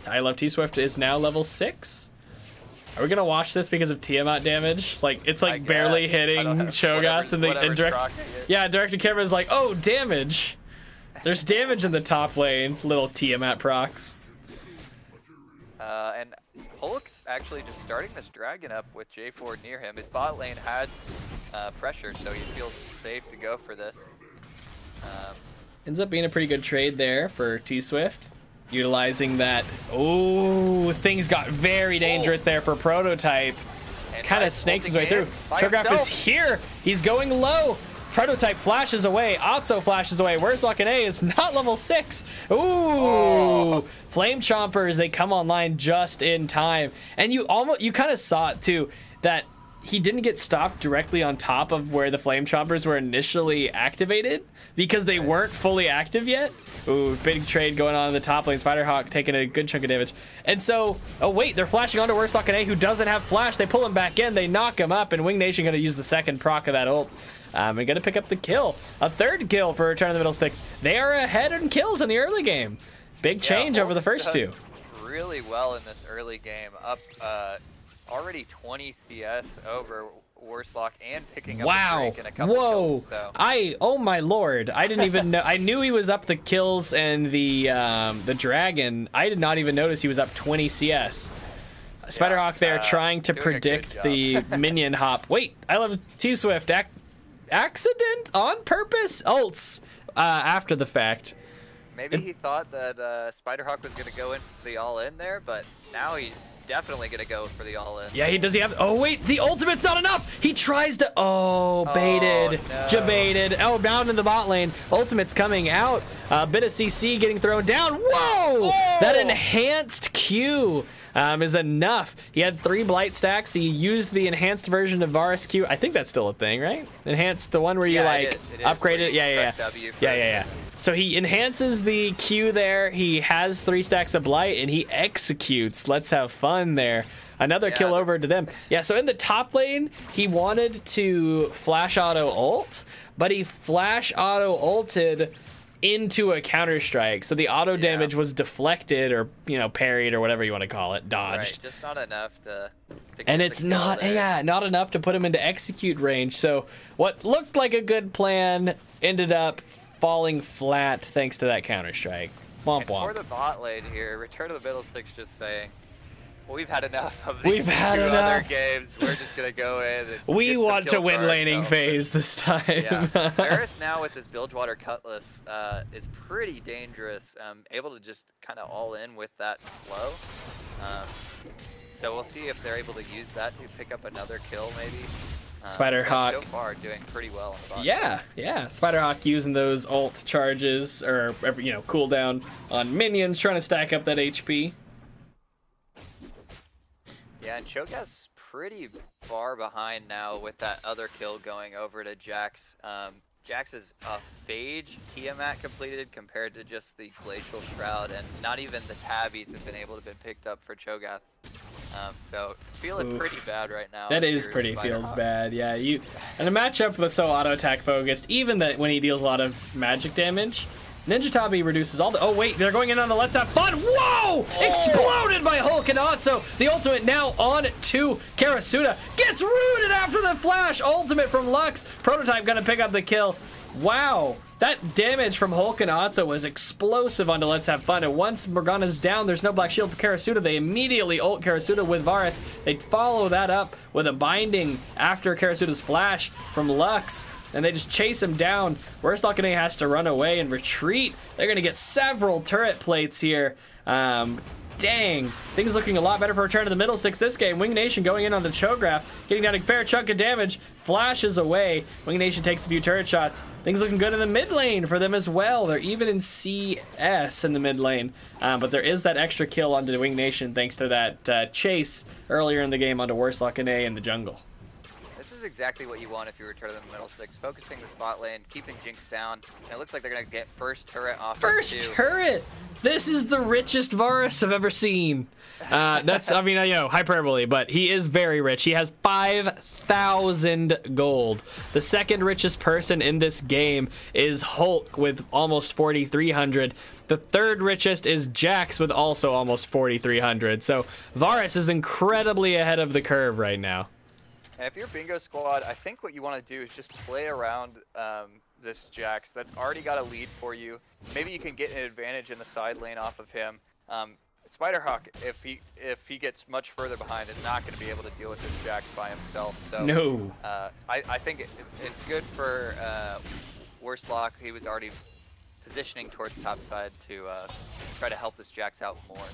I Love T-Swift is now level 6. Are we gonna watch this because of Tiamat damage? Like, it's like barely hitting Cho'Gath, and Director Camera is like, oh, damage. There's damage in the top lane, little Tiamat procs. And Hulk's actually just starting this dragon up with J4 near him. His bot lane has pressure, so he feels safe to go for this. Ends up being a pretty good trade there for T-Swift. Utilizing that. Oh, things got very dangerous there for Prototype. Kind of snakes his way through. Cho'Gath is here. He's going low. Prototype flashes away. Otso flashes away. Where's Lock and A? It's not level 6. Ooh. Flame Chompers, they come online just in time. And you kind of saw it too, that he didn't get stopped directly on top of where the Flame Chompers were initially activated because they weren't fully active yet. Ooh, big trade going on in the top lane. Spiderhawk taking a good chunk of damage. And so, oh wait, they're flashing onto Worst Lock and A, who doesn't have flash. They pull him back in, they knock him up, and Wing Nation gonna use the second proc of that ult. And gonna pick up the kill. A third kill for Return of the Middle Six. They are ahead in kills in the early game. Big change over the first 2. Really well in this early game. Up already 20 CS over Worstlock and picking up a break in a couple kills, so. Oh my lord, I didn't even know. I knew he was up the kills and the dragon. I did not even notice he was up 20 CS. Spiderhawk there trying to predict the minion hop. Wait, I love T-Swift. Accident on purpose? Ults after the fact. Maybe he thought that Spiderhawk was going to go in for the all-in there, but now he's definitely going to go for the all-in. Yeah, does he have... Oh, wait, the ultimate's not enough! He tries to... Oh, baited. No. Jabaited. Oh, down in the bot lane. Ultimate's coming out. A bit of CC getting thrown down. Whoa! That enhanced Q is enough. He had 3 blight stacks. He used the enhanced version of Varus Q. I think that's still a thing, right? Enhanced, the one where you upgrade it. Yeah. So he enhances the Q there. He has 3 stacks of blight and he executes. Let's have fun there. Another kill over to them. Yeah, so in the top lane, he wanted to flash auto ult, but he flash auto ulted into a counter strike, so the auto damage was deflected, or parried, or whatever you want to call it, dodged. Right, just not enough to and it's not not enough to put him into execute range. So what looked like a good plan ended up falling flat thanks to that counter strike. Womp womp. For the bot lane here, Return of the Middle Six just saying, we've had enough of these other games. We're just gonna go in and we want to win laning phase this time. Yeah. Varus now with this Bilgewater Cutlass is pretty dangerous. Able to just kind of all in with that slow. So we'll see if they're able to use that to pick up another kill maybe. Spiderhawk so far doing pretty well on the bot. Yeah. Spiderhawk using those ult charges, or cooldown on minions, trying to stack up that HP. Yeah, and Cho'Gath's pretty far behind now with that other kill going over to Jax. Jax is a Phage Tiamat completed compared to just the Glacial Shroud, and not even the Tabbies have been able to be picked up for Cho'Gath. So feeling pretty bad right now. That is pretty feels bad. Yeah, you in a matchup that's so auto attack focused, even that when he deals a lot of magic damage, Ninja Tabi reduces all the. Oh wait, they're going in on the Let's Have Fun. Whoa! Exploded by Hulk and Otso. The ultimate now on to Karasuda. Gets rooted after the flash. Ultimate from Lux. Prototype gonna pick up the kill. Wow. That damage from Hulk and Otso was explosive onto Let's Have Fun. And once Morgana's down, there's no Black Shield for Karasuda. They immediately ult Karasuda with Varus. They follow that up with a binding after Karasuda's flash from Lux. And they just chase him down. Wurstalkene has to run away and retreat. They're going to get several turret plates here. Dang. Things looking a lot better for Return to the Middle Six this game. Wing Nation going in on the Cho'Gath, getting down a fair chunk of damage. Flashes away. Wing Nation takes a few turret shots. Things looking good in the mid lane for them as well. They're even in CS in the mid lane. But there is that extra kill onto the Wing Nation thanks to that chase earlier in the game onto Wurstalkene in the jungle. This is exactly what you want if you return to the Middle Six. Focusing the spot lane, keeping Jinx down. And it looks like they're going to get first turret off. First turret! This is the richest Varus I've ever seen. That's, I mean, you know, hyperbole, but he is very rich. He has 5,000 gold. The second richest person in this game is Hulk with almost 4,300. The third richest is Jax with also almost 4,300. So Varus is incredibly ahead of the curve right now. And if you're Bingo Squad, I think what you want to do is just play around this Jax that's already got a lead for you. Maybe you can get an advantage in the side lane off of him. Spiderhawk, if he gets much further behind, is not going to be able to deal with this Jax by himself. So no, I think it's good for Worslock. He was already positioning towards top side to try to help this Jax out more,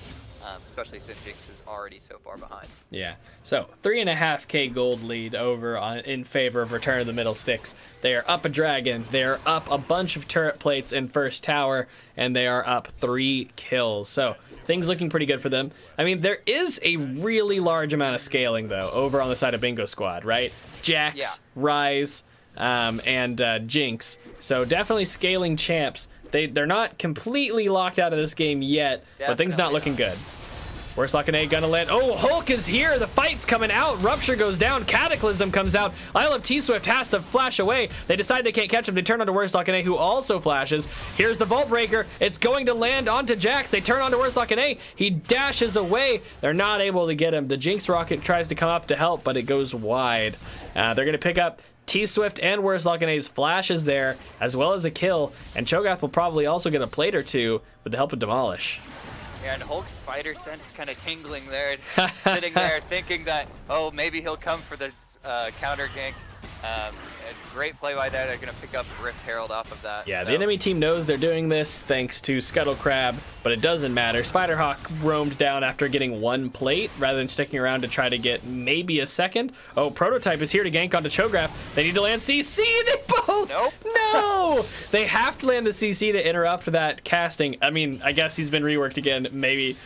especially since Jinx is already so far behind. Yeah, so 3.5k gold lead over in favor of Return of the Middle Six. They are up a dragon, they are up a bunch of turret plates in first tower, and they are up 3 kills. So things looking pretty good for them. I mean, there is a really large amount of scaling though over on the side of Bingo Squad, right? Jax, Ryze, and Jinx. So definitely scaling champs. They're not completely locked out of this game yet, but things not looking good. Wurstalkene gonna land. Oh, Hulk is here. The fight's coming out. Rupture goes down. Cataclysm comes out. Isle of T-Swift has to flash away. They decide they can't catch him. They turn onto Wurstalkene, who also flashes. Here's the Vault Breaker. It's going to land onto Jax. They turn onto Wurstalkene. He dashes away. They're not able to get him. The Jinx rocket tries to come up to help, but it goes wide. They're gonna pick up T-Swift and Wurstalkene's flashes there, as well as a kill, and Cho'Gath will probably also get a plate or two with the help of Demolish. Yeah, and Hulk's spider sense kind of tingling there, sitting there thinking that, oh, maybe he'll come for the counter gank. Great play by that. They're going to pick up Rift Herald off of that. Yeah, so the enemy team knows they're doing this thanks to Scuttle Crab, but it doesn't matter. Spiderhawk roamed down after getting 1 plate rather than sticking around to try to get maybe a second. Oh, Prototype is here to gank onto Cho'Gath. They need to land CC. They both. Nope. No. They have to land the CC to interrupt that casting. I mean, I guess he's been reworked again. Maybe.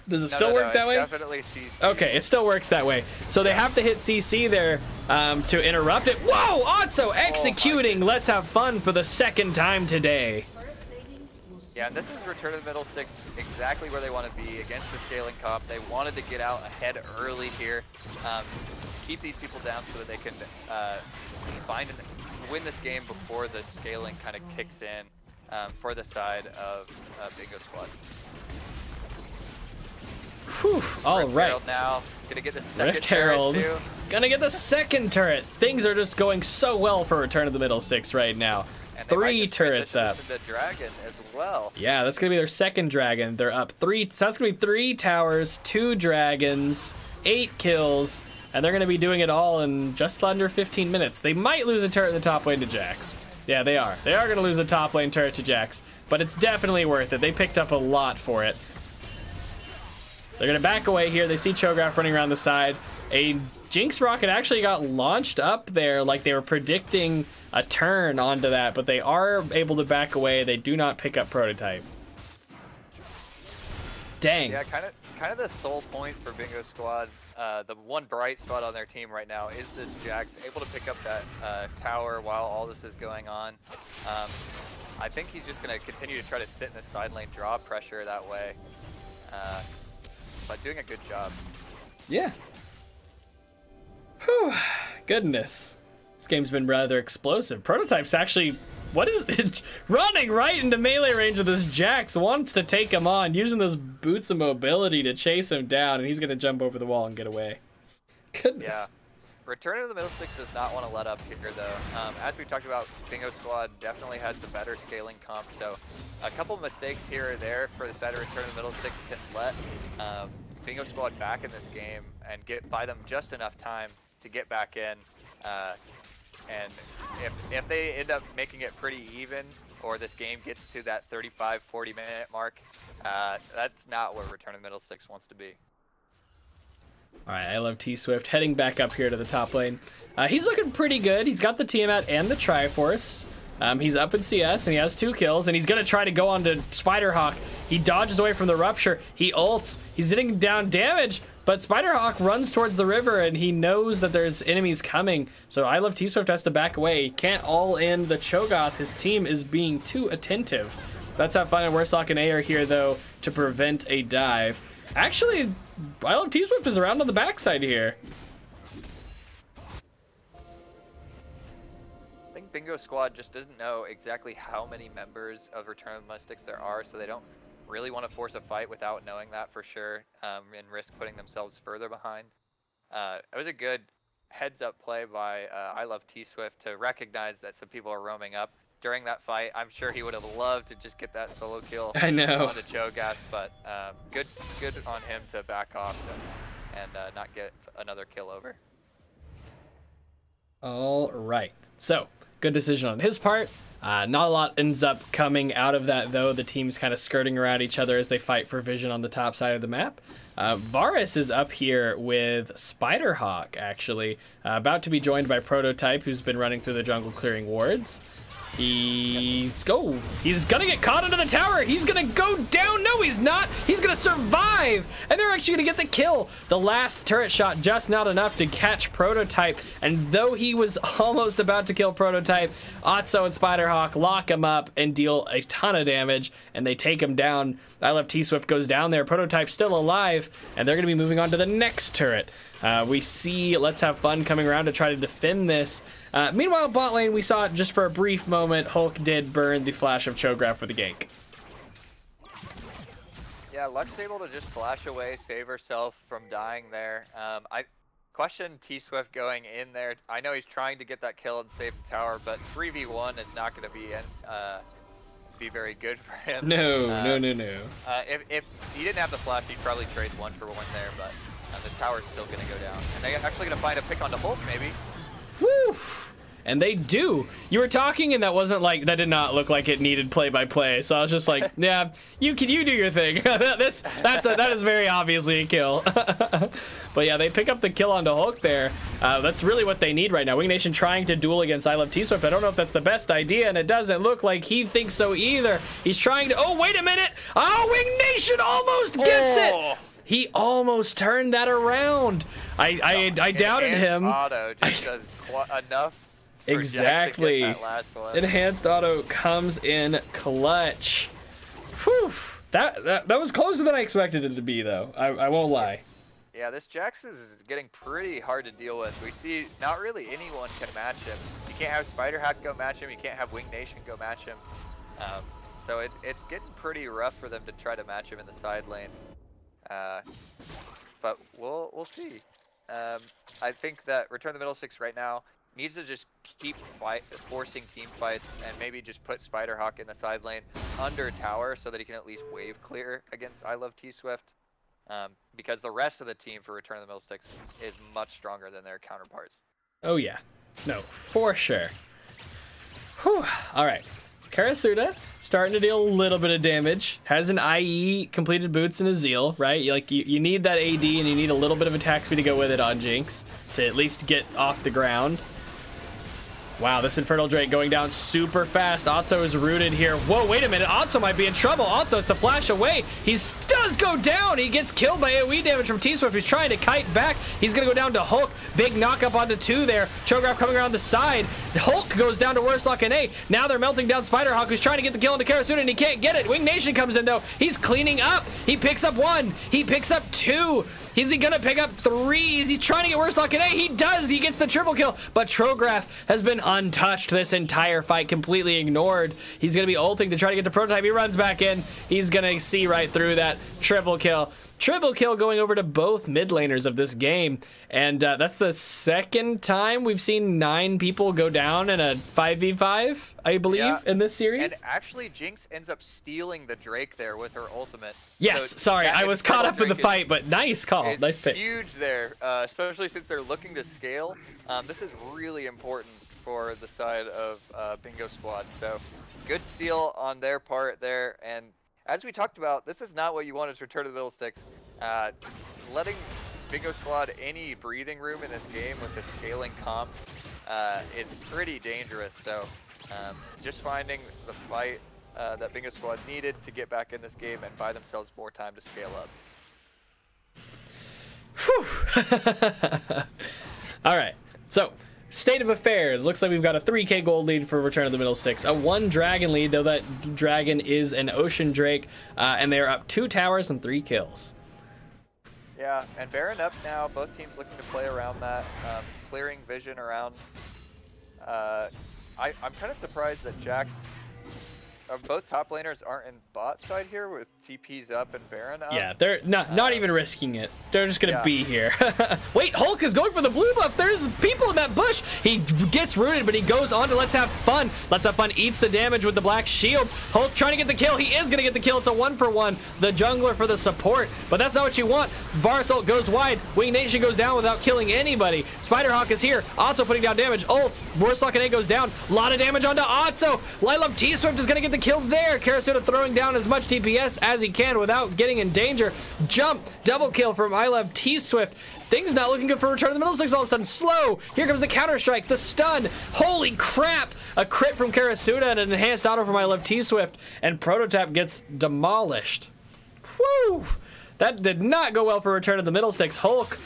Does it still work that way? Definitely CC. Okay, it still works that way. So they have to hit CC there to interrupt it. Whoa! Otso executing Let's Have Fun for the 2nd time today. Yeah, and this is Return to the Middle Six, exactly where they want to be against the scaling comp. They wanted to get out ahead early here, keep these people down so that they can win this game before the scaling kind of kicks in for the side of Bingo Squad. Whew, all Rift right. Herald now, gonna get the second Rift Herald, turret too. Gonna get the 2nd turret. Things are just going so well for Return of the Middle Six right now. And 3 turrets up. The dragon as well. Yeah, that's gonna be their 2nd dragon. They're up 3. So that's gonna be 3 towers, 2 dragons, 8 kills, and they're gonna be doing it all in just under 15 minutes. They might lose a turret in the top lane to Jax. Yeah, they are. They are gonna lose a top lane turret to Jax, but it's definitely worth it. They picked up a lot for it. They're gonna back away here. They see Cho'Gath running around the side. A Jinx rocket actually got launched up there like they were predicting a turn onto that, but they are able to back away. They do not pick up Prototype. Dang. Yeah, kind of the sole point for Bingo Squad. The one bright spot on their team right now is this Jax, able to pick up that tower while all this is going on. I think he's just gonna continue to try to sit in the side lane, draw pressure that way. But doing a good job. Yeah. Whew. Goodness. This game's been rather explosive. Prototype's actually, what is it? Running right into melee range of this Jax, wants to take him on, using those boots of mobility to chase him down, and he's gonna jump over the wall and get away. Goodness. Yeah. Return to the Middle Sticks does not want to let up here, though. As we talked about, Bingo Squad definitely has the better scaling comp, so a couple mistakes here or there for the side of Return to the Middle Sticks can let Bingo Squad back in this game and buy them just enough time to get back in. And if they end up making it pretty even, or this game gets to that 35-40 minute mark, that's not where Return to the Middle Sticks wants to be. All right, I love T-Swift heading back up here to the top lane. He's looking pretty good. He's got the Tiamat and the Triforce. He's up in CS and he has 2 kills, and he's gonna try to go on to Spiderhawk. He dodges away from the Rupture. He ults. He's hitting down damage, but Spiderhawk runs towards the river and he knows that there's enemies coming. So I love T-Swift has to back away. He can't all in the Cho'Gath. His team is being too attentive. That's how fun and Wersock and A are here though to prevent a dive. Actually, I love T-Swift is around on the backside here. I think Bingo Squad just doesn't know exactly how many members of Return of the Middle Sticks there are, so they don't really want to force a fight without knowing that for sure, and risk putting themselves further behind. It was a good heads-up play by I love T-Swift to recognize that some people are roaming up during that fight. I'm sure he would have loved to just get that solo kill I know. on the Cho'Gath, but good on him to back off and not get another kill over. All right, so good decision on his part. Not a lot ends up coming out of that though. The team's kind of skirting around each other as they fight for vision on the top side of the map. Varus is up here with Spiderhawk actually, about to be joined by Prototype, who's been running through the jungle clearing wards. He's gonna get caught into the tower. He's gonna go down. No, he's not. He's gonna survive. And they're actually gonna get the kill. The last turret shot just not enough to catch Prototype. And though he was almost about to kill Prototype, Otso and Spiderhawk lock him up and deal a ton of damage. And they take him down. I love T-Swift goes down there. Prototype's still alive. And they're gonna be moving on to the next turret. We see Let's Have Fun coming around to try to defend this. Meanwhile, bot lane, we saw it just for a brief moment. Hulk did burn the flash of Cho'Gath for the gank. Yeah, Lux able to just flash away, save herself from dying there. I question T-Swift going in there. I know he's trying to get that kill and save the tower, but 3v1 is not going to be very good for him. No. If he didn't have the flash, he'd probably trade 1-for-1 there, but the tower's still going to go down. And they're actually going to find a pick onto Hulk, maybe. Woof! And they do. You were talking, and that wasn't like, that did not look like it needed play-by-play. So I was just like, yeah, you do your thing. that is very obviously a kill. But yeah, they pick up the kill onto Hulk there. That's really what they need right now. Wing Nation trying to duel against I love T-Swift. I don't know if that's the best idea, and it doesn't look like he thinks so either. He's trying to, oh, wait a minute. Oh, Wing Nation almost gets it. He almost turned that around. I doubted him. Auto just does enough. Exactly. That last one. Enhanced auto comes in clutch. Whew. That was closer than I expected it to be, though. I won't lie. Yeah, this Jax is getting pretty hard to deal with. We see not really anyone can match him. You can't have Spiderhawk go match him. You can't have Wing Nation go match him. So it's getting pretty rough for them to try to match him in the side lane. But we'll see. I think that Return of the Middle Six right now needs to just keep forcing team fights and maybe just put Spiderhawk in the side lane under tower so that he can at least wave clear against I love T-Swift. Because the rest of the team for Return of the Middle Sticks is much stronger than their counterparts. Oh yeah, no, for sure. Whew. All right. Karasuda starting to deal a little bit of damage. Has an IE, completed boots, and a Zeal, right? You need that AD, and you need a little bit of attack speed to go with it on Jinx to at least get off the ground. Wow, this Infernal Drake going down super fast. Otso is rooted here. Whoa, wait a minute. Otso might be in trouble. Otso has to flash away. He does go down. He gets killed by AoE damage from T-Swift, who's trying to kite back. He's going to go down to Hulk. Big knock up onto 2 there. Cho'Gath coming around the side. Hulk goes down to Wersock and A. Now they're melting down Spiderhawk, who's trying to get the kill into Karasuda, and he can't get it. Wing Nation comes in, though. He's cleaning up. He picks up 1. He picks up 2. Is he gonna pick up 3s? He's trying to get Warsock and A. He does. He gets the triple kill. But Trograph has been untouched this entire fight, completely ignored. He's gonna be ulting to try to get the Prototype. He runs back in. He's gonna see right through that. Triple kill. Triple kill going over to both mid laners of this game. And that's the second time we've seen 9 people go down in a 5v5, I believe, in this series. And actually, Jinx ends up stealing the Drake there with her ultimate. Yes, so sorry, I was caught up in the fight, but nice call. It's nice pick. Huge there, especially since they're looking to scale. This is really important for the side of Bingo Squad. So good steal on their part there. And as we talked about, this is not what you want as Return to the Middle Sticks. Letting Bingo Squad any breathing room in this game with the scaling comp is pretty dangerous. So just finding the fight that Bingo Squad needed to get back in this game and buy themselves more time to scale up. Whew. All right, so state of affairs. Looks like we've got a 3k gold lead for Return of the Middle Six. A 1 dragon lead, though that dragon is an Ocean Drake, and they are up 2 towers and 3 kills. Yeah, and Baron up now. Both teams looking to play around that, clearing vision around. I'm kind of surprised that Jax, both top laners aren't in bot side here with TP's up and Baron up. Yeah, they're not even risking it. They're just gonna be here. Wait, Hulk is going for the blue buff. There's people in that bush. He gets rooted, but he goes on to Let's Have Fun. Let's Have Fun eats the damage with the black shield. Hulk trying to get the kill. He is gonna get the kill. It's a 1-for-1. The jungler for the support, but that's not what you want. Varus ult goes wide. Wing Nation goes down without killing anybody. Spiderhawk is here, also putting down damage. Ults. Warsock and A goes down. A lot of damage onto Otso. Light T-Swift is gonna get the kill there. Karasuda throwing down as much DPS as he can without getting in danger. Jump, double kill from I Love T-Swift. Things not looking good for Return of the Middle Six all of a sudden. Slow. Here comes the counter strike, the stun. Holy crap. A crit from Karasuda and an enhanced auto from I Love T-Swift. And Prototype gets demolished. Whew. That did not go well for Return of the Middle Sticks. Hulk,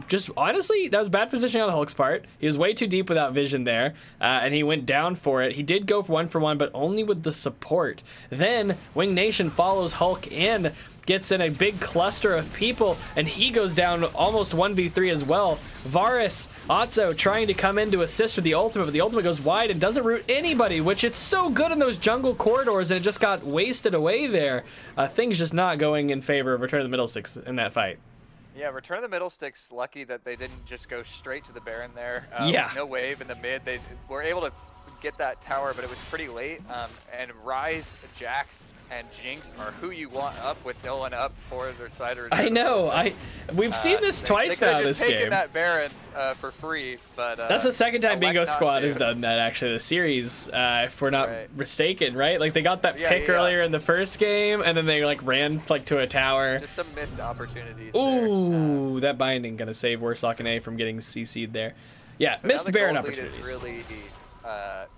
just honestly, that was bad positioning on Hulk's part. He was way too deep without vision there, and he went down for it. He did go for 1-for-1, but only with the support. Then Wing Nation follows Hulk in, gets in a big cluster of people, and he goes down almost 1v3 as well. Varus, Otso trying to come in to assist with the ultimate, but the ultimate goes wide and doesn't root anybody, which it's so good in those jungle corridors, and it just got wasted away there. Things just not going in favor of Return of the Middle Six in that fight. Yeah, Return of the Middle Sticks lucky that they didn't just go straight to the Baron there. Yeah. No wave in the mid. They were able to get that tower, but it was pretty late. And Ryze, Jax, and Jinx are who you want up with no one up for their side. I know. We've seen this twice now this game. They taken that Baron for free, but that's the second time Bingo Squad has done that actually this series, if we're not mistaken, right? Like they got that pick earlier in the first game, and then they like ran like to a tower. Just some missed opportunities. Ooh, that binding gonna save Warsock and A from getting CC'd there. Yeah, so missed Baron opportunities. Is really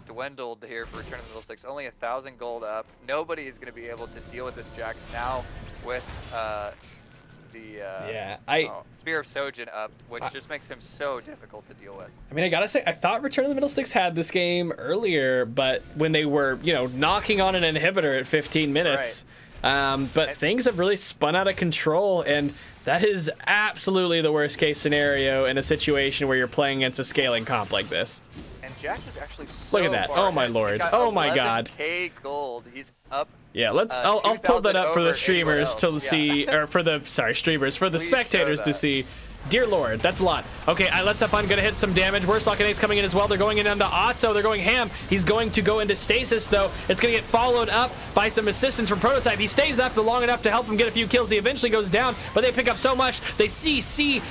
dwindled here for Return of the Middle Six. Only 1,000 gold up. Nobody is going to be able to deal with this Jax now with the Spear of Sojin up, which just makes him so difficult to deal with. I mean, I gotta say, I thought Return of the Middle Six had this game earlier, but when they were, you know, knocking on an inhibitor at 15 minutes. But things have really spun out of control, and that is absolutely the worst case scenario in a situation where you're playing against a scaling comp like this. And Jax is actually so look at that. Oh my lord. Oh my god. 11K gold. He's up. Yeah, let's I'll pull that up for the streamers to see, or for the streamers, for the spectators to see. Dear Lord, that's a lot. Okay, Let's Have Fun gonna hit some damage. Warsock and Ace coming in as well. They're going in onto Otso. They're going ham. He's going to go into stasis though. It's gonna get followed up by some assistance from Prototype. He stays up long enough to help him get a few kills. He eventually goes down, but they pick up so much. They CC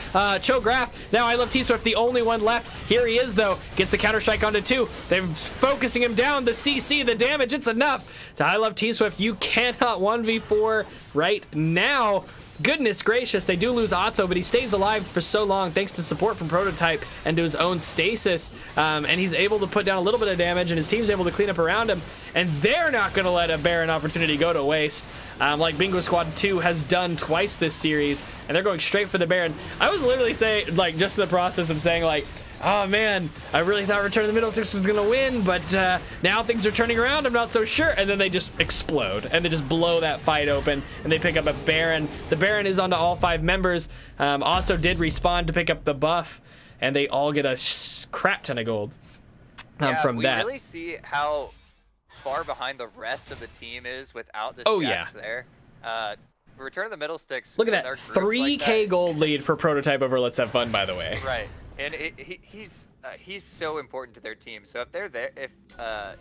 Chograph. Now I Love T-Swift, the only one left. Here he is though. Gets the counter strike onto 2. They're focusing him down. The CC, the damage, it's enough. I Love T-Swift, you cannot 1v4 right now. Goodness gracious, they do lose Otso, but he stays alive for so long thanks to support from Prototype and to his own stasis, and he's able to put down a little bit of damage, and his team's able to clean up around him, and they're not going to let a Baron opportunity go to waste, like Bingo Squad 2 has done twice this series, and they're going straight for the Baron. I was literally saying, like, just in the process of saying, like, oh man, I really thought Return of the Middle Six was gonna win, but now things are turning around, I'm not so sure. And then they just explode, and they just blow that fight open, and they pick up a Baron. The Baron is onto all 5 members. Also did respawn to pick up the buff, and they all get a crap ton of gold from that. We really see how far behind the rest of the team is without this Jax there. Return of the Middle Sticks. Look at that, 3K gold lead for Prototype over Let's Have Fun, by the way. Right, and he's so important to their team. So if they're there, if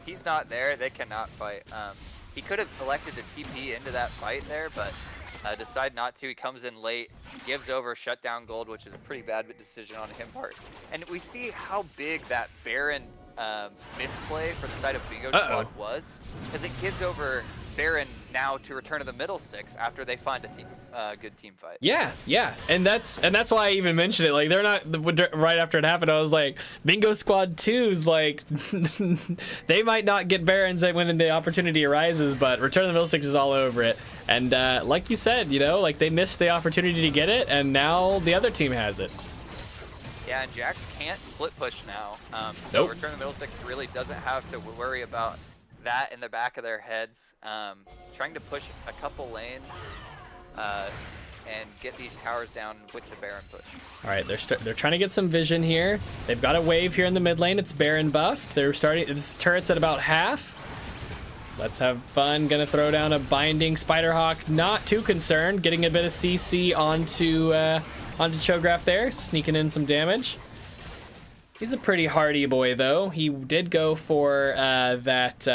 he's not there, they cannot fight. He could have elected to TP into that fight there, but decided not to. He comes in late, gives over shutdown gold, which is a pretty bad decision on him part. And we see how big that Baron misplay for the side of Bingo Squad was, because it gives over Baron now to Return of the Middle Six after they find a good team fight. Yeah, and that's why I even mentioned it. Like, they're not, right after it happened, I was like, Bingo Squad 2's like, they might not get Barons when the opportunity arises, but Return of the Middle Six is all over it. And like you said, you know, like they missed the opportunity to get it, and now the other team has it. Yeah, and Jax can't split push now, so Return of the Middle Six really doesn't have to worry about that in the back of their heads, trying to push a couple lanes and get these towers down with the Baron push. All right, they're trying to get some vision here. They've got a wave here in the mid lane. It's Baron buff. They're starting. This turret's at about half. Let's Have Fun. Gonna throw down a binding Spiderhawk. Not too concerned. Getting a bit of CC onto Cho'Gath there, sneaking in some damage. He's a pretty hardy boy, though. He did go for that,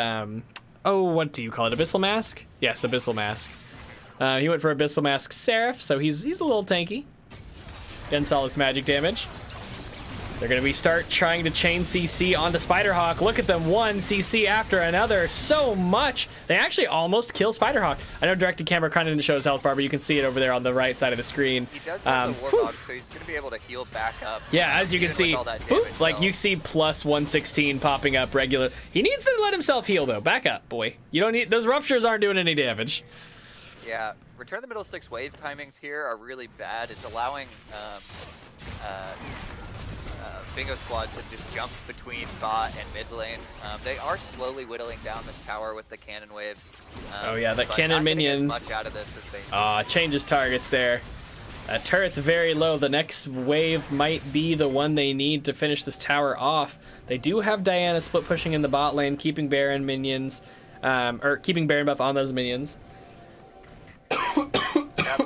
what do you call it, Abyssal Mask? Yes, Abyssal Mask. He went for Abyssal Mask Seraph, so he's a little tanky. Getting solid magic damage. They're going to start trying to chain CC onto Spiderhawk. Look at them, one CC after another. So much. They actually almost kill Spiderhawk. I know directed camera kind of didn't show his health bar, but you can see it over there on the right side of the screen. He does have the Warthog, so he's going to be able to heal back up. Yeah, as you can see, boop, like you see plus 116 popping up regular. He needs to let himself heal, though. Back up, boy. You don't need, those ruptures aren't doing any damage. Yeah, Return of the Middle Six wave timings here are really bad. It's allowing Bingo Squad to just jump between bot and mid lane. They are slowly whittling down this tower with the cannon waves. Oh yeah, that cannon minion. Not much out of this as they changes targets there. Turret's very low. The next wave might be the one they need to finish this tower off. They do have Diana split pushing in the bot lane, keeping Baron minions, or keeping Baron buff on those minions.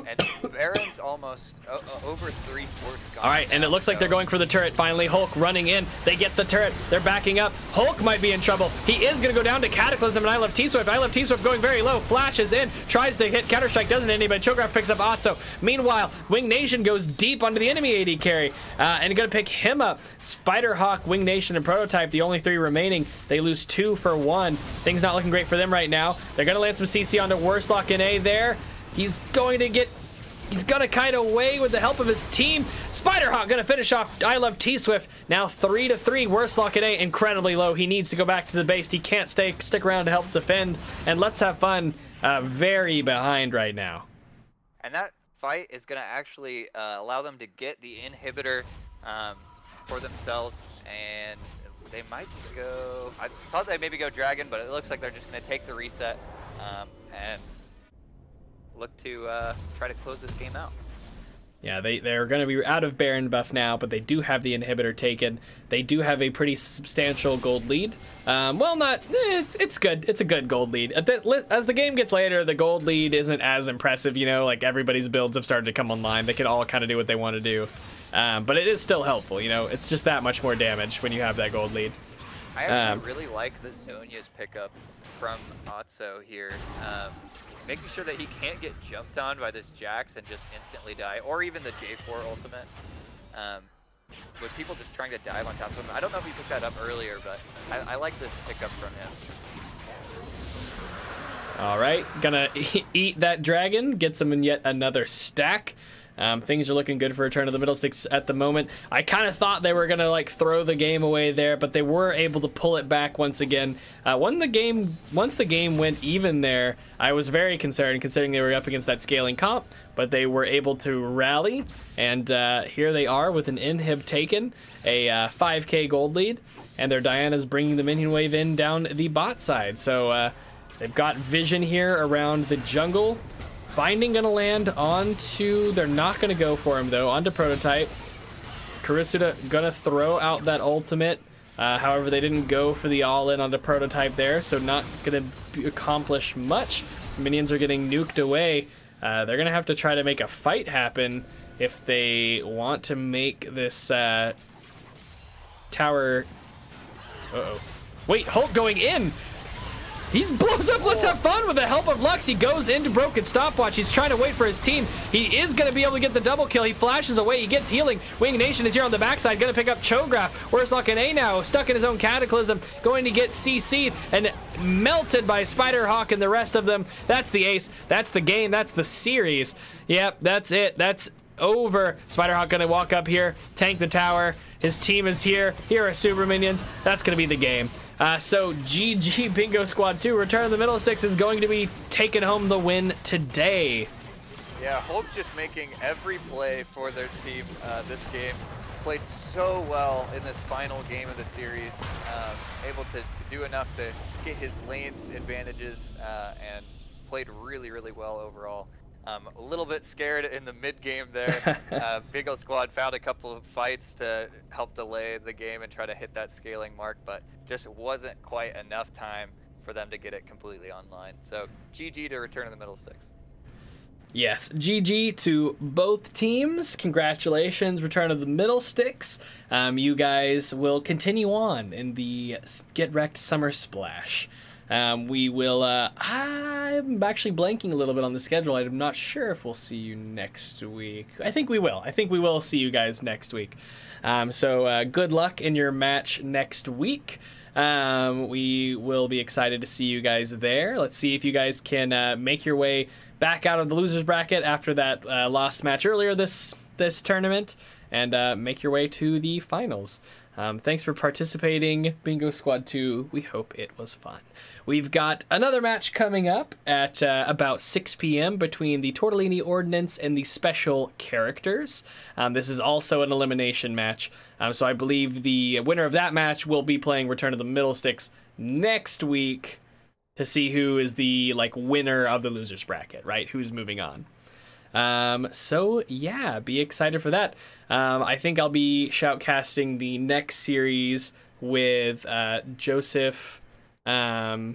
And Baron's almost over 3/4 gone. All right, and it looks like they're going for the turret finally. Hulk running in. They get the turret. They're backing up. Hulk might be in trouble. He is going to go down to Cataclysm, and I love T-Swift. I love T-Swift going very low. Flashes in. Tries to hit. Counter-Strike doesn't hit anybody. Cho'Gath picks up Otso. Meanwhile, Wing Nation goes deep onto the enemy AD carry, and going to pick him up. Spiderhawk, Wing Nation, and Prototype, the only 3 remaining. They lose 2 for 1. Things not looking great for them right now. They're going to land some CC onto Worslock and A there. He's gonna kite away with the help of his team. Spiderhawk gonna finish off I Love T-Swift. Now 3-3, Worslock and A incredibly low. He needs to go back to the base. He can't stick around to help defend. And Let's Have Fun very behind right now. And that fight is gonna actually allow them to get the inhibitor for themselves, and they might just go, I thought they'd maybe go Dragon, but it looks like they're just gonna take the reset and look to try to close this game out. Yeah, they're going to be out of Baron buff now, but they do have the inhibitor taken. They do have a pretty substantial gold lead. Well, it's good. It's a good gold lead. As the game gets later, the gold lead isn't as impressive, you know, like everybody's builds have started to come online. They can all kind of do what they want to do. But it is still helpful, you know, it's just that much more damage when you have that gold lead. I actually really like the Zhonya's pickup from Otso here. Making sure that he can't get jumped on by this Jax and just instantly die, or even the J4 ultimate. With people just trying to dive on top of him. I don't know if he picked that up earlier, but I like this pickup from him. All right, gonna eat that dragon, gets him in yet another stack. Things are looking good for Return of the Middle Sticks at the moment. I kind of thought they were gonna like throw the game away there, but they were able to pull it back once again. Once the game went even there, I was very concerned considering they were up against that scaling comp, but they were able to rally, and here they are with an inhib taken, a 5k gold lead, and their Diana's bringing the minion wave in down the bot side. So they've got vision here around the jungle. Binding gonna land onto, they're not gonna go for him though, onto Prototype. Karisuda gonna throw out that ultimate. However, they didn't go for the all-in onto Prototype there, so not gonna accomplish much. Minions are getting nuked away. They're gonna have to try to make a fight happen if they want to make this tower. Uh-oh. Wait, Hulk going in! He blows up Let's Have Fun with the help of Lux. He goes into Broken Stopwatch. He's trying to wait for his team. He is going to be able to get the double kill. He flashes away. He gets healing. Wing Nation is here on the backside. Going to pick up Cho'Gath. Where's Luck and A now? Stuck in his own Cataclysm. Going to get CC'd and melted by Spiderhawk and the rest of them. That's the ace. That's the game. That's the series. Yep, that's it. That's over. Spiderhawk going to walk up here, tank the tower. His team is here. Here are Super Minions. That's going to be the game. So GG Bingo Squad 2, Return of the Middle Sticks is going to be taking home the win today. Yeah, Hulk just making every play for their team this game. Played so well in this final game of the series. Able to do enough to get his lane's advantages and played really, really well overall. A little bit scared in the mid game there. Bingo Squad found a couple of fights to help delay the game and try to hit that scaling mark, but just wasn't quite enough time for them to get it completely online. So GG to Return of the Middle Sticks. Yes, GG to both teams. Congratulations, Return of the Middle Sticks. You guys will continue on in the Get Wrecked Summer Splash. We will, I'm actually blanking a little bit on the schedule. I'm not sure if we'll see you next week. I think we will. I think we will see you guys next week. So good luck in your match next week. We will be excited to see you guys there. Let's see if you guys can make your way back out of the losers bracket after that lost match earlier this tournament, and make your way to the finals. Thanks for participating, Bingo Squad 2. We hope it was fun. We've got another match coming up at about 6 p.m. between the Tortellini Ordnance and the Special Characters. This is also an elimination match, so I believe the winner of that match will be playing Return of the Middle Sticks next week to see who is the winner of the losers bracket, right? Who's moving on. So yeah, be excited for that. I think I'll be shoutcasting the next series with Joseph. I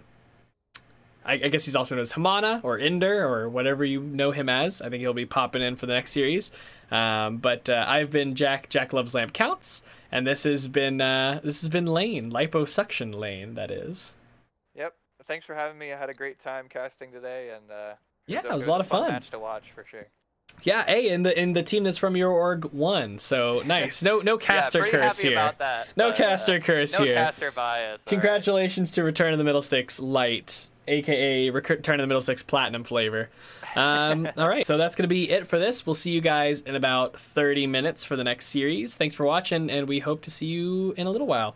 guess he's also known as Hamana or Ender or whatever you know him as. I think he'll be popping in for the next series. But I've been Jack. Jack Loves Lamp Counts, and this has been Lane, Liposuction Lane, that is. Yep. Thanks for having me. I had a great time casting today, and yeah, it was a lot of fun. Match to watch for sure. Yeah, hey, in the team that's from your org won, so nice. No caster yeah, curse here. About that, no caster curse no here. No caster bias. Congratulations to Return of the Middle Sticks Light, aka Return of the Middle Sticks Platinum flavor. All right, so that's gonna be it for this. We'll see you guys in about 30 minutes for the next series. Thanks for watching, and we hope to see you in a little while.